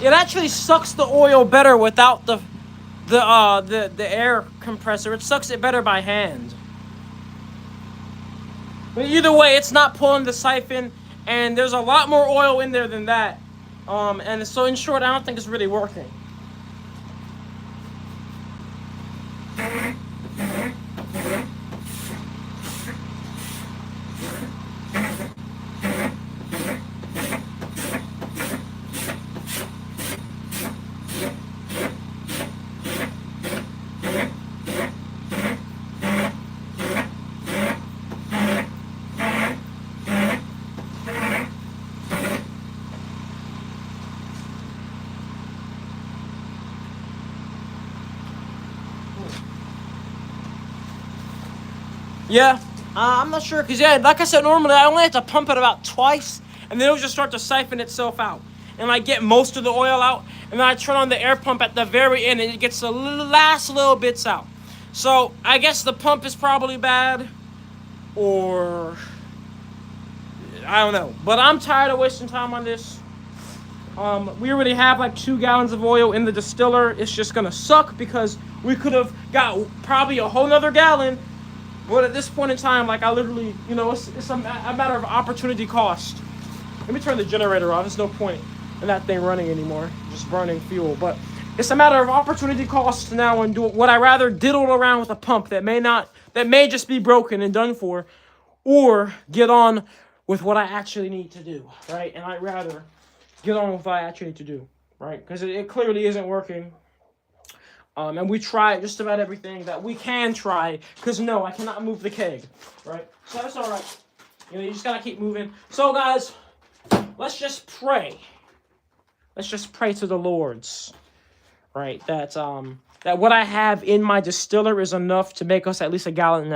It actually sucks the oil better without the air compressor. It sucks it better by hand. But either way, it's not pulling the siphon, and there's a lot more oil in there than that. And so in short, I don't think it's really working. Yeah, I'm not sure, because, yeah, like I said, normally I only have to pump it about twice, and then it'll just start to siphon itself out. And I get most of the oil out, and then I turn on the air pump at the very end, and it gets the last little bits out. So, I guess the pump is probably bad, or I don't know. But I'm tired of wasting time on this. We already have like 2 gallons of oil in the distiller. It's just gonna suck, because we could have got probably a whole nother gallon. But at this point in time, like, I literally, you know, it's a matter of opportunity cost. Let me turn the generator off. There's no point in that thing running anymore, just burning fuel. But it's a matter of opportunity cost now, and would I rather diddle around with a pump that may just be broken and done for, or get on with what I actually need to do, right? And I'd rather get on with what I actually need to do, right? Because it clearly isn't working. And we try just about everything that we can try, because no, I cannot move the keg, right? So that's all right. You know, you just gotta keep moving. So guys, let's just pray. Let's just pray to the Lords, right? That what I have in my distiller is enough to make us at least 1.5 gallons.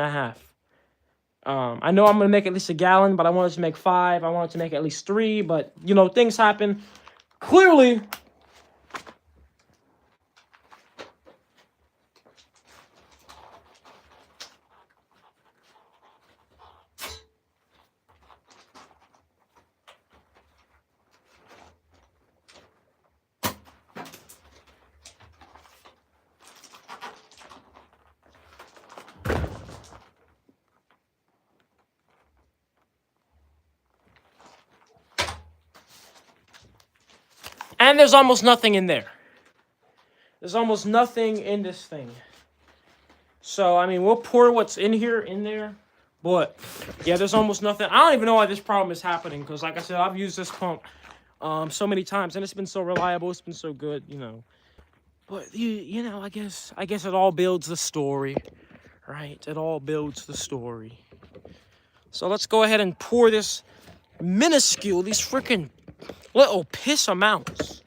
I know I'm gonna make at least 1 gallon, but I wanted to make 5. I wanted to make at least 3, but you know, things happen. Clearly. And there's almost nothing in there. There's almost nothing in this thing. So, I mean, we'll pour what's in there. But, yeah, there's almost nothing. I don't even know why this problem is happening. Because, like I said, I've used this pump so many times. And it's been so reliable. It's been so good, you know. But, you know, I guess it all builds the story. Right? It all builds the story. So, let's go ahead and pour this minuscule, these freaking little piss amounts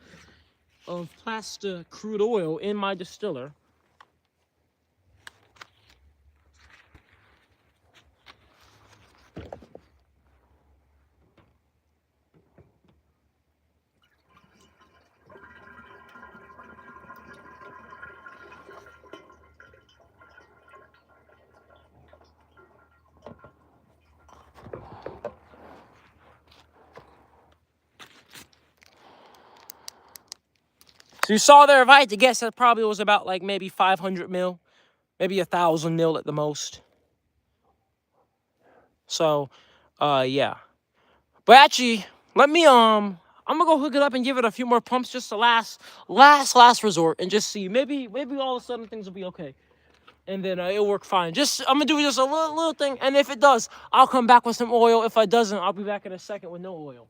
of plastic crude oil in my distiller. So you saw there, if I had to guess, that probably was about like maybe 500 mil, maybe 1,000 mil at the most. So, yeah. But actually, let me, I'm gonna go hook it up and give it a few more pumps, just the last resort, and just see. Maybe all of a sudden things will be okay. and then it'll work fine. I'm gonna do just a little thing, and if it does, I'll come back with some oil. If it doesn't, I'll be back in a second with no oil.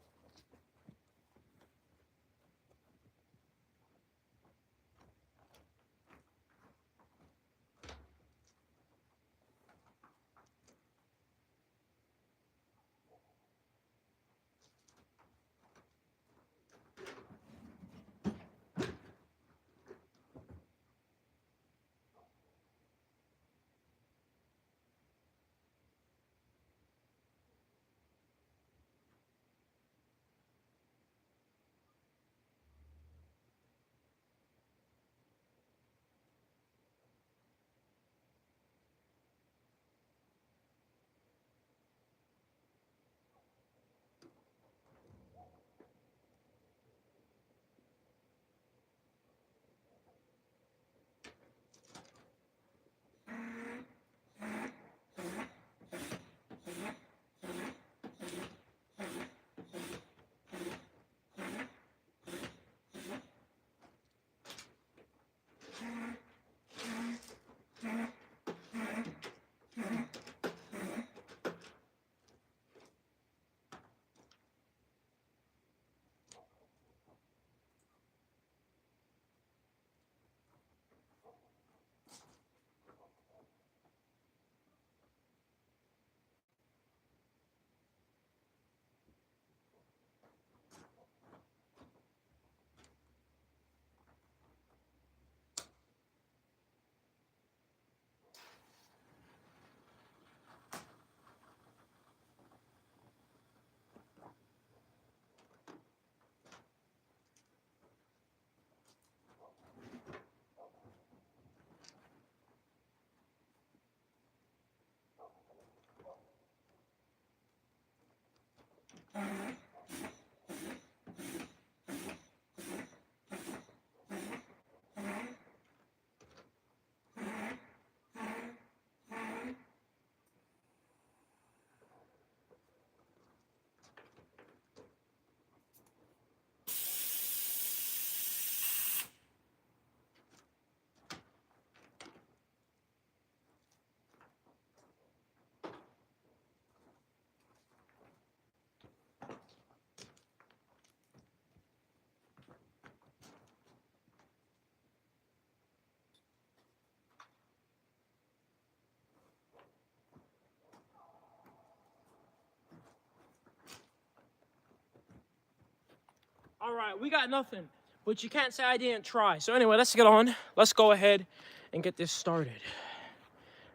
All right, we got nothing, but you can't say I didn't try. So anyway, let's get on. Let's go ahead and get this started.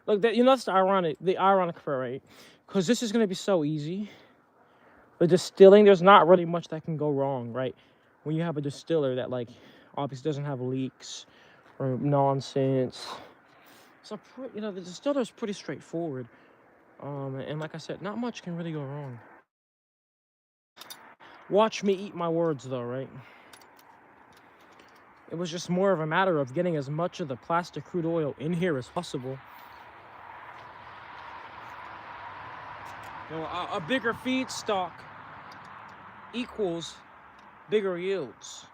Look, that's the ironic part, right? Because this is gonna be so easy. The distilling, there's not really much that can go wrong, right? When you have a distiller that like obviously doesn't have leaks or nonsense. So the distiller is pretty straightforward. And like I said, not much can really go wrong. Watch me eat my words though, right? It was just more of a matter of getting as much of the plastic crude oil in here as possible. A bigger feedstock equals bigger yields.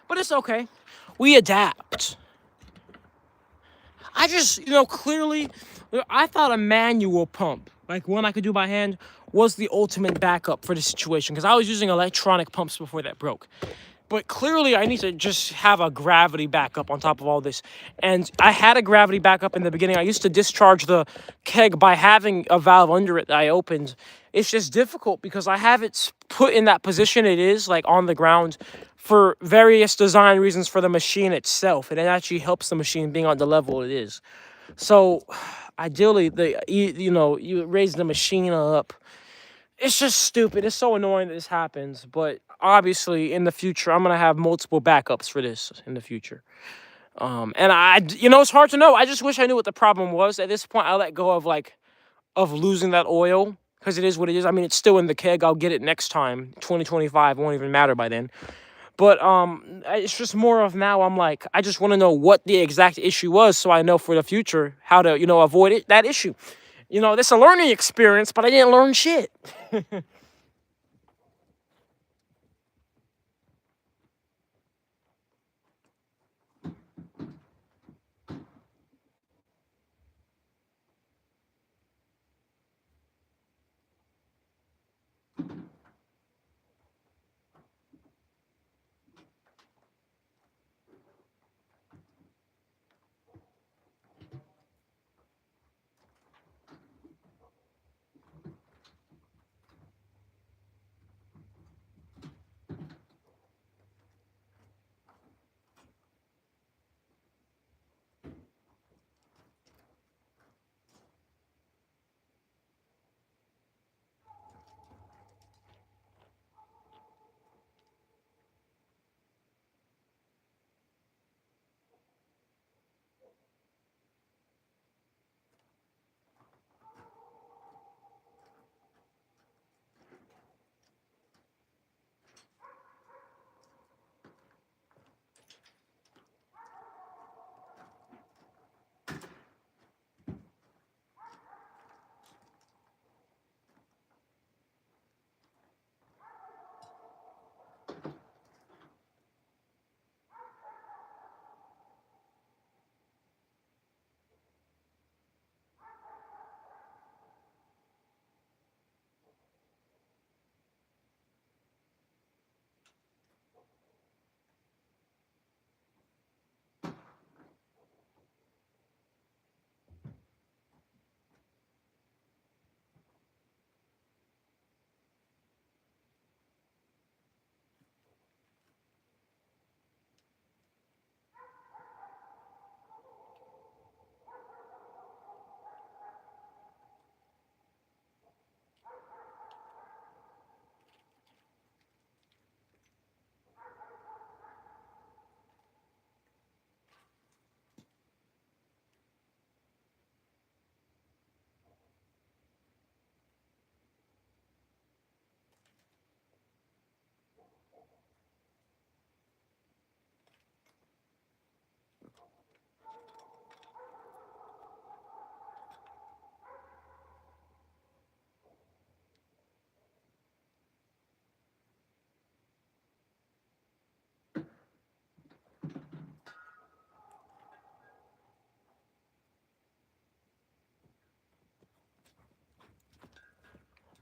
But it's okay. We adapt. I just, clearly, I thought a manual pump, like one I could do by hand, was the ultimate backup for the situation. Because I was using electronic pumps before that broke. But clearly, I need to just have a gravity backup on top of all this. And I had a gravity backup in the beginning. I used to discharge the keg by having a valve under it that I opened. It's just difficult because I have it put in that position it is, like on the ground, for various design reasons for the machine itself. And it actually helps the machine being on the level it is. So, ideally, you raise the machine up. It's just stupid. It's so annoying that this happens. But obviously, in the future, I'm going to have multiple backups for this in the future. And it's hard to know. I just wish I knew what the problem was. At this point, I let go of losing that oil because it is what it is. I mean, it's still in the keg. I'll get it next time. 2025 won't even matter by then. But it's just more of now I'm like, I just want to know what the exact issue was so I know for the future how to, avoid that issue. This is a learning experience, but I didn't learn shit.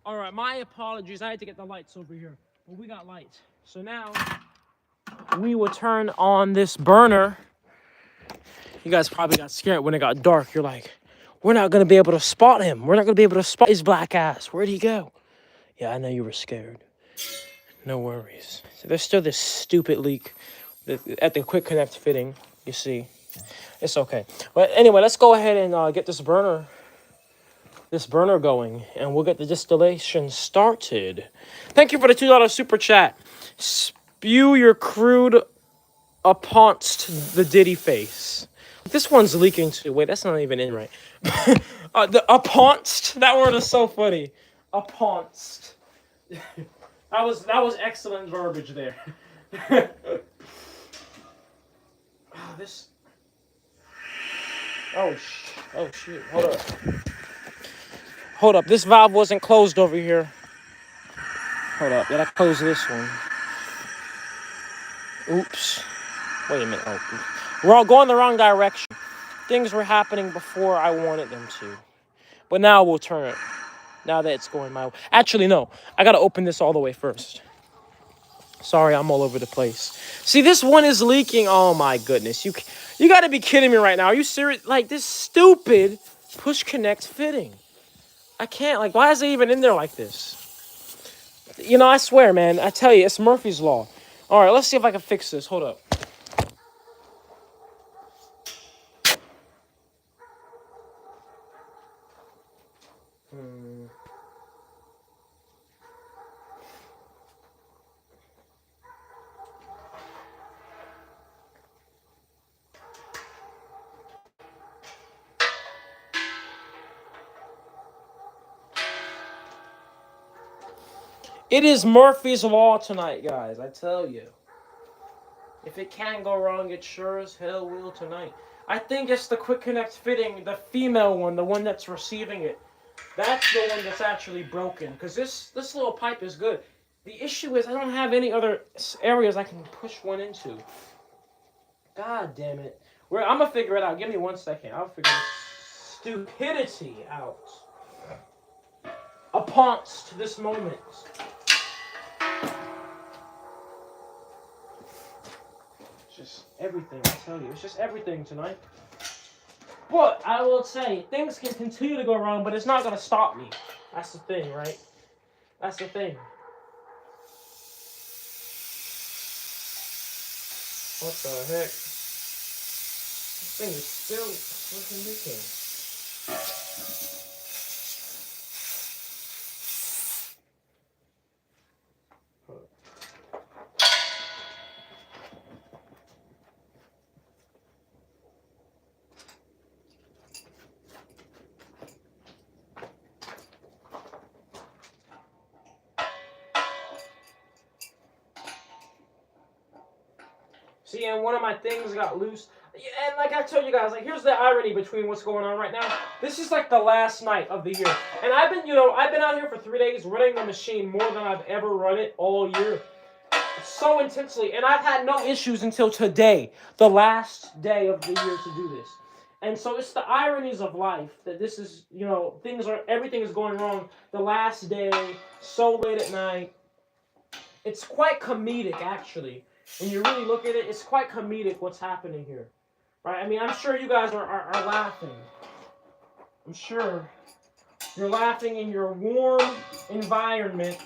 All right, my apologies. I had to get the lights over here, but we got lights. So now we will turn on this burner. You guys probably got scared when it got dark. You're like, we're not gonna be able to spot him. We're not gonna be able to spot his black ass. Where'd he go? Yeah, I know you were scared. No worries. So there's still this stupid leak at the quick connect fitting. You see, it's okay. But anyway, let's go ahead and get this burner going, and we'll get the distillation started. Thank you for the $2 super chat. Spew your crude uponst the Diddy face. This one's leaking too. Wait, that's not even in right. The uponst. That word is so funny. Uponst. that was excellent verbiage there. This. Oh shit. Hold up. This valve wasn't closed over here. Hold up. Did I close this one? Oops. Wait a minute. Oh, oops. We're all going the wrong direction. Things were happening before I wanted them to. But now we'll turn it. Now that it's going my way. Actually, no. I gotta open this all the way first. Sorry, I'm all over the place. See, this one is leaking. Oh my goodness. You gotta be kidding me right now. Are you serious? Like, this stupid push connect fitting. I can't. Like, why is it even in there like this? You know, I swear, man. I tell you, it's Murphy's Law. All right, let's see if I can fix this. Hold up. It is Murphy's Law tonight, guys. I tell you. If it can go wrong, it sure as hell will tonight. I think it's the quick connect fitting, the female one, the one that's receiving it. That's the one that's actually broken. Because this little pipe is good. The issue is I don't have any other areas I can push one into. God damn it. I'm going to figure it out. Give me 1 second. I'll figure this stupidity out. Upon this moment. Just everything, I tell you. It's just everything tonight. But I will say, things can continue to go wrong, but it's not going to stop me. That's the thing, right? That's the thing. What the heck? This thing is still freaking leaking. See, and one of my things got loose. And like I told you guys, like, here's the irony between what's going on right now. This is like the last night of the year. And I've been out here for 3 days running the machine more than I've ever run it all year. So intensely. And I've had no issues until today, the last day of the year to do this. And so it's the ironies of life that this is, everything is going wrong the last day, so late at night. It's quite comedic, actually. When you really look at it, it's quite comedic what's happening here. Right? I mean, I'm sure you guys are laughing. I'm sure you're laughing in your warm environment,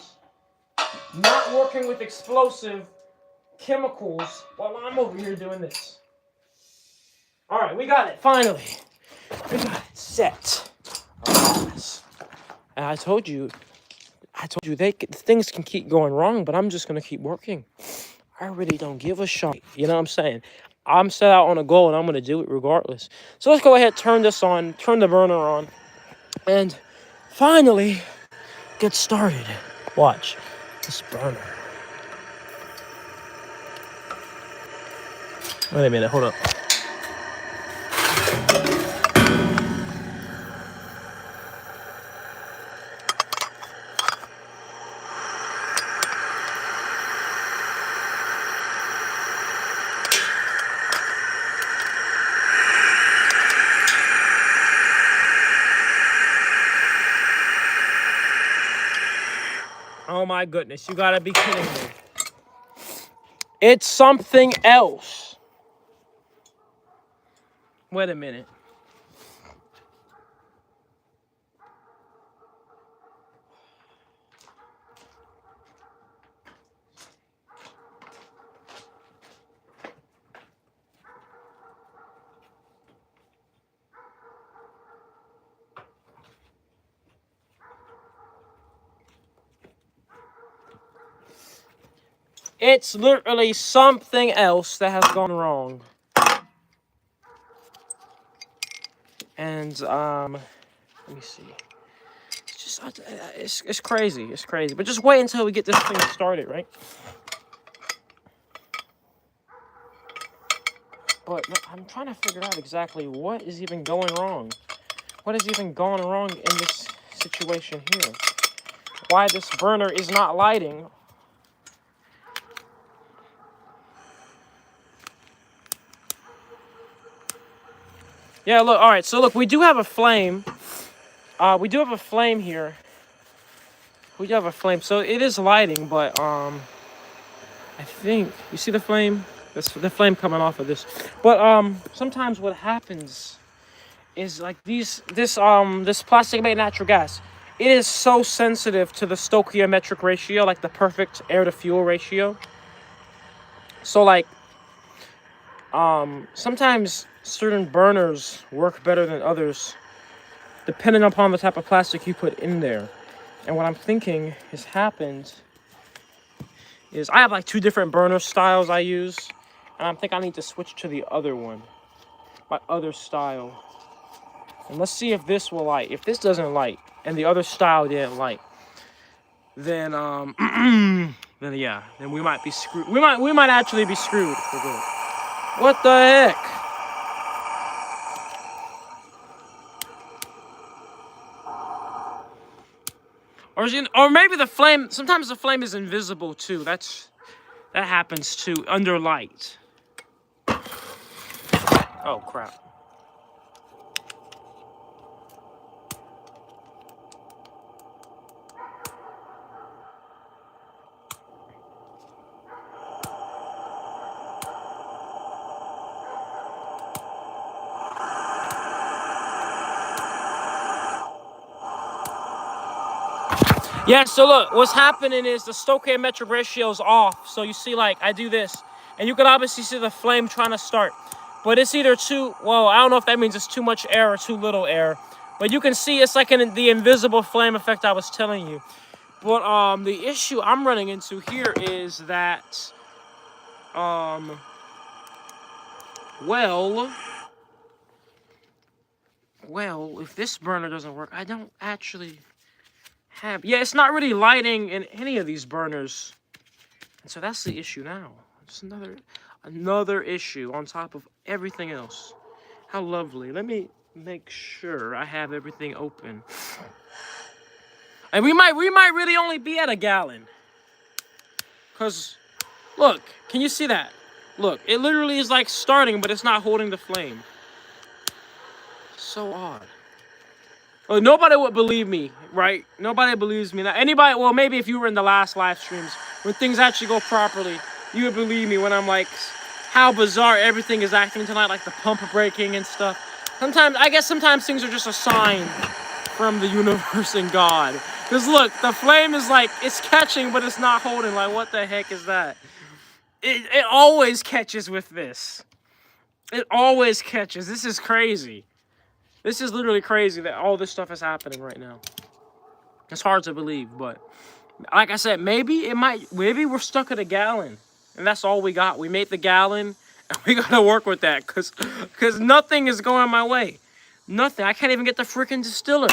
not working with explosive chemicals while I'm over here doing this. All right, we got it, finally. We got it set. And I told you, things can keep going wrong, but I'm just going to keep working. I really don't give a shit. You know what I'm saying? I'm set out on a goal, and I'm going to do it regardless. So let's go ahead, turn this on, turn the burner on, and finally get started. Watch this burner. Wait a minute, hold up. Oh my goodness, you gotta be kidding me. It's something else. Wait a minute. It's literally something else that has gone wrong. And, let me see. It's just, it's crazy. It's crazy. But just wait until we get this thing started, right? But I'm trying to figure out exactly what is even going wrong. What is even going wrong in this situation here? Why this burner is not lighting? Yeah, look, all right, so look, we do have a flame. We do have a flame here. We do have a flame, so it is lighting, but, I think, you see the flame? The flame coming off of this. But, sometimes what happens is, like, this plastic made natural gas, it is so sensitive to the stoichiometric ratio, like the perfect air-to-fuel ratio. So, like, sometimes certain burners work better than others, depending upon the type of plastic you put in there. And what I'm thinking has happened is I have like 2 different burner styles I use, and I think I need to switch to the other one, my other style. And let's see if this will light. If this doesn't light, and the other style didn't light, then then yeah, then we might be screwed. We might actually be screwed for good. What the heck? Or maybe the flame, sometimes the flame is invisible too. That happens too, under light. Oh crap. Yeah, so look, what's happening is the stoichiometric ratio is off. So you see, like, I do this, and you can obviously see the flame trying to start. But it's either well, I don't know if that means it's too much air or too little air. But you can see it's like the invisible flame effect I was telling you. But the issue I'm running into here is that, well, if this burner doesn't work, I don't actually have... Yeah, it's not really lighting in any of these burners. And so that's the issue now. It's another issue on top of everything else. How lovely. Let me make sure I have everything open. And we might really only be at a gallon. Cause look, can you see that? Look, it literally is like starting, but it's not holding the flame. So odd. Well, nobody would believe me, right? Nobody believes me. Now, anybody, well, maybe if you were in the last live streams, when things actually go properly, you would believe me when I'm like, how bizarre everything is acting tonight, like the pump breaking and stuff. I guess sometimes things are just a sign from the universe and God. Because look, the flame is like, it's catching, but it's not holding. Like, what the heck is that? It always catches with this. It always catches. This is crazy. This is literally crazy that all this stuff is happening right now. It's hard to believe, but like I said, maybe we're stuck at a gallon, and that's all we got. We made the gallon, and we gotta work with that, cause nothing is going my way. Nothing. I can't even get the freaking distiller.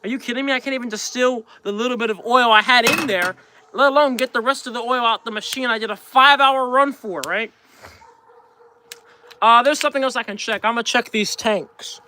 Are you kidding me? I can't even distill the little bit of oil I had in there, let alone get the rest of the oil out the machine I did a 5-hour run for, right? There's something else I can check. I'm gonna check these tanks.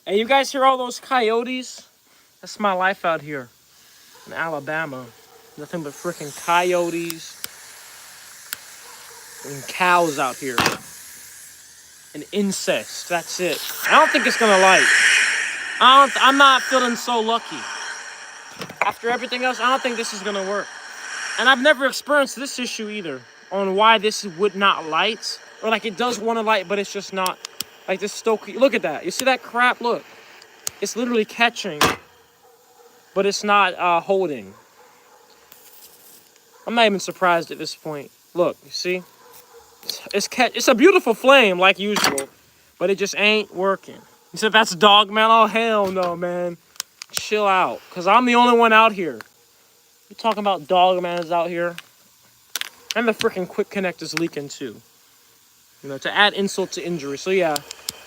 Hey, you guys hear all those coyotes? That's my life out here in Alabama. Nothing but freaking coyotes and cows out here. And incest. That's it. I don't think it's gonna light. I'm not feeling so lucky. After everything else, I don't think this is gonna work. And I've never experienced this issue either on why this would not light. Or like it does want to light, but it's just not. Like this Stoichiometric. Look at that. You see that crap? Look. It's literally catching, but it's not holding. I'm not even surprised at this point. Look, you see? It's a beautiful flame like usual, but it just ain't working. You said that's dog man? Oh hell no, man. Chill out, cause I'm the only one out here. You talking about dog man is out here? And the freaking quick connect is leaking too. You know, to add insult to injury. So yeah,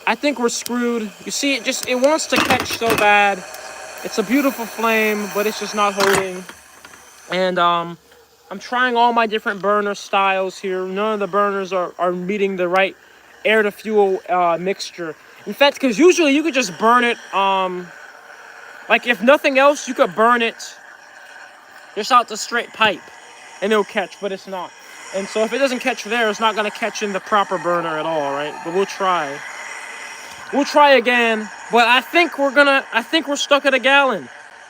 I think we're screwed. You see, it wants to catch so bad. It's a beautiful flame, but it's just not holding. And I'm trying all my different burner styles here. None of the burners are meeting the right air to fuel mixture. In fact, because usually you could just burn it, like if nothing else, you could burn it just out the straight pipe and it'll catch, but it's not. And so if it doesn't catch there, it's not gonna catch in the proper burner at all, right? But we'll try. We'll try again, but I think we're stuck at a gallon,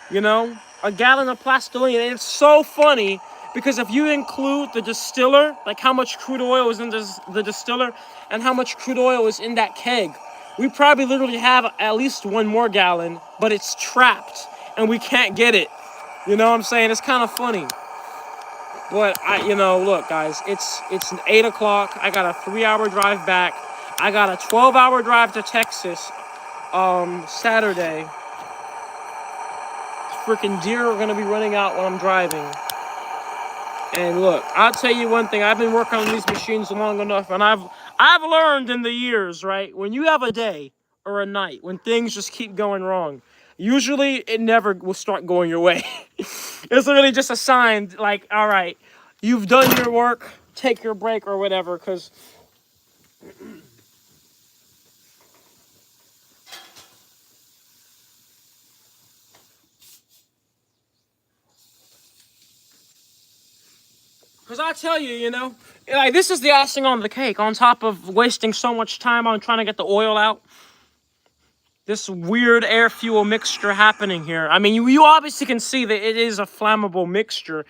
you know? A gallon of Plastiline, and it's so funny because if you include the distiller, like how much crude oil is in the distiller and how much crude oil is in that keg, we probably literally have at least one more gallon, but it's trapped and we can't get it. You know what I'm saying? It's kind of funny. But look guys, it's 8 o'clock. I got a 3-hour drive back. I got a 12-hour drive to Texas Saturday. Freaking deer are gonna be running out when I'm driving. And look, I'll tell you one thing, I've been working on these machines long enough, and I've learned in the years, right? When you have a day or a night when things just keep going wrong, usually it never will start going your way. It's really just a sign, like, all right, you've done your work, take your break or whatever, because I tell you, like this is the icing on the cake, on top of wasting so much time on trying to get the oil out. This weird air fuel mixture happening here. I mean, you obviously can see that it is a flammable mixture,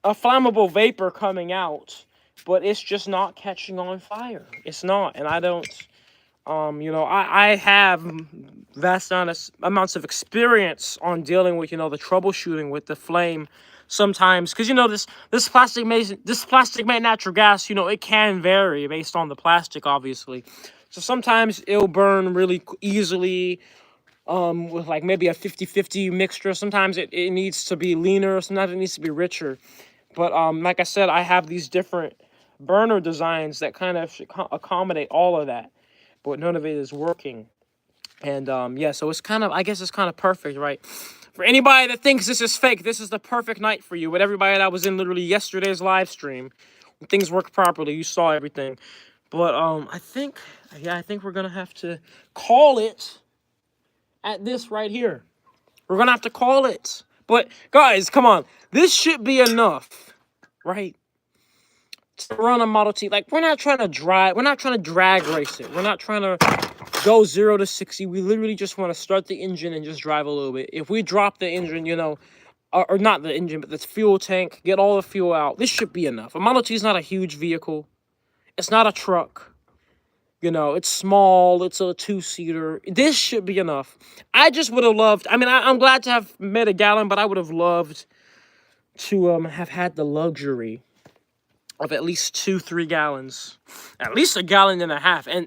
a flammable vapor coming out, but it's just not catching on fire. It's not, and I don't, I have vast amounts of experience on dealing with, the troubleshooting with the flame sometimes, because, this plastic made natural gas, it can vary based on the plastic, obviously. So sometimes it'll burn really easily with like maybe a 50-50 mixture. Sometimes it needs to be leaner. Sometimes it needs to be richer. But like I said, I have these different burner designs that kind of accommodate all of that. But none of it is working. And yeah, so I guess it's kind of perfect, right? For anybody that thinks this is fake, this is the perfect night for you. With everybody that was in literally yesterday's live stream, when things worked properly, you saw everything. But I think we're gonna have to call it at this right here. We're gonna have to call it. But guys, come on, this should be enough, right? To run a Model T. Like, we're not trying to drag race it. We're not trying to go 0 to 60. We literally just want to start the engine and just drive a little bit. If we drop the engine, or not the engine, but the fuel tank, get all the fuel out, this should be enough. A Model T is not a huge vehicle. It's not a truck. It's small. It's a 2-seater. This should be enough. I just would have loved, I'm glad to have made a gallon, but I would have loved to have had the luxury of at least 2-3 gallons, at least 1.5 gallons.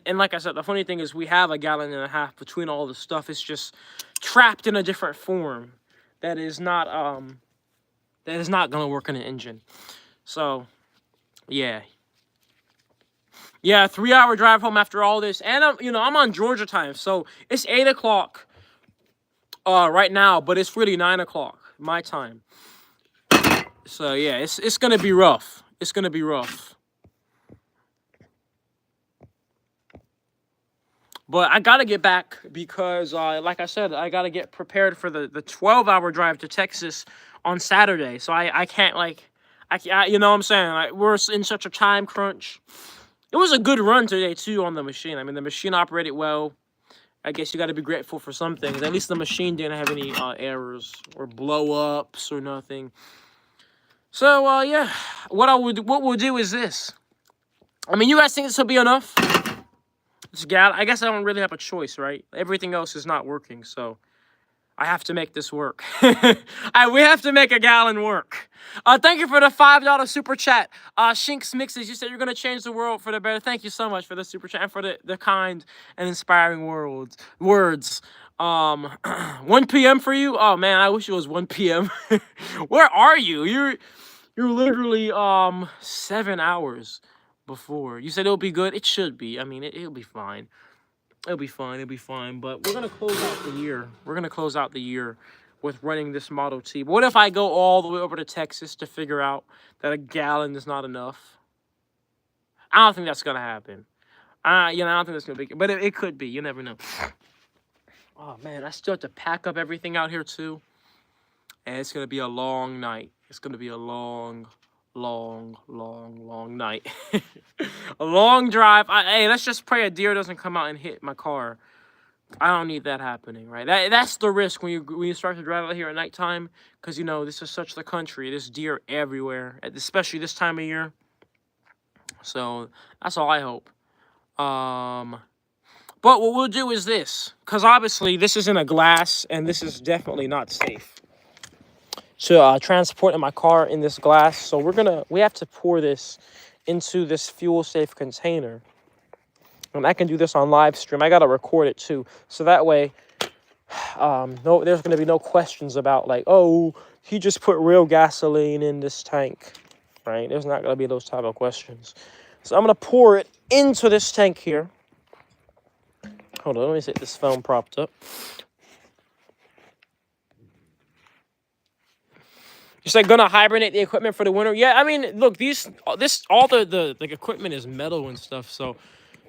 And like I said, the funny thing is we have 1.5 gallons between all the stuff. It's just trapped in a different form that is not gonna work in an engine. So yeah, 3-hour drive home after all this, and I'm on Georgia time, so it's 8 o'clock right now, but it's really 9 o'clock my time. So yeah, it's gonna be rough. It's gonna be rough. But I gotta get back because, like I said, I gotta get prepared for the 12-hour drive to Texas on Saturday. So I can't you know what I'm saying? We're in such a time crunch. It was a good run today too on the machine. I mean, the machine operated well. I guess you got to be grateful for some things. At least the machine didn't have any errors or blow ups or nothing. So yeah, what we'll do is this. I mean, you guys think this will be enough? I guess I don't really have a choice, right? Everything else is not working, so I have to make this work. We have to make a gallon work. Thank you for the $5 super chat. Shinks Mixes, you said you're going to change the world for the better. Thank you so much for the super chat and for the kind and inspiring words. 1 p.m. for you? Oh, man, I wish it was 1 p.m. Where are you? You're literally 7 hours before. You said it'll be good? It should be. I mean, it'll be fine. It'll be fine. It'll be fine. But we're gonna close out the year. We're gonna close out the year with running this Model T. But what if I go all the way over to Texas to figure out that a gallon is not enough? I don't think that's gonna happen. I don't think that's gonna be. But it could be. You never know. Oh man, I still have to pack up everything out here too, and it's gonna be a long night. It's gonna be a long night. A long drive. Hey, let's just pray a deer doesn't come out and hit my car. I don't need that happening, right? That's the risk when you start to drive out here at nighttime, because this is such the country. There's deer everywhere, especially this time of year. So that's all I hope. But what we'll do is this, because obviously this is in a glass, and this is definitely not safe to transport in my car in this glass. So we have to pour this into this fuel safe container. And I can do this on live stream. I gotta record it too, so that way, there's gonna be no questions about like, oh, he just put real gasoline in this tank, right? There's not gonna be those type of questions. So I'm gonna pour it into this tank here. Hold on, let me get this phone propped up. You said gonna hibernate the equipment for the winter? Yeah, I mean, look, all the equipment is metal and stuff, so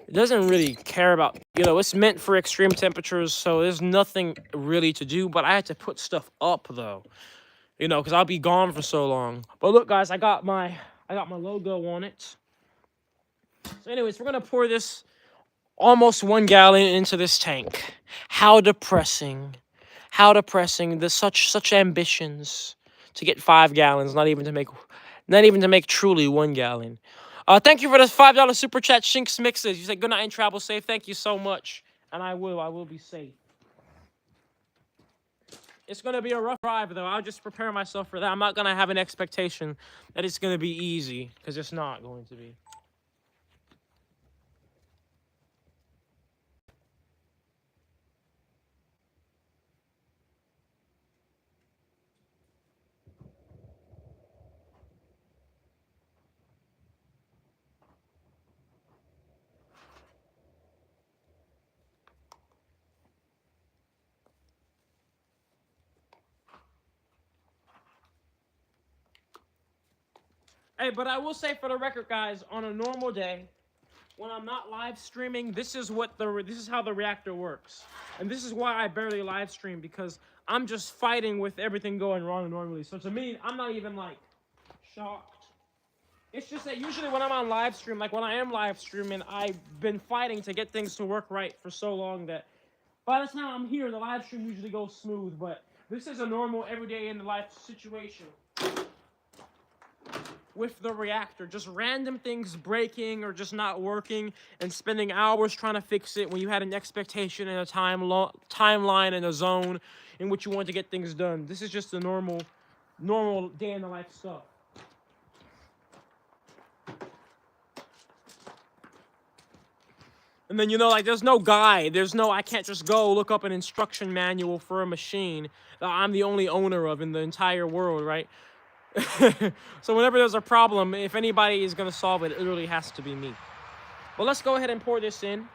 it doesn't really care about, it's meant for extreme temperatures, so there's nothing really to do. But I had to put stuff up though, because I'll be gone for so long. But look, guys, I got my logo on it. So anyways, we're gonna pour this almost 1 gallon into this tank. How depressing. There's such ambitions to get 5 gallons, not even to make truly 1 gallon. Thank you for the $5 super chat, Shinks Mixes. You said good night and travel safe. Thank you so much. And I will be safe. It's gonna be a rough drive though. I'll just prepare myself for that. I'm not gonna have an expectation that it's gonna be easy, because it's not going to be. Hey, but I will say for the record, guys, on a normal day, when I'm not live streaming, this is how the reactor works. And this is why I barely live stream, because I'm just fighting with everything going wrong normally. So to me, I'm not even like shocked. It's just that usually when I'm on live stream, like when I am live streaming, I've been fighting to get things to work right for so long that by the time I'm here, the live stream usually goes smooth. But this is a normal everyday in the life situation with the reactor. Just random things breaking or just not working, and spending hours trying to fix it when you had an expectation and a timeline and a zone in which you want to get things done. This is just the normal day in the life stuff. And then, there's no guide. I can't just go look up an instruction manual for a machine that I'm the only owner of in the entire world, right? So whenever there's a problem, if anybody is going to solve it, it literally has to be me. Well, let's go ahead and pour this in.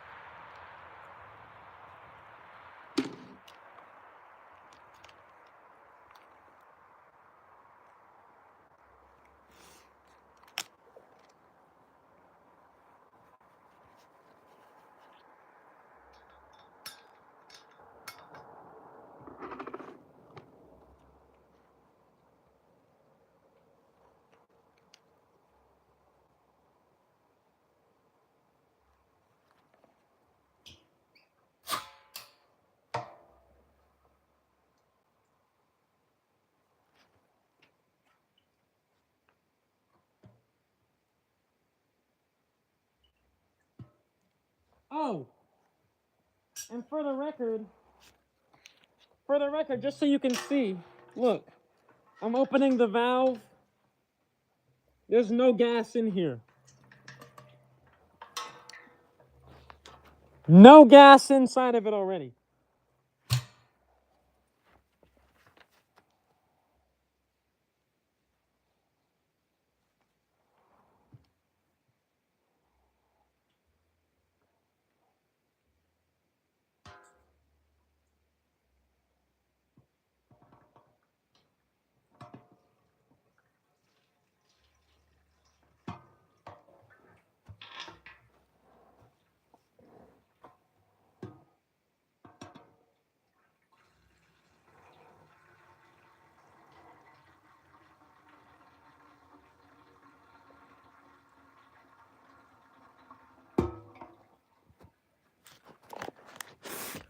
Oh, and for the record, just so you can see, look, I'm opening the valve. There's no gas in here. No gas inside of it already.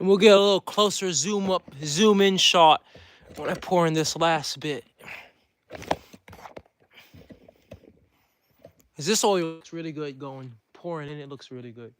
And we'll get a little closer zoom in shot when I pour in this last bit. Cause this oil looks really good going. Pouring in, it looks really good.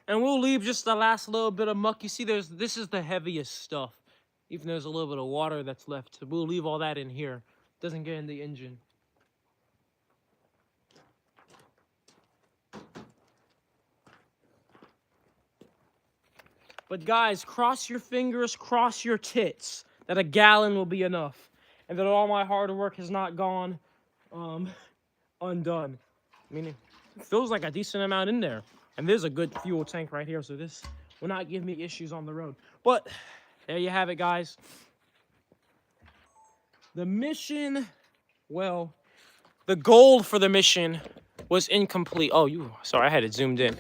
And we'll leave just the last little bit of muck. You see, this is the heaviest stuff. Even there's a little bit of water that's left. So we'll leave all that in here. Doesn't get in the engine. But guys, cross your fingers, cross your tits that a gallon will be enough. And that all my hard work has not gone undone. Meaning, it feels like a decent amount in there. And there's a good fuel tank right here, so this will not give me issues on the road. But there you have it, guys. The mission, well, the goal for the mission was incomplete. Oh, sorry, I had it zoomed in.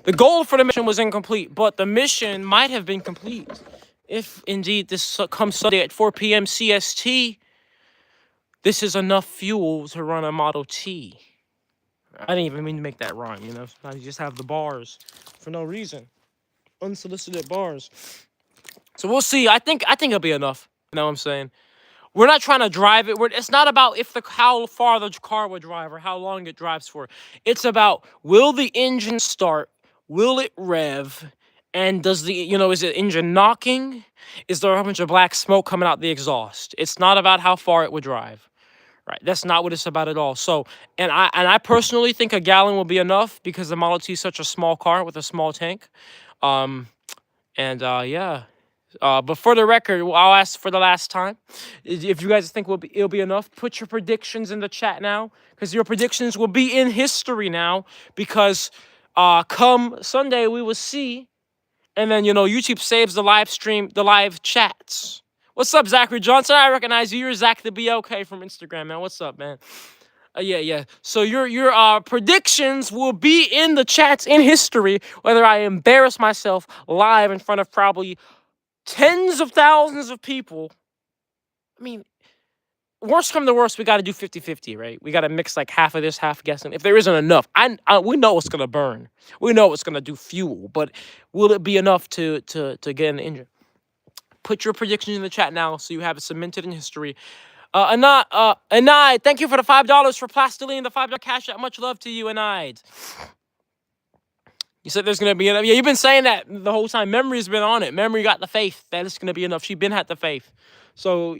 The goal for the mission was incomplete, but the mission might have been complete if indeed this comes Sunday at 4 p.m. CST. This is enough fuel to run a Model T. I didn't even mean to make that rhyme, you know. Sometimes you just have the bars for no reason. Unsolicited bars. So we'll see. I think it'll be enough. You know what I'm saying? We're not trying to drive it. It's not about how far the car will drive or how long it drives for. It's about, will the engine start? Will it rev? And does is the engine knocking? Is there a bunch of black smoke coming out the exhaust? It's not about how far it would drive. Right, that's not what it's about at all. So, and I personally think a gallon will be enough because the Model T is such a small car with a small tank. Yeah. But for the record, I'll ask for the last time. If you guys think it'll be enough, put your predictions in the chat now, because your predictions will be in history now. Because come Sunday we will see, and then YouTube saves the live stream, the live chats. What's up, Zachary Johnson? I recognize you. You're Zach the BLK from Instagram, man. What's up, man? Yeah. So your predictions will be in the chats in history, whether I embarrass myself live in front of probably tens of thousands of people. I mean, worst come to worst, we got to do 50-50, right? We got to mix like half of this, half guessing. If there isn't enough, we know it's going to burn. We know it's going to do fuel, but will it be enough to get in the engine? Put your predictions in the chat now so you have it cemented in history. Anide, thank you for the $5 for Plastiline, the $5 cash out. Much love to you, Anide. You said there's going to be enough. Yeah, you've been saying that the whole time. Memory's been on it. Memory got the faith that it's going to be enough. She been had the faith. So,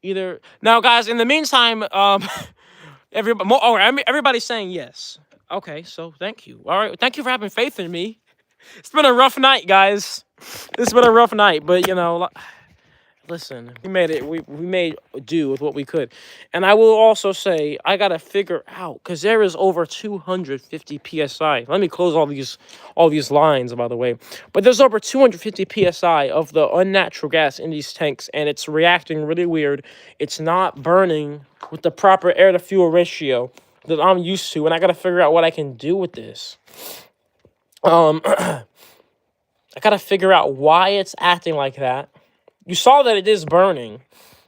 either... Now, guys, in the meantime, Everybody's saying yes. Okay, so thank you. All right, thank you for having faith in me. It's been a rough night, guys. It's been a rough night, but you know, listen, we made it. We made do with what we could, and I will also say I gotta figure out because there is over 250 psi. Let me close all these lines, by the way. But there's over 250 psi of the unnatural gas in these tanks, and it's reacting really weird. It's not burning with the proper air to fuel ratio that I'm used to, and I gotta figure out what I can do with this. I gotta figure out why it's acting like that. You saw that it is burning,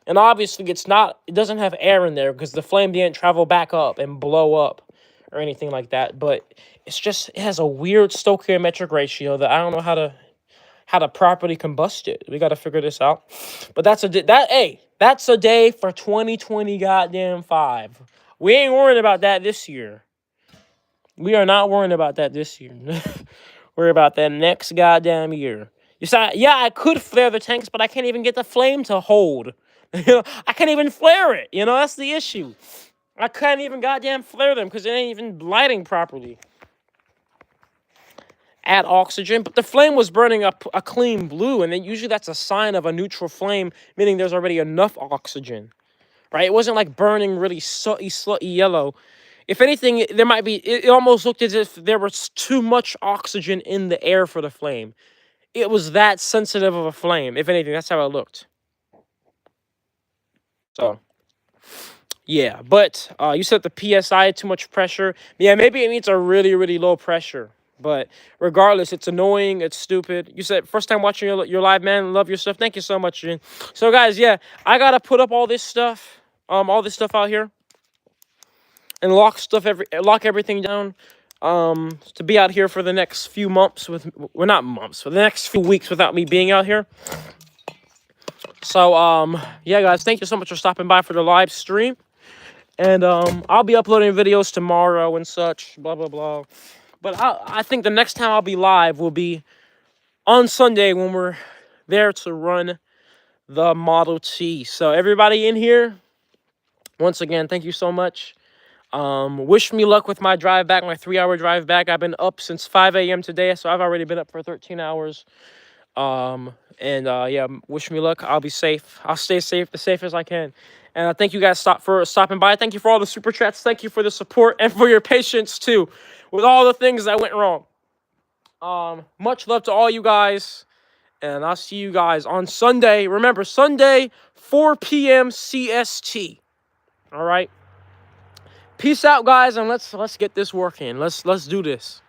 and obviously it doesn't have air in there because the flame didn't travel back up and blow up or anything like that. But it has a weird stoichiometric ratio that I don't know how to properly combust it. We got to figure this out. But that's a day for 2020 goddamn 5. We ain't worrying about that this year. We are not worrying about that this year. Worry about that next goddamn year. You say, yeah, I could flare the tanks, but I can't even get the flame to hold. I can't even flare it. That's the issue. I can't even goddamn flare them because it ain't even lighting properly. Add oxygen, but the flame was burning a clean blue, and then usually that's a sign of a neutral flame, meaning there's already enough oxygen, right? It wasn't like burning really slutty yellow. If anything, there might be, it almost looked as if there was too much oxygen in the air for the flame. It was that sensitive of a flame. If anything, that's how it looked. So, yeah. But you said the PSI had too much pressure. Yeah, maybe it needs a really, really low pressure. But regardless, it's annoying. It's stupid. You said first time watching your live, man. Love your stuff. Thank you so much, Jin. So, guys, yeah, I got to put up all this stuff out here. And lock everything down. To be out here for the next few months for the next few weeks without me being out here. So, yeah, guys, thank you so much for stopping by for the live stream. And, I'll be uploading videos tomorrow and such, blah, blah, blah. But I think the next time I'll be live will be on Sunday when we're there to run the Model T. So, everybody in here, once again, thank you so much. Wish me luck with my drive back, my 3-hour drive back. I've been up since 5 a.m. today, so I've already been up for 13 hours. Yeah, wish me luck. I'll be safe. I'll stay safe, as safe as I can. And thank you guys for stopping by. Thank you for all the super chats. Thank you for the support and for your patience too with all the things that went wrong. Much love to all you guys, and I'll see you guys on Sunday. Remember, Sunday, 4 p.m. CST. All right. Peace out, guys, and let's get this working. Let's do this.